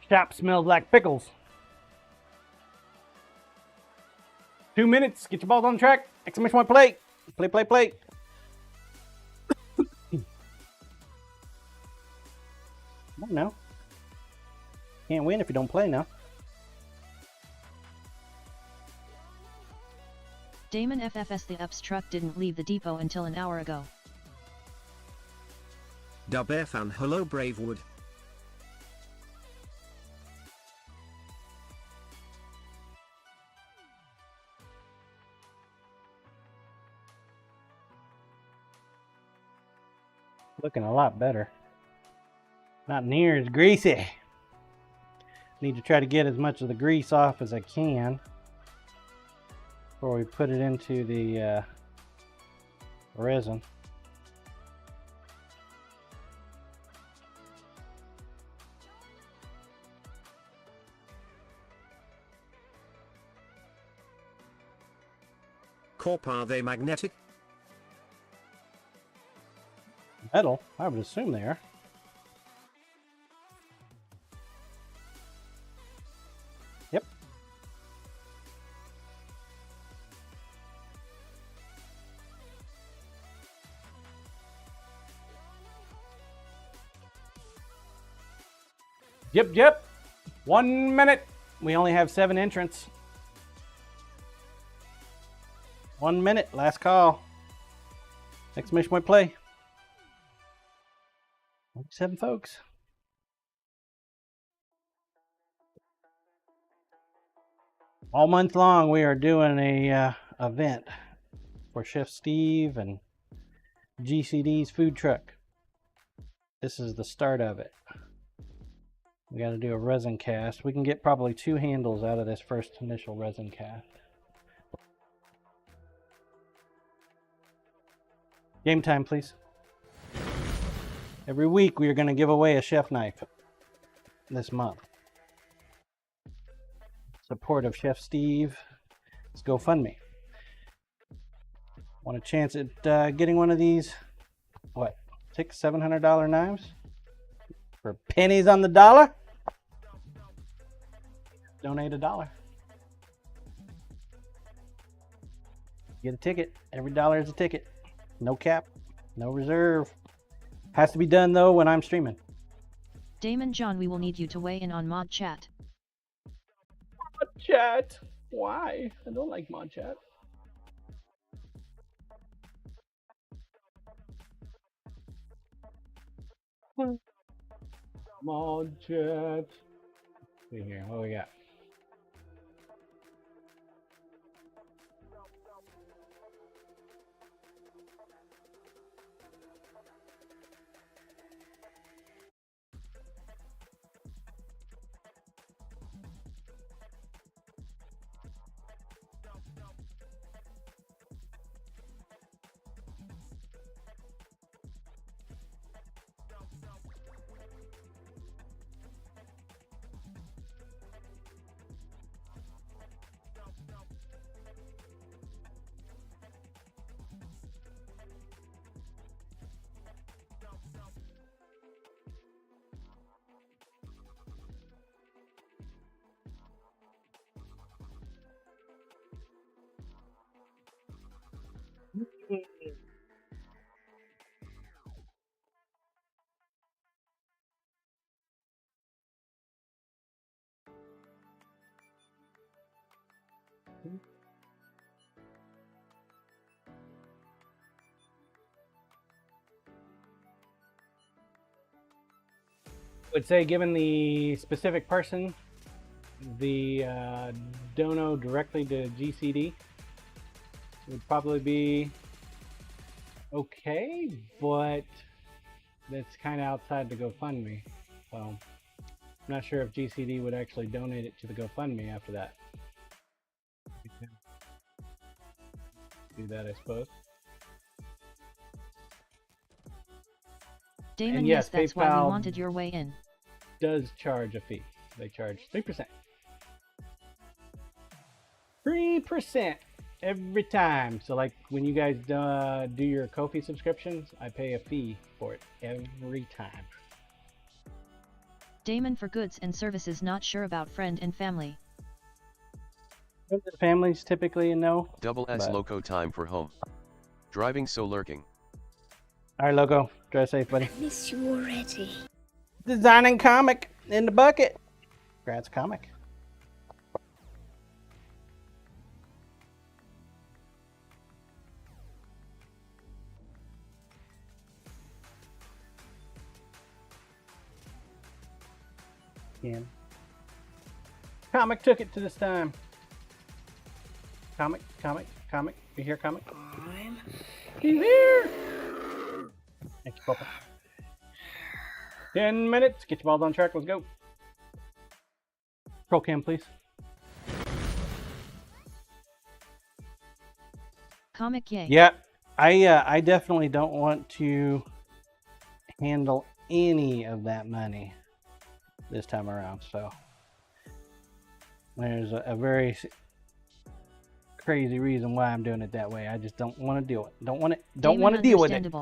Shop smells like pickles. 2 minutes. Get your balls on the track. Exclamation point play. Play. I don't know. Can't win if you don't play now. Damon FFS, the UPS truck didn't leave the depot until an hour ago. Dub F and hello Bravewood. Looking a lot better. Not near as greasy. Need to try to get as much of the grease off as I can before we put it into the resin. Corp, are they magnetic? Metal, I would assume they are. Yep. Yep. 1 minute. We only have 7 entrants. 1 minute, last call. Exclamation point play. 7 folks. All month long we are doing a event for Chef Steve and GCD's food truck. This is the start of it. We got to do a resin cast. We can get probably 2 handles out of this first initial resin cast. Game time, please. Every week we are going to give away a chef knife this month. Support of Chef Steve. Let's GoFundMe. Want a chance at getting one of these, what, $600-700 knives? For pennies on the dollar? Donate $1. Get a ticket. Every dollar is a ticket. No cap, no reserve. Has to be done though when I'm streaming. Damon John, we will need you to weigh in on mod chat. Mod chat? Why? I don't like mod chat. Mod chat. Let's see here, what we got? Would say, given the specific person, the dono directly to GCD would probably be okay, but that's kind of outside the GoFundMe. So I'm not sure if GCD would actually donate it to the GoFundMe after that. Do that, I suppose. Damon, and yes, that's PayPal why we wanted your way in. Does charge a fee. They charge 3%. 3% every time. So like when you guys do your Ko-fi subscriptions, I pay a fee for it every time. Damon, for goods and services not sure about friend and family. Families typically no. Double S Loco time for home. Driving so lurking. Alright, Loco. Drive safe, buddy. I miss you already. Designing comic in the bucket. Congrats, comic. Yeah. Comic took it to this time. Comic. You hear comic? You here? Thank you, Papa. 10 minutes. Get your balls on track. Let's go. Roll cam, please. Comic, yay. Yeah, I definitely don't want to handle any of that money this time around. So there's a very crazy reason why I'm doing it that way. I just don't want to do it. Don't want to deal with it.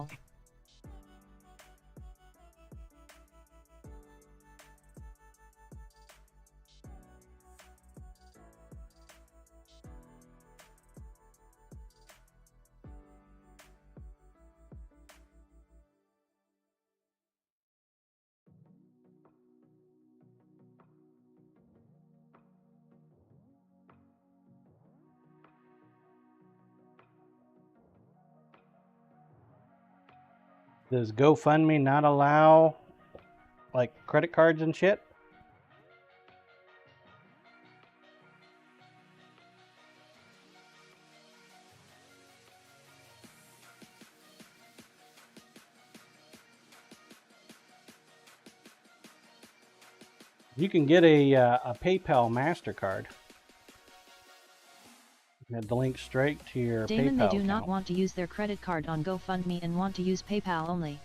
Does GoFundMe not allow like credit cards and shit? You can get a PayPal MasterCard. Add the link straight to your Damon, PayPal they do account. not want to use their credit card on GoFundMe and want to use PayPal only.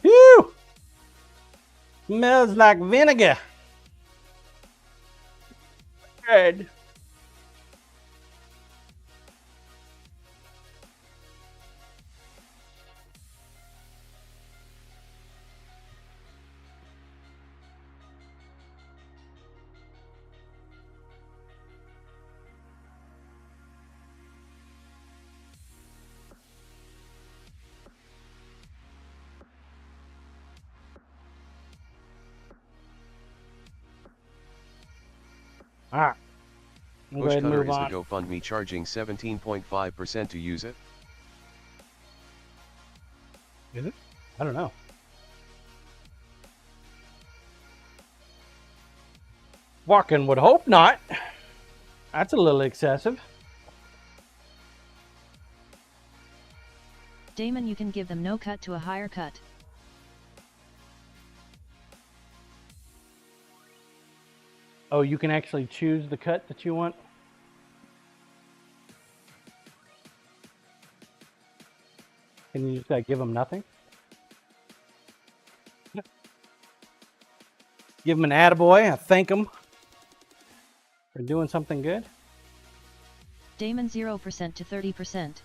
Phew! Smells like vinegar. Good. All right. We'll go Bush ahead and Cutter move is on. the GoFundMe charging 17.5% to use it? Is it? I don't know. Walken would hope not. That's a little excessive. Damon, you can give them no cut to a higher cut. Oh, you can actually choose the cut that you want? Can you just give them nothing? Give them an attaboy, I thank them for doing something good. Damon, 0% to 30%.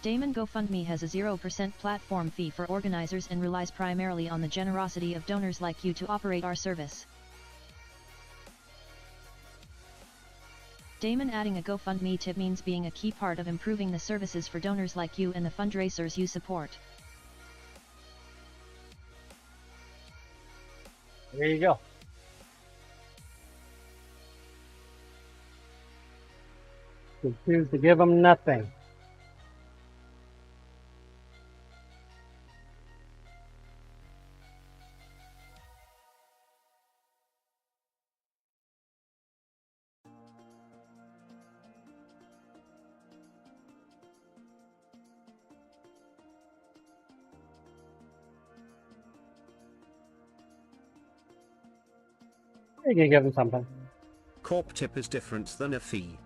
Damon GoFundMe has a 0% platform fee for organizers and relies primarily on the generosity of donors like you to operate our service. Damon adding a GoFundMe tip means being a key part of improving the services for donors like you and the fundraisers you support. There you go. You choose to give them nothing. You can give them something. Corp tip is different than a fee.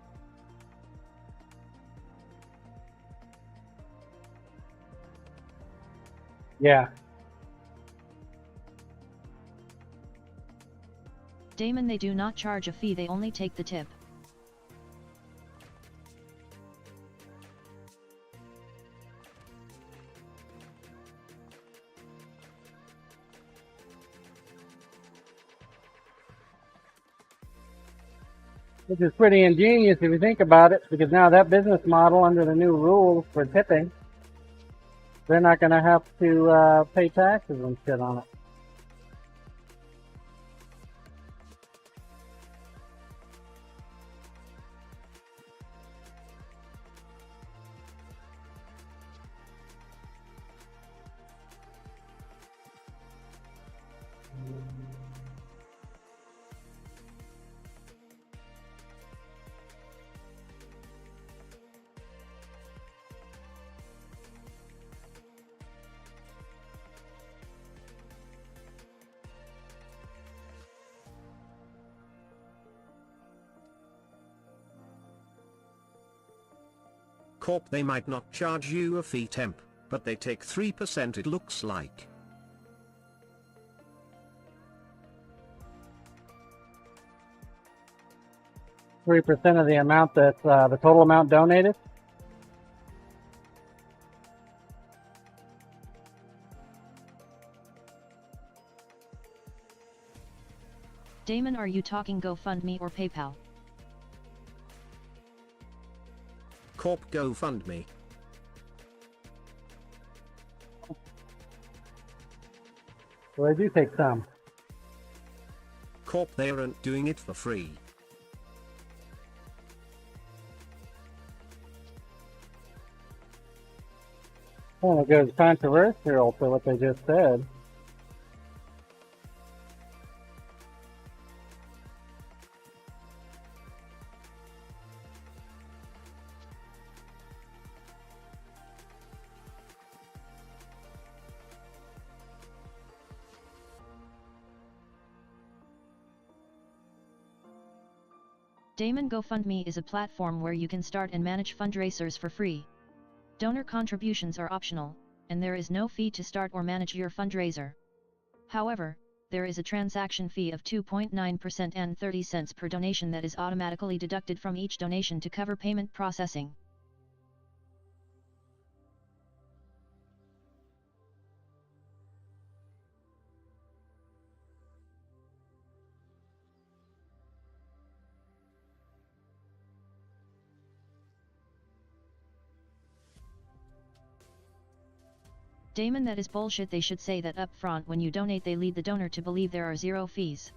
Yeah. Damon, they do not charge a fee, they only take the tip. Which is pretty ingenious if you think about it, because now that business model under the new rules for tipping, they're not going to have to pay taxes and shit on it. Corp, they might not charge you a fee temp, but they take 3% it looks like. %3 of the amount that's the total amount donated. Damon, are you talking GoFundMe or PayPal? Corp, GoFundMe. So they do take some. Corp, they aren't doing it for free. Well, it goes controversial to what they just said. Damon GoFundMe is a platform where you can start and manage fundraisers for free. Donor contributions are optional, and there is no fee to start or manage your fundraiser. However, there is a transaction fee of 2.9% and 30 cents per donation that is automatically deducted from each donation to cover payment processing. Damon, that is bullshit. They should say that up front when you donate. They lead the donor to believe there are zero fees.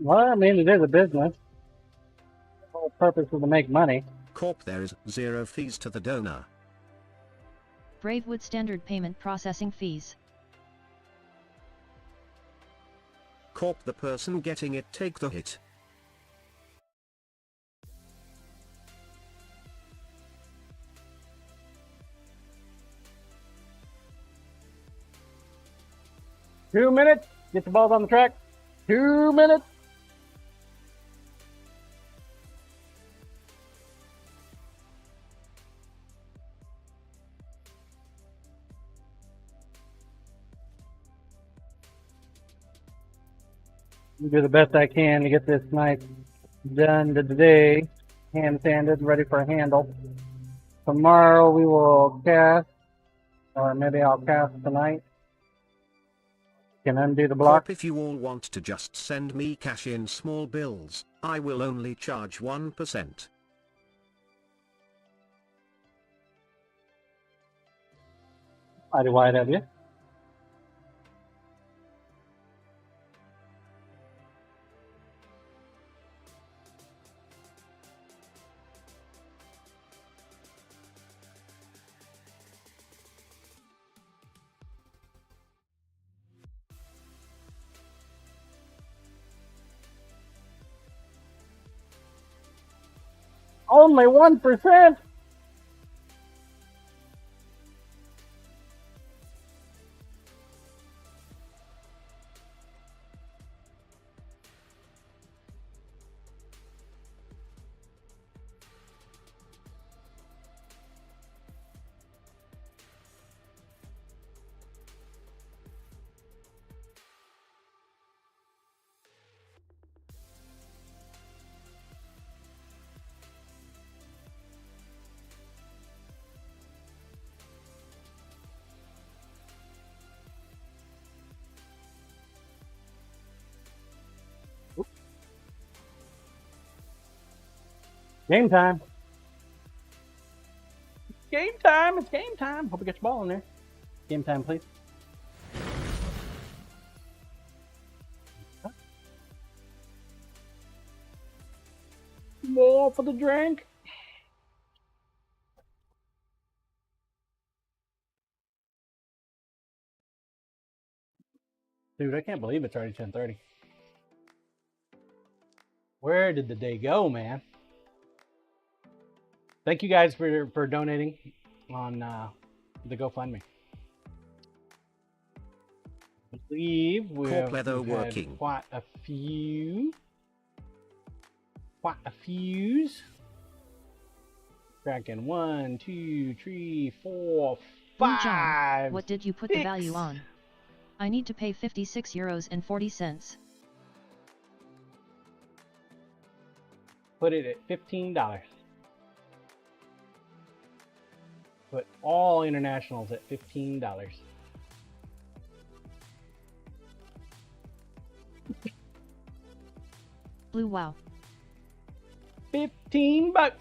Well, I mean, it is a business. The whole purpose is to make money. Corp, there is zero fees to the donor. Bravewood standard payment processing fees. Corp, the person getting it take the hit. Two minutes. Get the balls on the track. 2 minutes. Do the best I can to get this knife done today. Hand sanded, ready for a handle. Tomorrow we will cast, or maybe I'll cast tonight. Can undo the block. Corp, if you all want to just send me cash in small bills, I will only charge 1%. Mighty wide of you. Only 1%. Game time. Game time. It's game time. Hope we get your ball in there. Game time, please. More for the drink. Dude, I can't believe it's already 10:30. Where did the day go, man? Thank you guys for donating on the GoFundMe. I believe we've had quite a few. Cracking 1, 2, 3, 4, 5. John, what did you put the value on? I need to pay €56.40. Put it at $15. Put all internationals at $15. Blue wow. $15.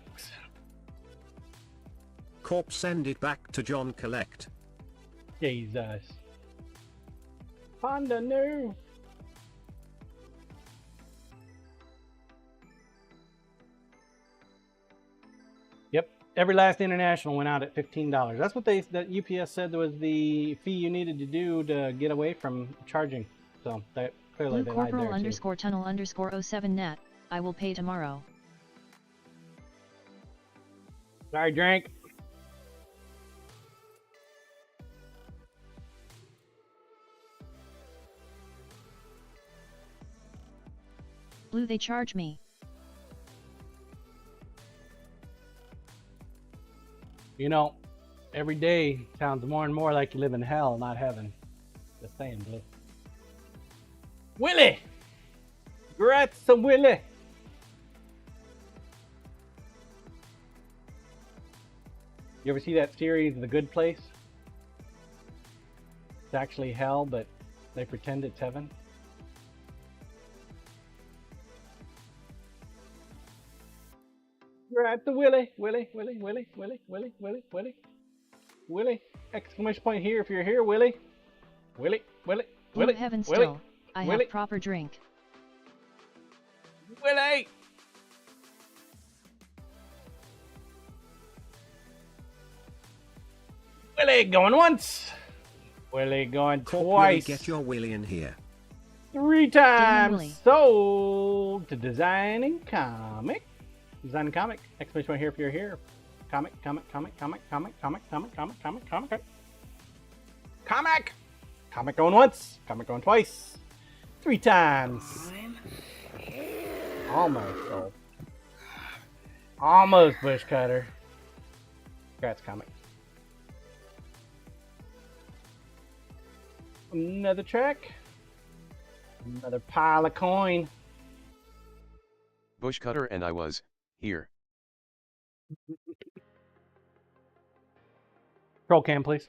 Corp, send it back to John collect. Jesus. Honda new. Yep, every last international went out at $15. That's what that UPS said was the fee you needed to do to get away from charging. So that clearly Blue they lied there Corporal too. _ tunnel _ 07 net. I will pay tomorrow. Sorry, drink. Blue, they charge me. You know, every day sounds more and more like you live in hell, not heaven. Just saying, Blue. Willie! Congrats to Willie! You ever see that series, The Good Place? It's actually hell, but they pretend it's heaven. Congrats to Willie! Willie! Willie! Willie! Willie! Willie! Willie! Willie! Willie! Exclamation point here if you're here, Willie! Willie! Willie! Blue Willie! heaven Willie! still. I Willie! have proper drink. Willie! Willie going once. Willie going twice. Get your Willie in here. 3 times sold to Designing Comic. Designing Comic. Exclamation point here if you're here. Comic. Comic going once. Comic going twice. 3 times. Almost sold. Almost bush cutter. Congrats, Comic. Another track. Another pile of coin. Bush cutter and I was, here. Roll cam, please.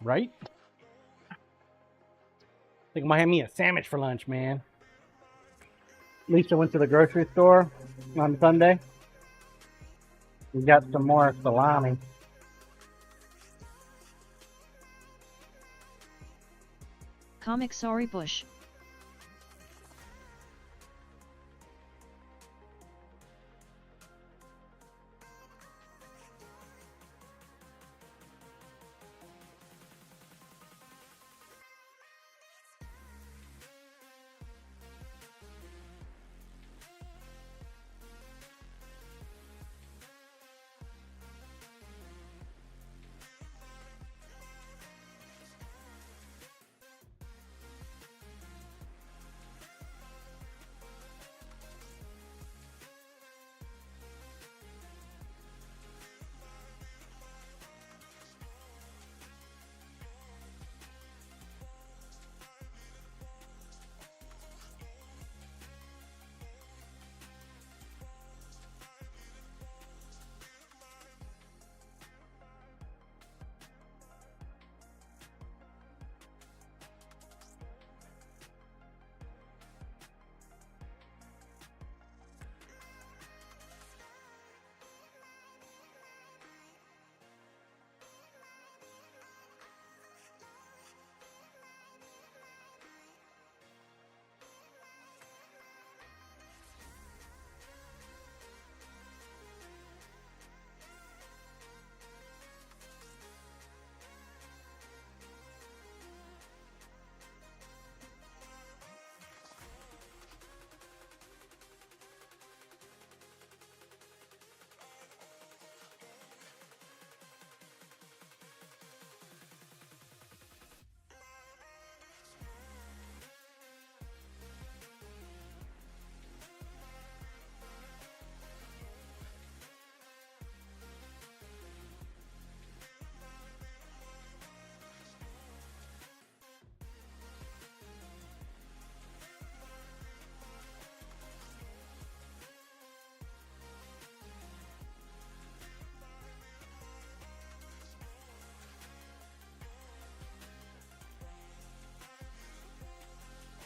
Right? I think I might have me a sandwich for lunch, man. Lisa went to the grocery store on Sunday. We got some more salami. Comic sorry Bush.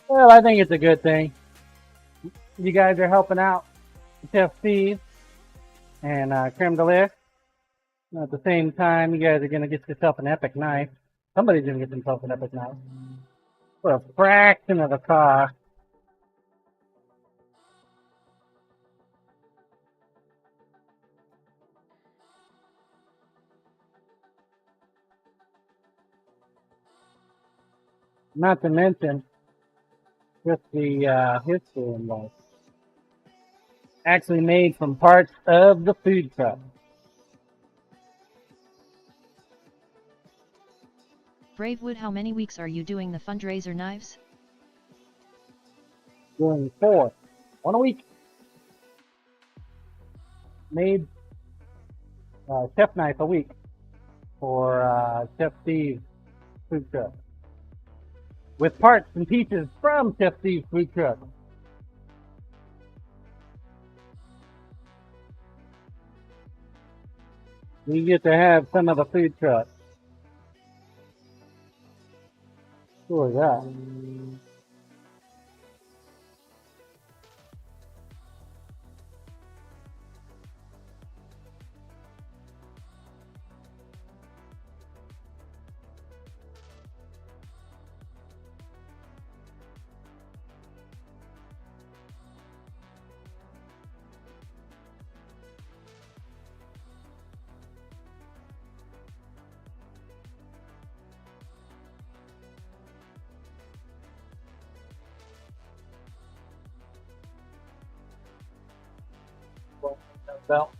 Well, I think it's a good thing. You guys are helping out Chef Steve and Creme de Lis. At the same time, you guys are going to get yourself an epic knife. Somebody's going to get themselves an epic knife for a fraction of the cost. Not to mention just the history involved. Actually made from parts of the food truck. Bravewood, how many weeks are you doing the fundraiser knives? Doing 4. 1 a week. Made chef knife a week for Chef Steve's food truck. With parts and pieces from Chef Steve's food truck. You get to have some of the food truck. Sure, that. Belt.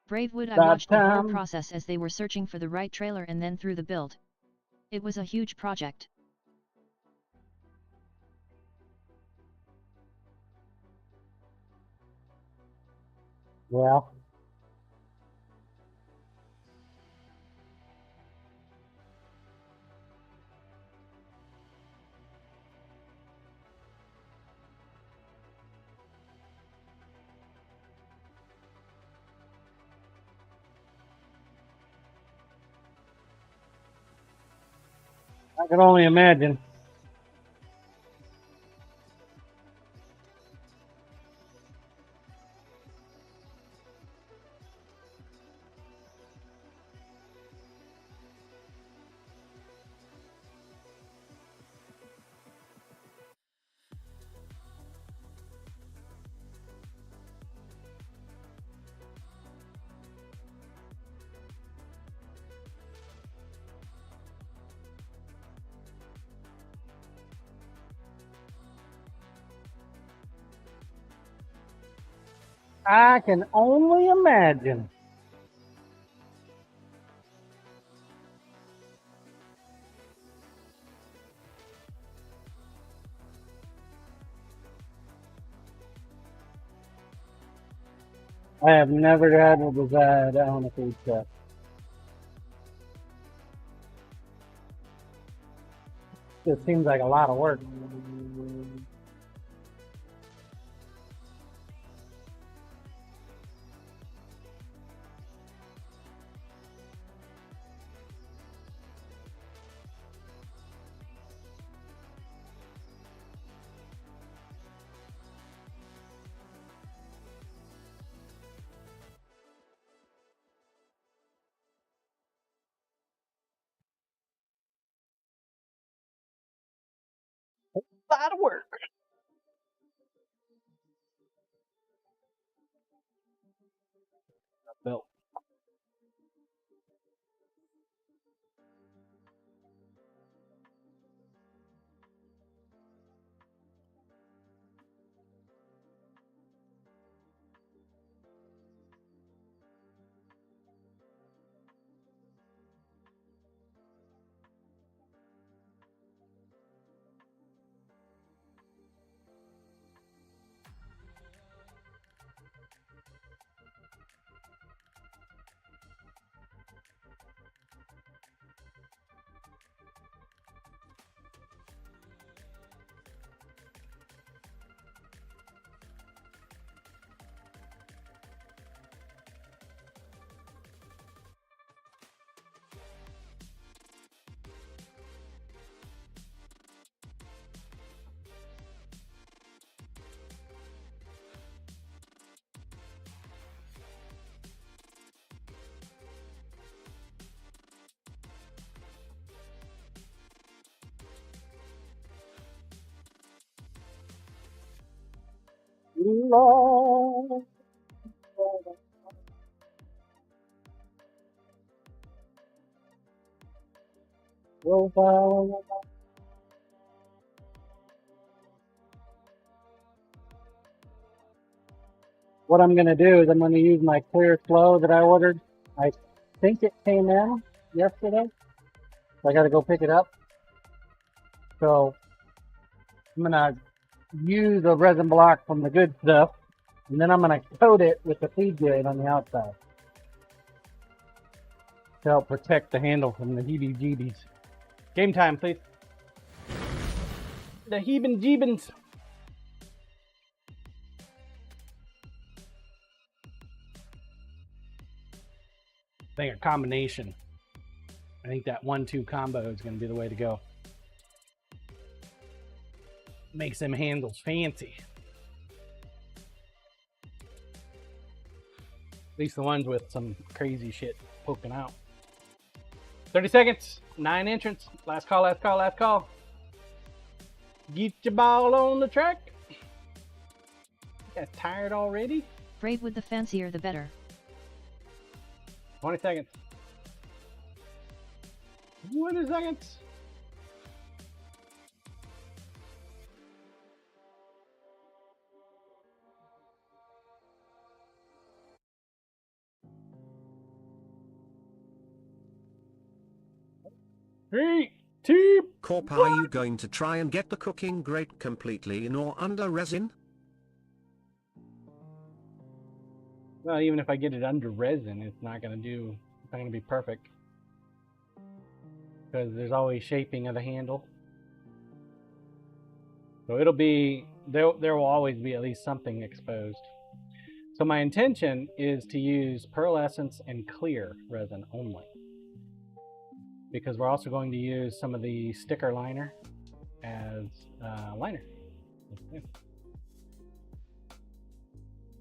Bravewood, I watched the whole process as they were searching for the right trailer and then through the build. It was a huge project. Well, I can only imagine. I can only imagine. I have never had a desire to own a food truck. It seems like a lot of work. A lot of work. Built. Lord. What I'm going to do is I'm going to use my clear flow that I ordered. I think it came in yesterday. So I got to go pick it up. So I'm going to use a resin block from the good stuff. And then I'm going to coat it with the feed grade on the outside to help protect the handle from the heebie-jeebies. Game time, please. The heebin-jeebins. I think a combination. I think that 1-2 combo is going to be the way to go. Makes them handles fancy. At least the ones with some crazy shit poking out. 30 seconds. 9 entrants. Last call, last call, last call. Get your ball on the track. You guys tired already? Braid with the fancier the better. 20 seconds. 20 seconds. Three, two. Corp, are you going to try and get the cooking grate completely in or under resin? Well, even if I get it under resin, it's not going to be perfect. Because there's always shaping of the handle. So it'll be, there will always be at least something exposed. So my intention is to use pearlescence and clear resin only. Because we're also going to use some of the sticker liner as liner.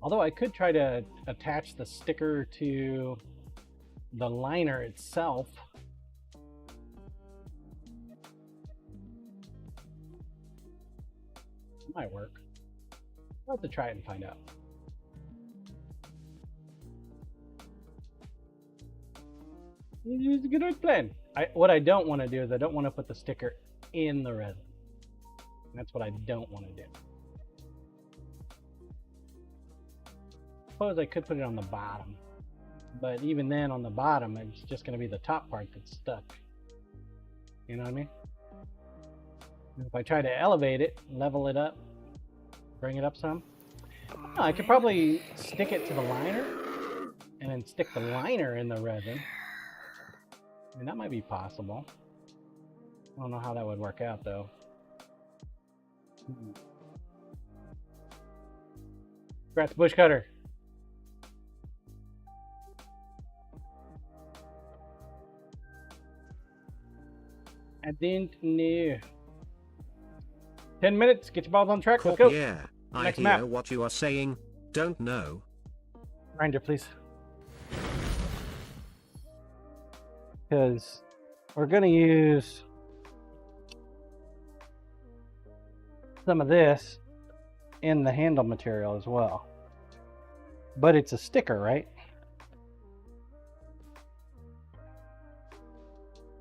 Although I could try to attach the sticker to the liner itself. It might work. I'll have to try it and find out. It's a good plan. What I don't want to do is I don't want to put the sticker in the resin. That's what I don't want to do. Suppose I could put it on the bottom, but even then on the bottom it's just going to be the top part that's stuck. You know what I mean? And if I try to elevate it, level it up, bring it up some, I could probably stick it to the liner and then stick the liner in the resin. I mean, that might be possible. I don't know how that would work out though. Congrats, bush cutter. I didn't know. 10 minutes, get your balls on track, let's go. Yeah, Next I hear map. what you are saying, don't know. Grinder, please. Because we're going to use some of this in the handle material as well. But it's a sticker, right?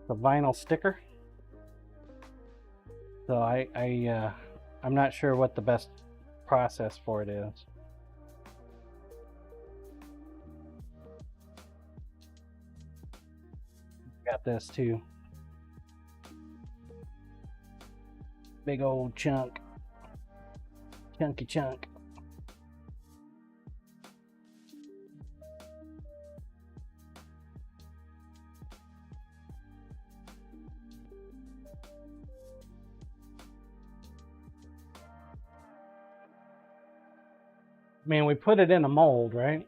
The vinyl sticker. So I'm not sure what the best process for it is. Got this too. Big old chunk. Chunky chunk. I mean, we put it in a mold, right?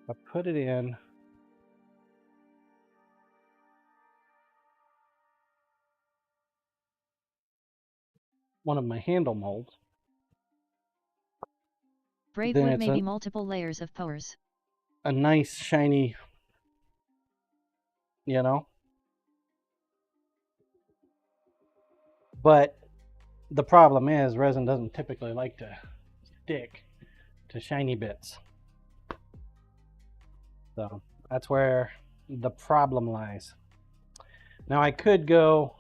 I put it in one of my handle molds. Braid Then wood it's may be multiple layers of pores. A nice shiny, you know. But the problem is resin doesn't typically like to stick to shiny bits. So that's where the problem lies. Now I could go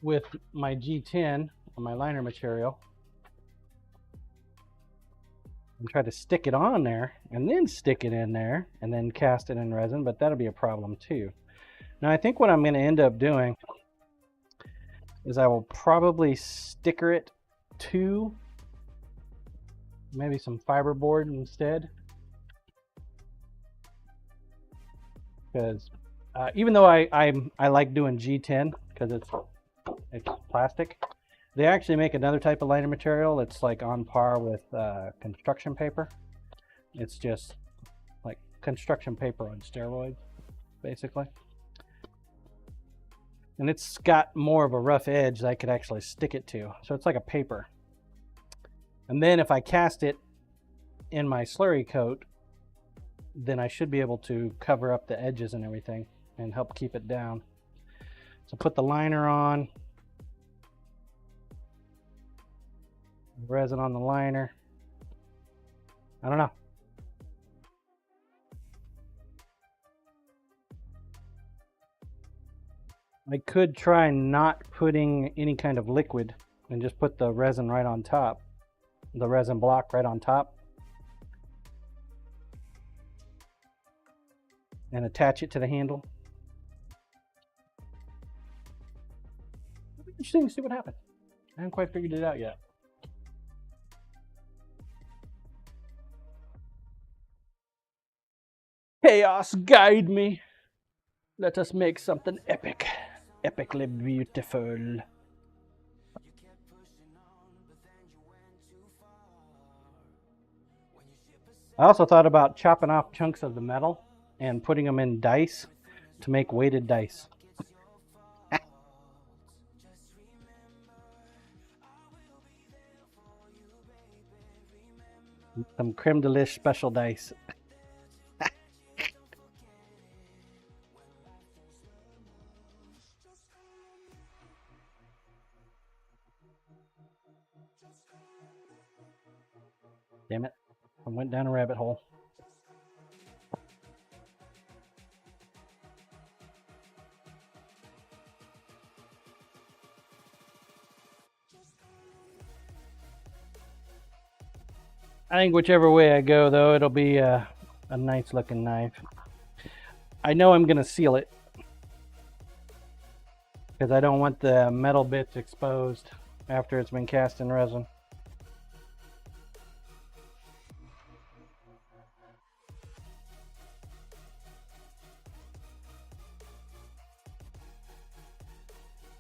with my G10 or my liner material and try to stick it on there and then stick it in there and then cast it in resin, but that'll be a problem too. Now I think what I'm going to end up doing is I will probably sticker it to maybe some fiberboard instead. Because even though I like doing G10 because it's plastic, they actually make another type of liner material. It's like on par with construction paper. It's just like construction paper on steroids, basically. And it's got more of a rough edge that I could actually stick it to. So it's like a paper. And then if I cast it in my slurry coat, then I should be able to cover up the edges and everything and help keep it down. So put the liner on. Resin on the liner. I don't know. I could try not putting any kind of liquid and just put the resin right on top. The resin block right on top. And attach it to the handle. It'll be interesting to see what happens. I haven't quite figured it out yet. Chaos, guide me. Let us make something epic. Epically beautiful. I also thought about chopping off chunks of the metal and putting them in dice to make weighted dice. Some creme de liche special dice. Damn it. I went down a rabbit hole. I think whichever way I go, though, it'll be a nice looking knife. I know I'm going to seal it because I don't want the metal bits exposed after it's been cast in resin.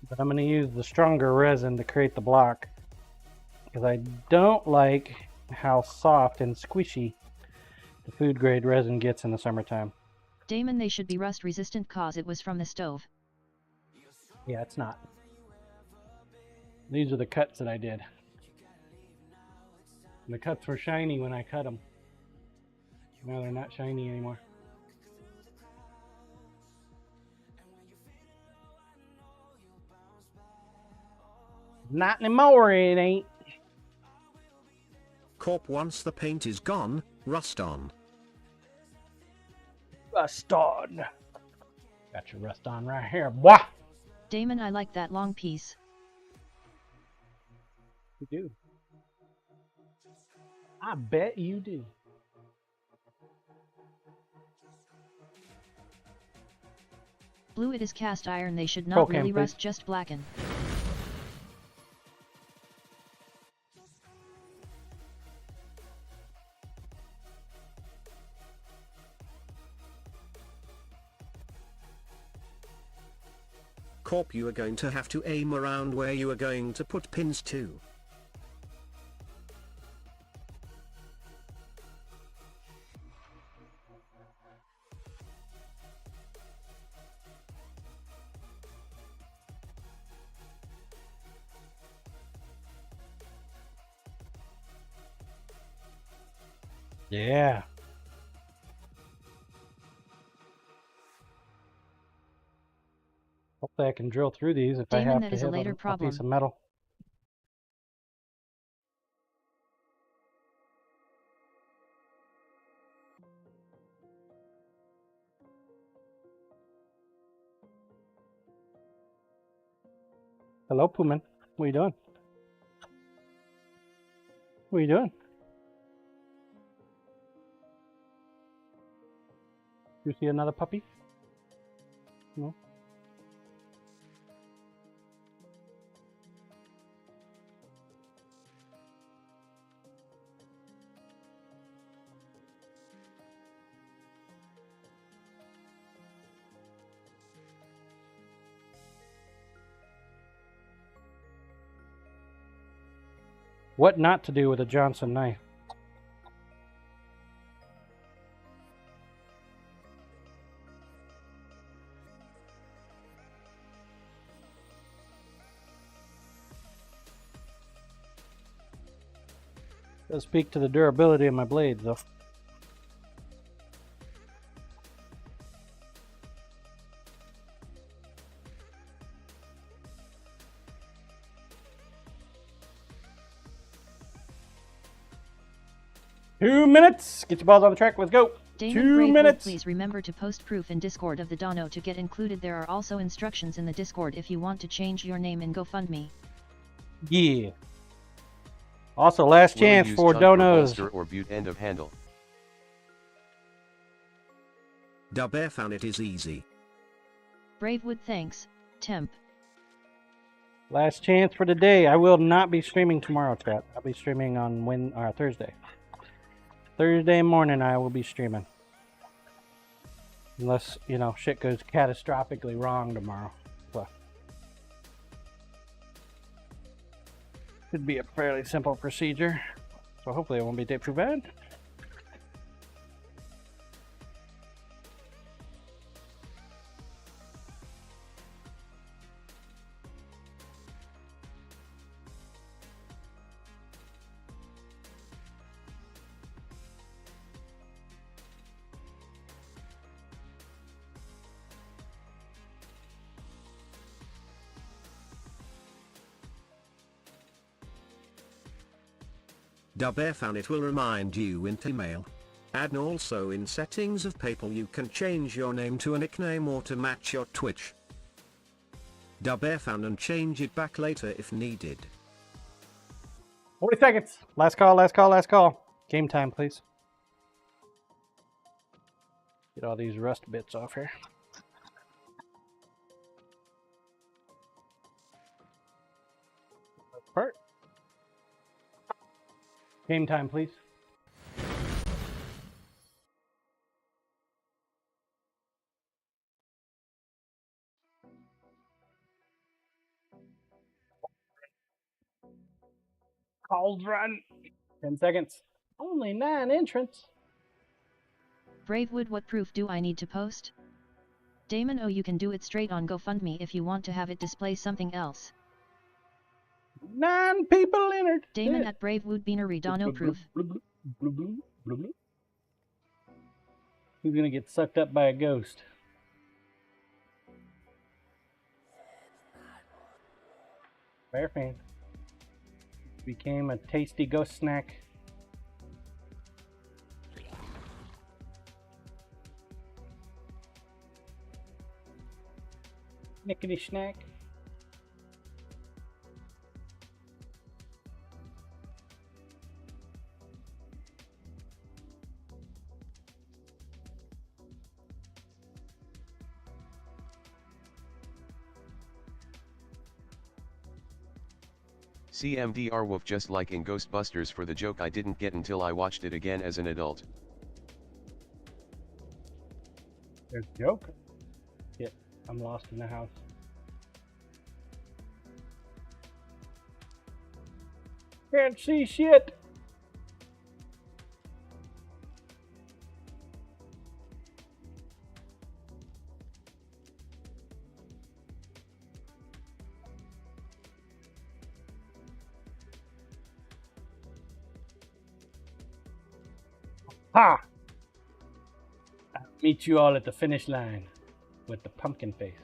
But I'm going to use the stronger resin to create the block because I don't like how soft and squishy the food grade resin gets in the summertime. Damon, they should be rust resistant cause it was from the stove. Yeah, it's not. These are the cuts that I did. And the cuts were shiny when I cut them. Now they're not shiny anymore. Not anymore, it ain't. Corp, once the paint is gone, rust on. Rust on. Got your rust on right here, boy. Damon, I like that long piece. You do. I bet you do. Blue, it is cast iron, they should not really rust, just blacken. Corp, you are going to have to aim around where you are going to put pins too. Yeah. Hopefully I can drill through these if Damon, I have that to is a hit later a problem. piece of metal. Hello, Pooman. What are you doing? What are you doing? You see another puppy? No? What not to do with a Johnson knife? Does speak to the durability of my blades, though. Two minutes. Get your balls on the track. Let's go. Damon, 2 minutes. Please remember to post proof in Discord of the dono to get included. There are also instructions in the Discord if you want to change your name in GoFundMe. Yeah. Also, last chance for donos. Or butte end of handle. Dubbear found it is easy. Bravewood, thanks. Temp. Last chance for today. I will not be streaming tomorrow, chat. I'll be streaming on Thursday. Thursday morning I will be streaming. Unless, you know, shit goes catastrophically wrong tomorrow. So should be a fairly simple procedure. So hopefully it won't be too bad. Dubair found it will remind you in email. And also in settings of PayPal you can change your name to a nickname or to match your Twitch. Dubair found and change it back later if needed. 40 seconds. Last call, last call, last call. Game time, please. Get all these rust bits off here. Part. Game time, please. Calls run. 10 seconds. Only 9 entrants. Bravewood, what proof do I need to post? Damon, oh, you can do it straight on GoFundMe if you want to have it display something else. 9 people entered. Damon at Bravewood Beanery, no proof. Who's gonna get sucked up by a ghost? Bear fan. Became a tasty ghost snack. Nickety snack. CMDR Wolf, just like in Ghostbusters, for the joke I didn't get until I watched it again as an adult. There's a joke. Yep, I'm lost in the house. Can't see shit. Ha! I'll meet you all at the finish line with the pumpkin face.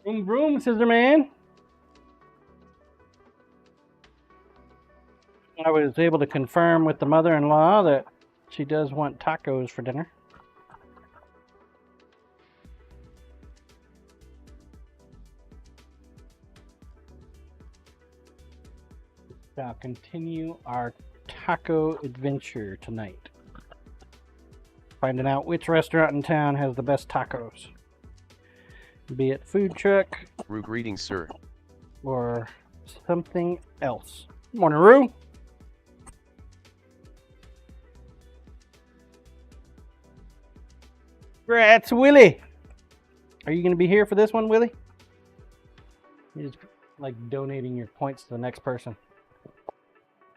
Vroom vroom, Scissor Man. I was able to confirm with the mother-in-law that she does want tacos for dinner. Shall continue our taco adventure tonight. Finding out which restaurant in town has the best tacos. Be it food truck. Rue, greetings, sir. Or something else. Morning, Rue. Congrats, Willie. Are you going to be here for this one, Willie? You're just like donating your points to the next person.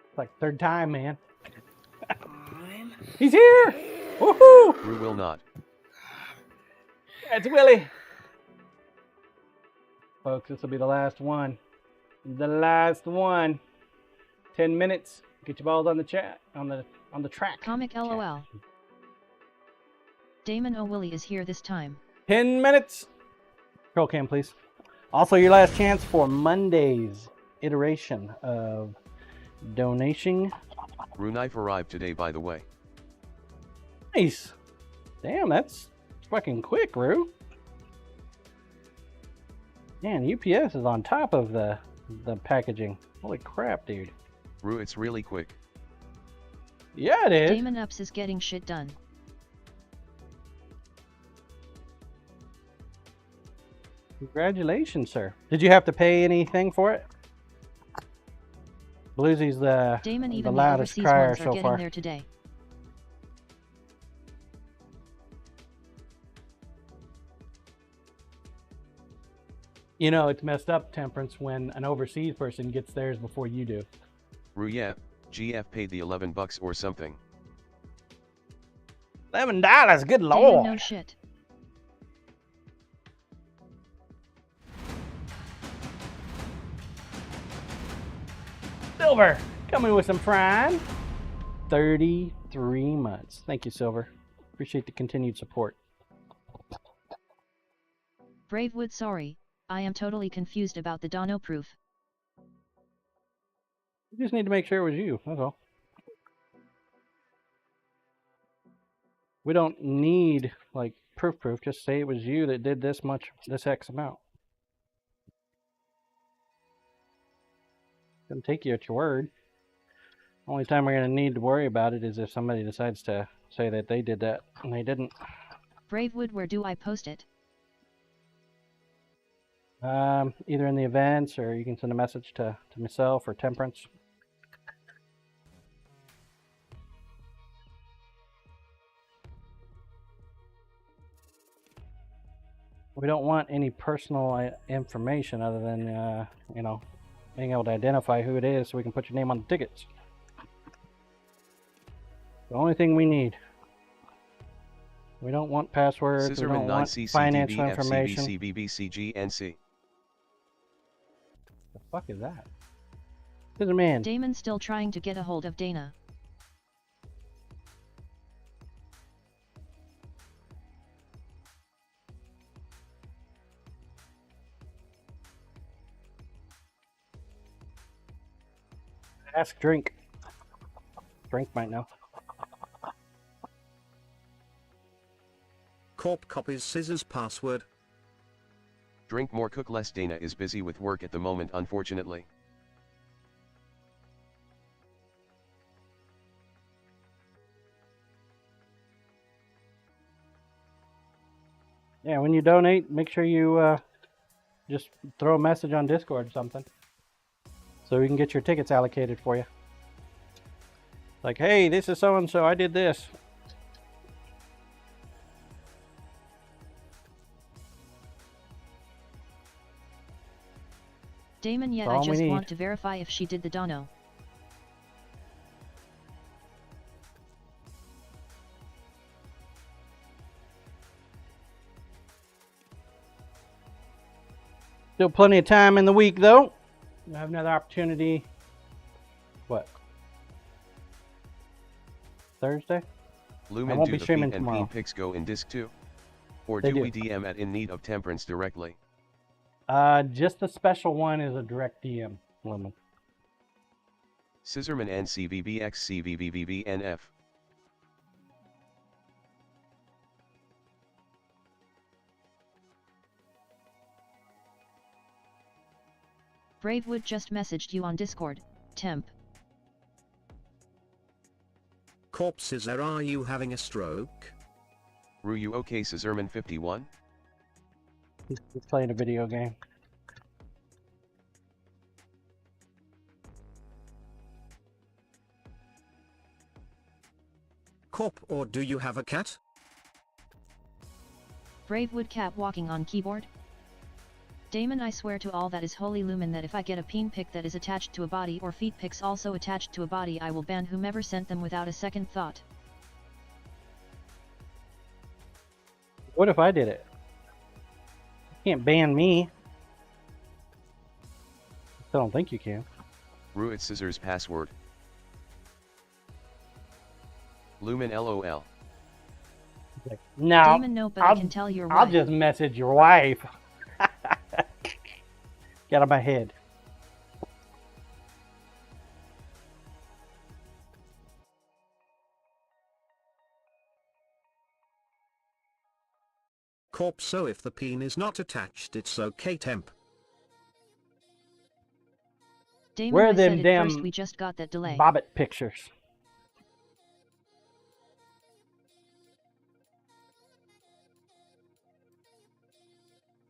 It's like third time, man. He's here! Woohoo! Rue will not. That's Willie. Folks, this will be the last one. The last one. 10 minutes. Get your balls on the chat, on the track. Comic LOL. Damon O'Willie is here this time. 10 minutes. Control cam, please. Also, your last chance for Monday's iteration of donation. Rue knife arrived today, by the way. Nice. Damn, that's fucking quick, Rue. Man, UPS is on top of the packaging. Holy crap, dude. Rue, it's really quick. Yeah, it is. Damon Ups is getting shit done. Congratulations, sir. Did you have to pay anything for it? Bluesy's Damon, the even the loudest overseas crier ones are so getting far. there today. You know, it's messed up, Temperance, when an overseas person gets theirs before you do. Ruyep, GF paid the $11 or something. $11, good Damon, lord. no shit. Silver, coming with some prime. 33 months. Thank you, Silver. Appreciate the continued support. Bravewood, sorry, I am totally confused about the Dono proof. You just need to make sure it was you, that's all. We don't need, like, proof. Just say it was you that did this much, this X amount. Gonna take you at your word. Only time we're gonna need to worry about it is if somebody decides to say that they did that and they didn't. Bravewood, where do I post it? Either in the events, or you can send a message to myself or Temperance. We don't want any personal information other than, you know, being able to identify who it is so we can put your name on the tickets. The only thing we need. We don't want passwords, we don't want financial information. CCDBFCBCBBCGNC. The fuck is that? Scissorman. Damon's still trying to get a hold of Dana. Ask Drink. Drink might know. Corp copies Scissor's password. Drink more, cook less. Dana is busy with work at the moment, unfortunately. Yeah, when you donate, make sure you just throw a message on Discord or something, so we can get your tickets allocated for you. Like, hey, this is so-and-so, I did this. Damon, yet I just want to verify if she did the Dono. Still plenty of time in the week, though. We'll have another opportunity. What? Thursday? Lumen, I won't do be the streaming feet and tomorrow. peen pics go in disc too? Or They do do. we DM at In Need of Temperance directly? Just the special one is a direct DM, Lumen. Scissorman NCVBXCVVVNF. Bravewood just messaged you on Discord, Temp. Corp Scissor, are you having a stroke? Ru, you okay, Scissorman 51? He's playing a video game. Corp, or do you have a cat? Bravewood cat walking on keyboard. Damon, I swear to all that is holy Lumen that if I get a peen pic that is attached to a body or feet pics also attached to a body, I will ban whomever sent them without a second thought. What if I did it? You can't ban me. I don't think you can. Ru, it's Scissor's password. Lumen LOL. Like, no, Damon, no, but I can tell your wife. I'll just message your wife. Get out of my head. Corp, so if the peen is not attached, it's okay, Temp. Damon, Where are I them said it damn first, we just got that delay. Bobbit pictures?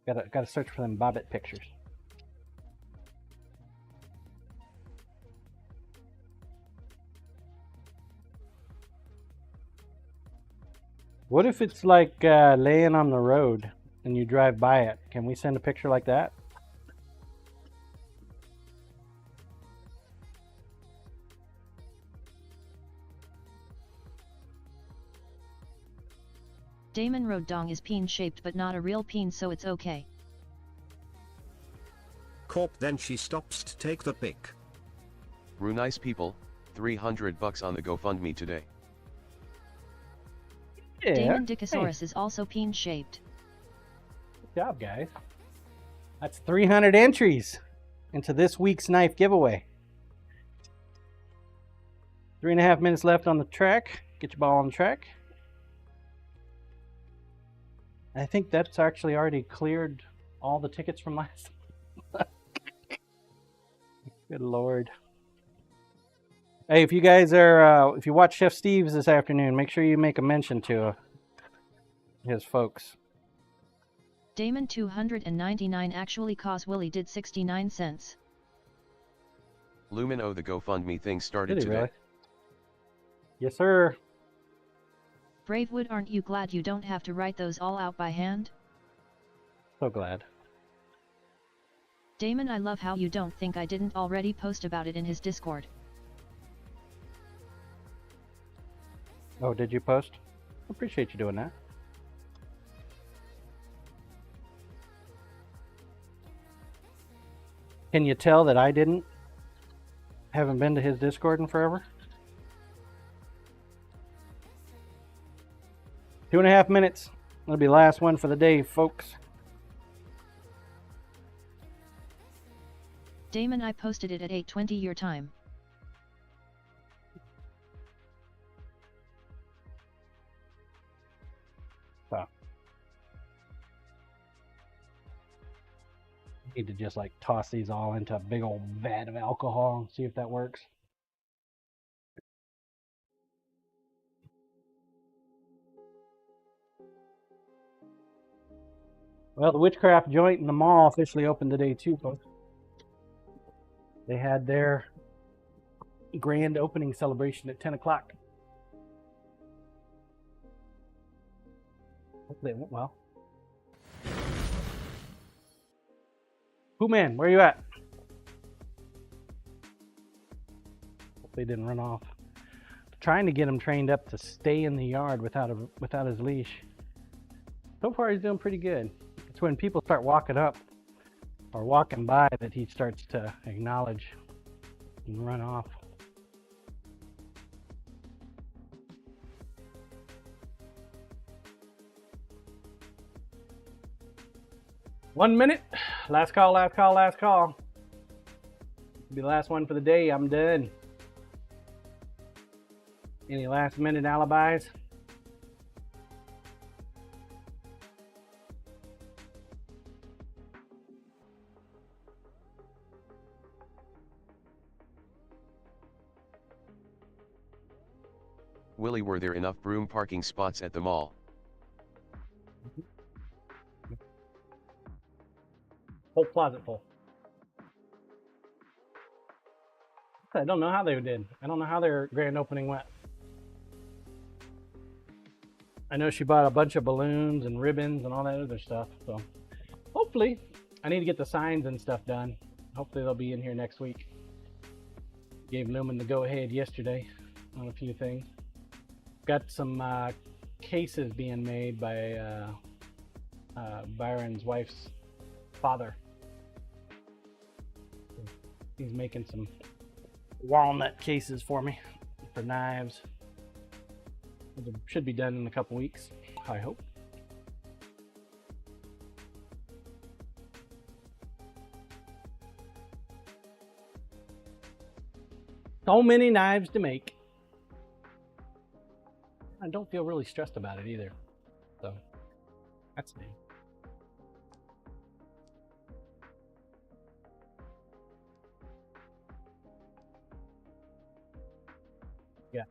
Gotta search for them Bobbit pictures. What if it's like laying on the road and you drive by it? Can we send a picture like that? Damon Road Dong is peen-shaped but not a real peen, so it's okay. Corp, then she stops to take the pic. Rue, nice people, $300 on the GoFundMe today. Yeah. Damon Dickosaurus is also peen-shaped. Good job, guys. That's 300 entries into this week's knife giveaway. 3.5 minutes left on the track. Get your ball on the track. I think that's actually already cleared all the tickets from last. Good Lord. Hey, if you guys are, if you watch Chef Steve's this afternoon, make sure you make a mention to his folks. Damon 299 actually cause Willie did 69 cents. Lumino, the GoFundMe thing started Did he today. really? Yes, sir. Bravewood, aren't you glad you don't have to write those all out by hand? So glad. Damon, I love how you don't think I didn't already post about it in his Discord. Oh, did you post? Appreciate you doing that. Can you tell that I didn't? Haven't been to his Discord in forever? 2.5 minutes. That'll be the last one for the day, folks. Damon, I posted it at 8:20 your time. So. Need to just like toss these all into a big old vat of alcohol and see if that works. Well, the Witchcraft joint in the mall officially opened today too, folks. They had their grand opening celebration at 10 o'clock. Hopefully it went well. Who man, where you at? Hopefully he didn't run off. Trying to get him trained up to stay in the yard without his leash. So far he's doing pretty good. It's when people start walking up or walking by that he starts to acknowledge and run off. One minute. Last call, last call, last call. Be the last one for the day. I'm done. Any last minute alibis? Willie, were there enough broom parking spots at the mall? Whole closet full. I don't know how they did. I don't know how their grand opening went. I know she bought a bunch of balloons and ribbons and all that other stuff. So hopefully, I need to get the signs and stuff done. Hopefully they'll be in here next week. Gave Lumen the go ahead yesterday on a few things. Got some cases being made by Byron's wife's father. He's making some walnut cases for me for knives. It should be done in a couple weeks, I hope. So many knives to make. I don't feel really stressed about it either. So that's new. Yeah.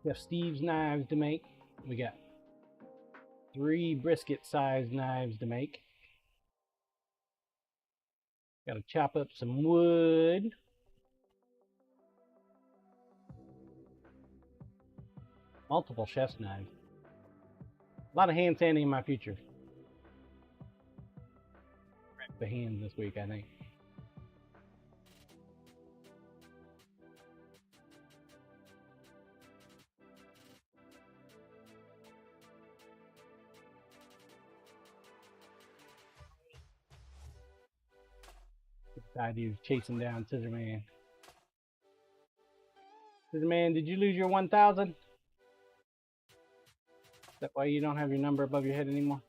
We have Steve's knives to make. We got 3 brisket sized knives to make. Got to chop up some wood. Multiple chef's knives. A lot of hand sanding in my future. The hands this week, I think. He was chasing down Scissor Man. Scissor Man, did you lose your 1,000? Is that why you don't have your number above your head anymore?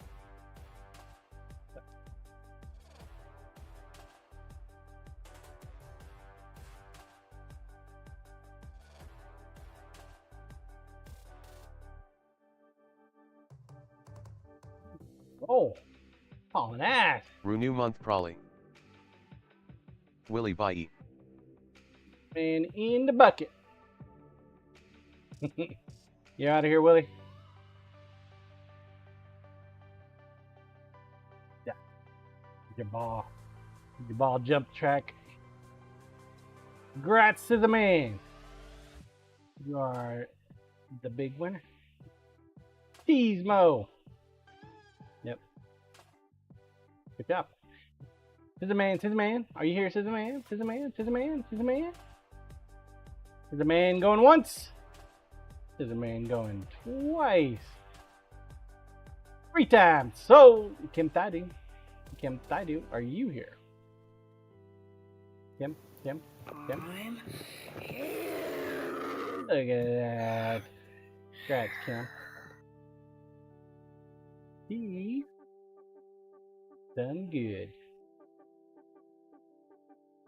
Oh, nice. Renew month Prolly. Willie bye. And in the bucket. You're out of here, Willie. Yeah. Your ball jump track. Congrats, Scissor Man. You are the big winner. Teasmo. Yep. Good job. Scissor Man, are you here, Scissor Man? Scissor Man. Scissor Man going once. Scissor Man going twice. 3 times. So, Kim Thaidu, are you here? Kim. I'm here. Look at that. Congrats, Kim. He done good.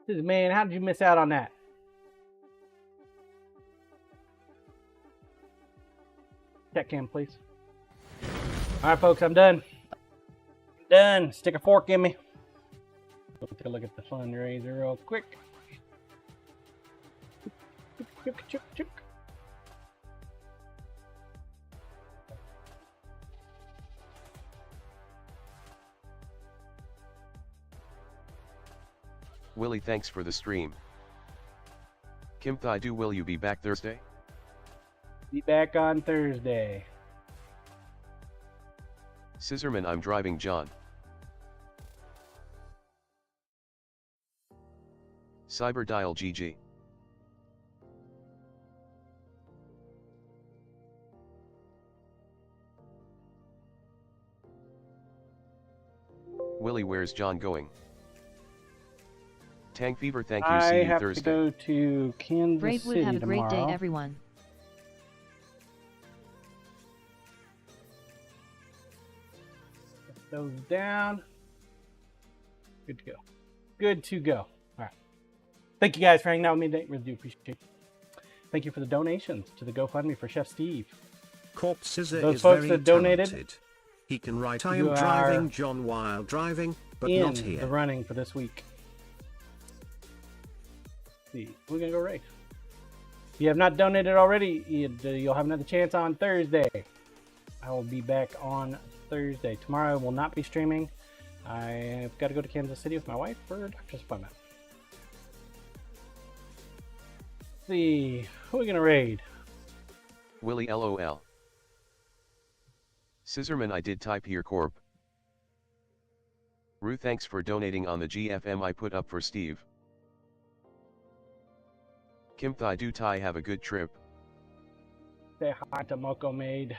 Scissor Man, how did you miss out on that? Check Cam, please. Alright, folks, I'm done. Stick a fork in me. Let's take a look at the fundraiser real quick. Chook. Willie, thanks for the stream. Kim Thaidu, will you be back Thursday? Be back on Thursday. Scissorman, I'm driving John. Cyberdial GG. Willie, where's John going? Tank Fever, thank you. See you Thursday. I have to go to Kansas Bravewood, City have a great tomorrow. day, everyone. Put those down. Good to go. All right. Thank you guys for hanging out with me today. Really do appreciate it. Thank you for the donations to the GoFundMe for Chef Steve. Corpse Scissor Those is folks very that donated, talented. He can write I am driving John while driving, but not here. The running for this week. See, we're gonna go race. If you have not donated already, you'll have another chance on Thursday. I will be back on Thursday. Tomorrow I will not be streaming. I've got to go to Kansas City with my wife for a doctor's appointment. Let's see, who are we gonna raid? Willie LOL. Scissorman, I did type here Corp. Rue, thanks for donating on the GFM I put up for Steve. Kim Thai Do Tai, have a good trip. Say hi to Moko Maid.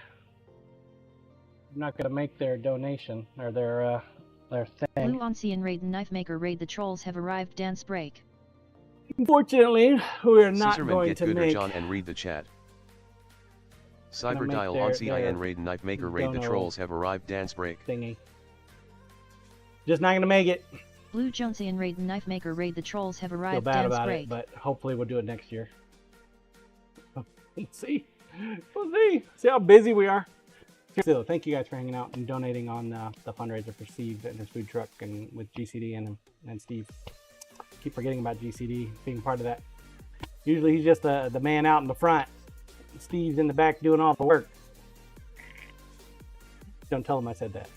I'm not gonna make their donation or their thing. Blue Onsian Raid and Knife Maker Raid, the trolls have arrived. Dance break. Unfortunately, we're not Scissorman, going get to gooder make John and read the chat. Cyberdial on CIN Raid and Knife Maker Raid, the trolls have arrived. Dance break. Thingy. Just not gonna make it. Blue Jonesian Raid and Knife Maker Raid, the trolls have arrived. Feel bad Dance about break. it, but hopefully we'll do it next year. Let's see. We'll see. See how busy we are. Still, thank you guys for hanging out and donating on the fundraiser for Steve and his food truck and with GCD and Steve. Keep forgetting about GCD being part of that. Usually he's just the man out in the front. Steve's in the back doing all the work. Don't tell him I said that.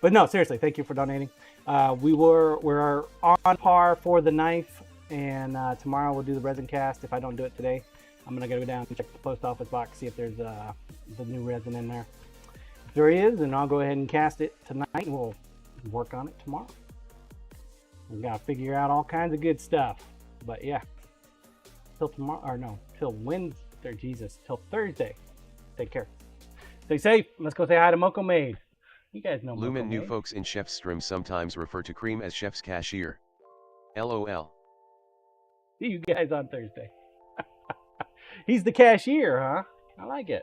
But no, seriously, thank you for donating. We're on par for the knife, and tomorrow we'll do the resin cast. If I don't do it today, I'm gonna go down and check the post office box, see if there's the new resin in there. If there is, then I'll go ahead and cast it tonight, and we'll work on it tomorrow. We gotta figure out all kinds of good stuff. But yeah, till tomorrow, or no, till Wednesday. Jesus, till Thursday. Take care. Stay safe. Let's go say hi to Moko Maid. You guys know Lumen. Moko New Maid. folks in chef's stream sometimes refer to Cream as chef's cashier. LOL. See you guys on Thursday. He's the cashier, huh? I like it.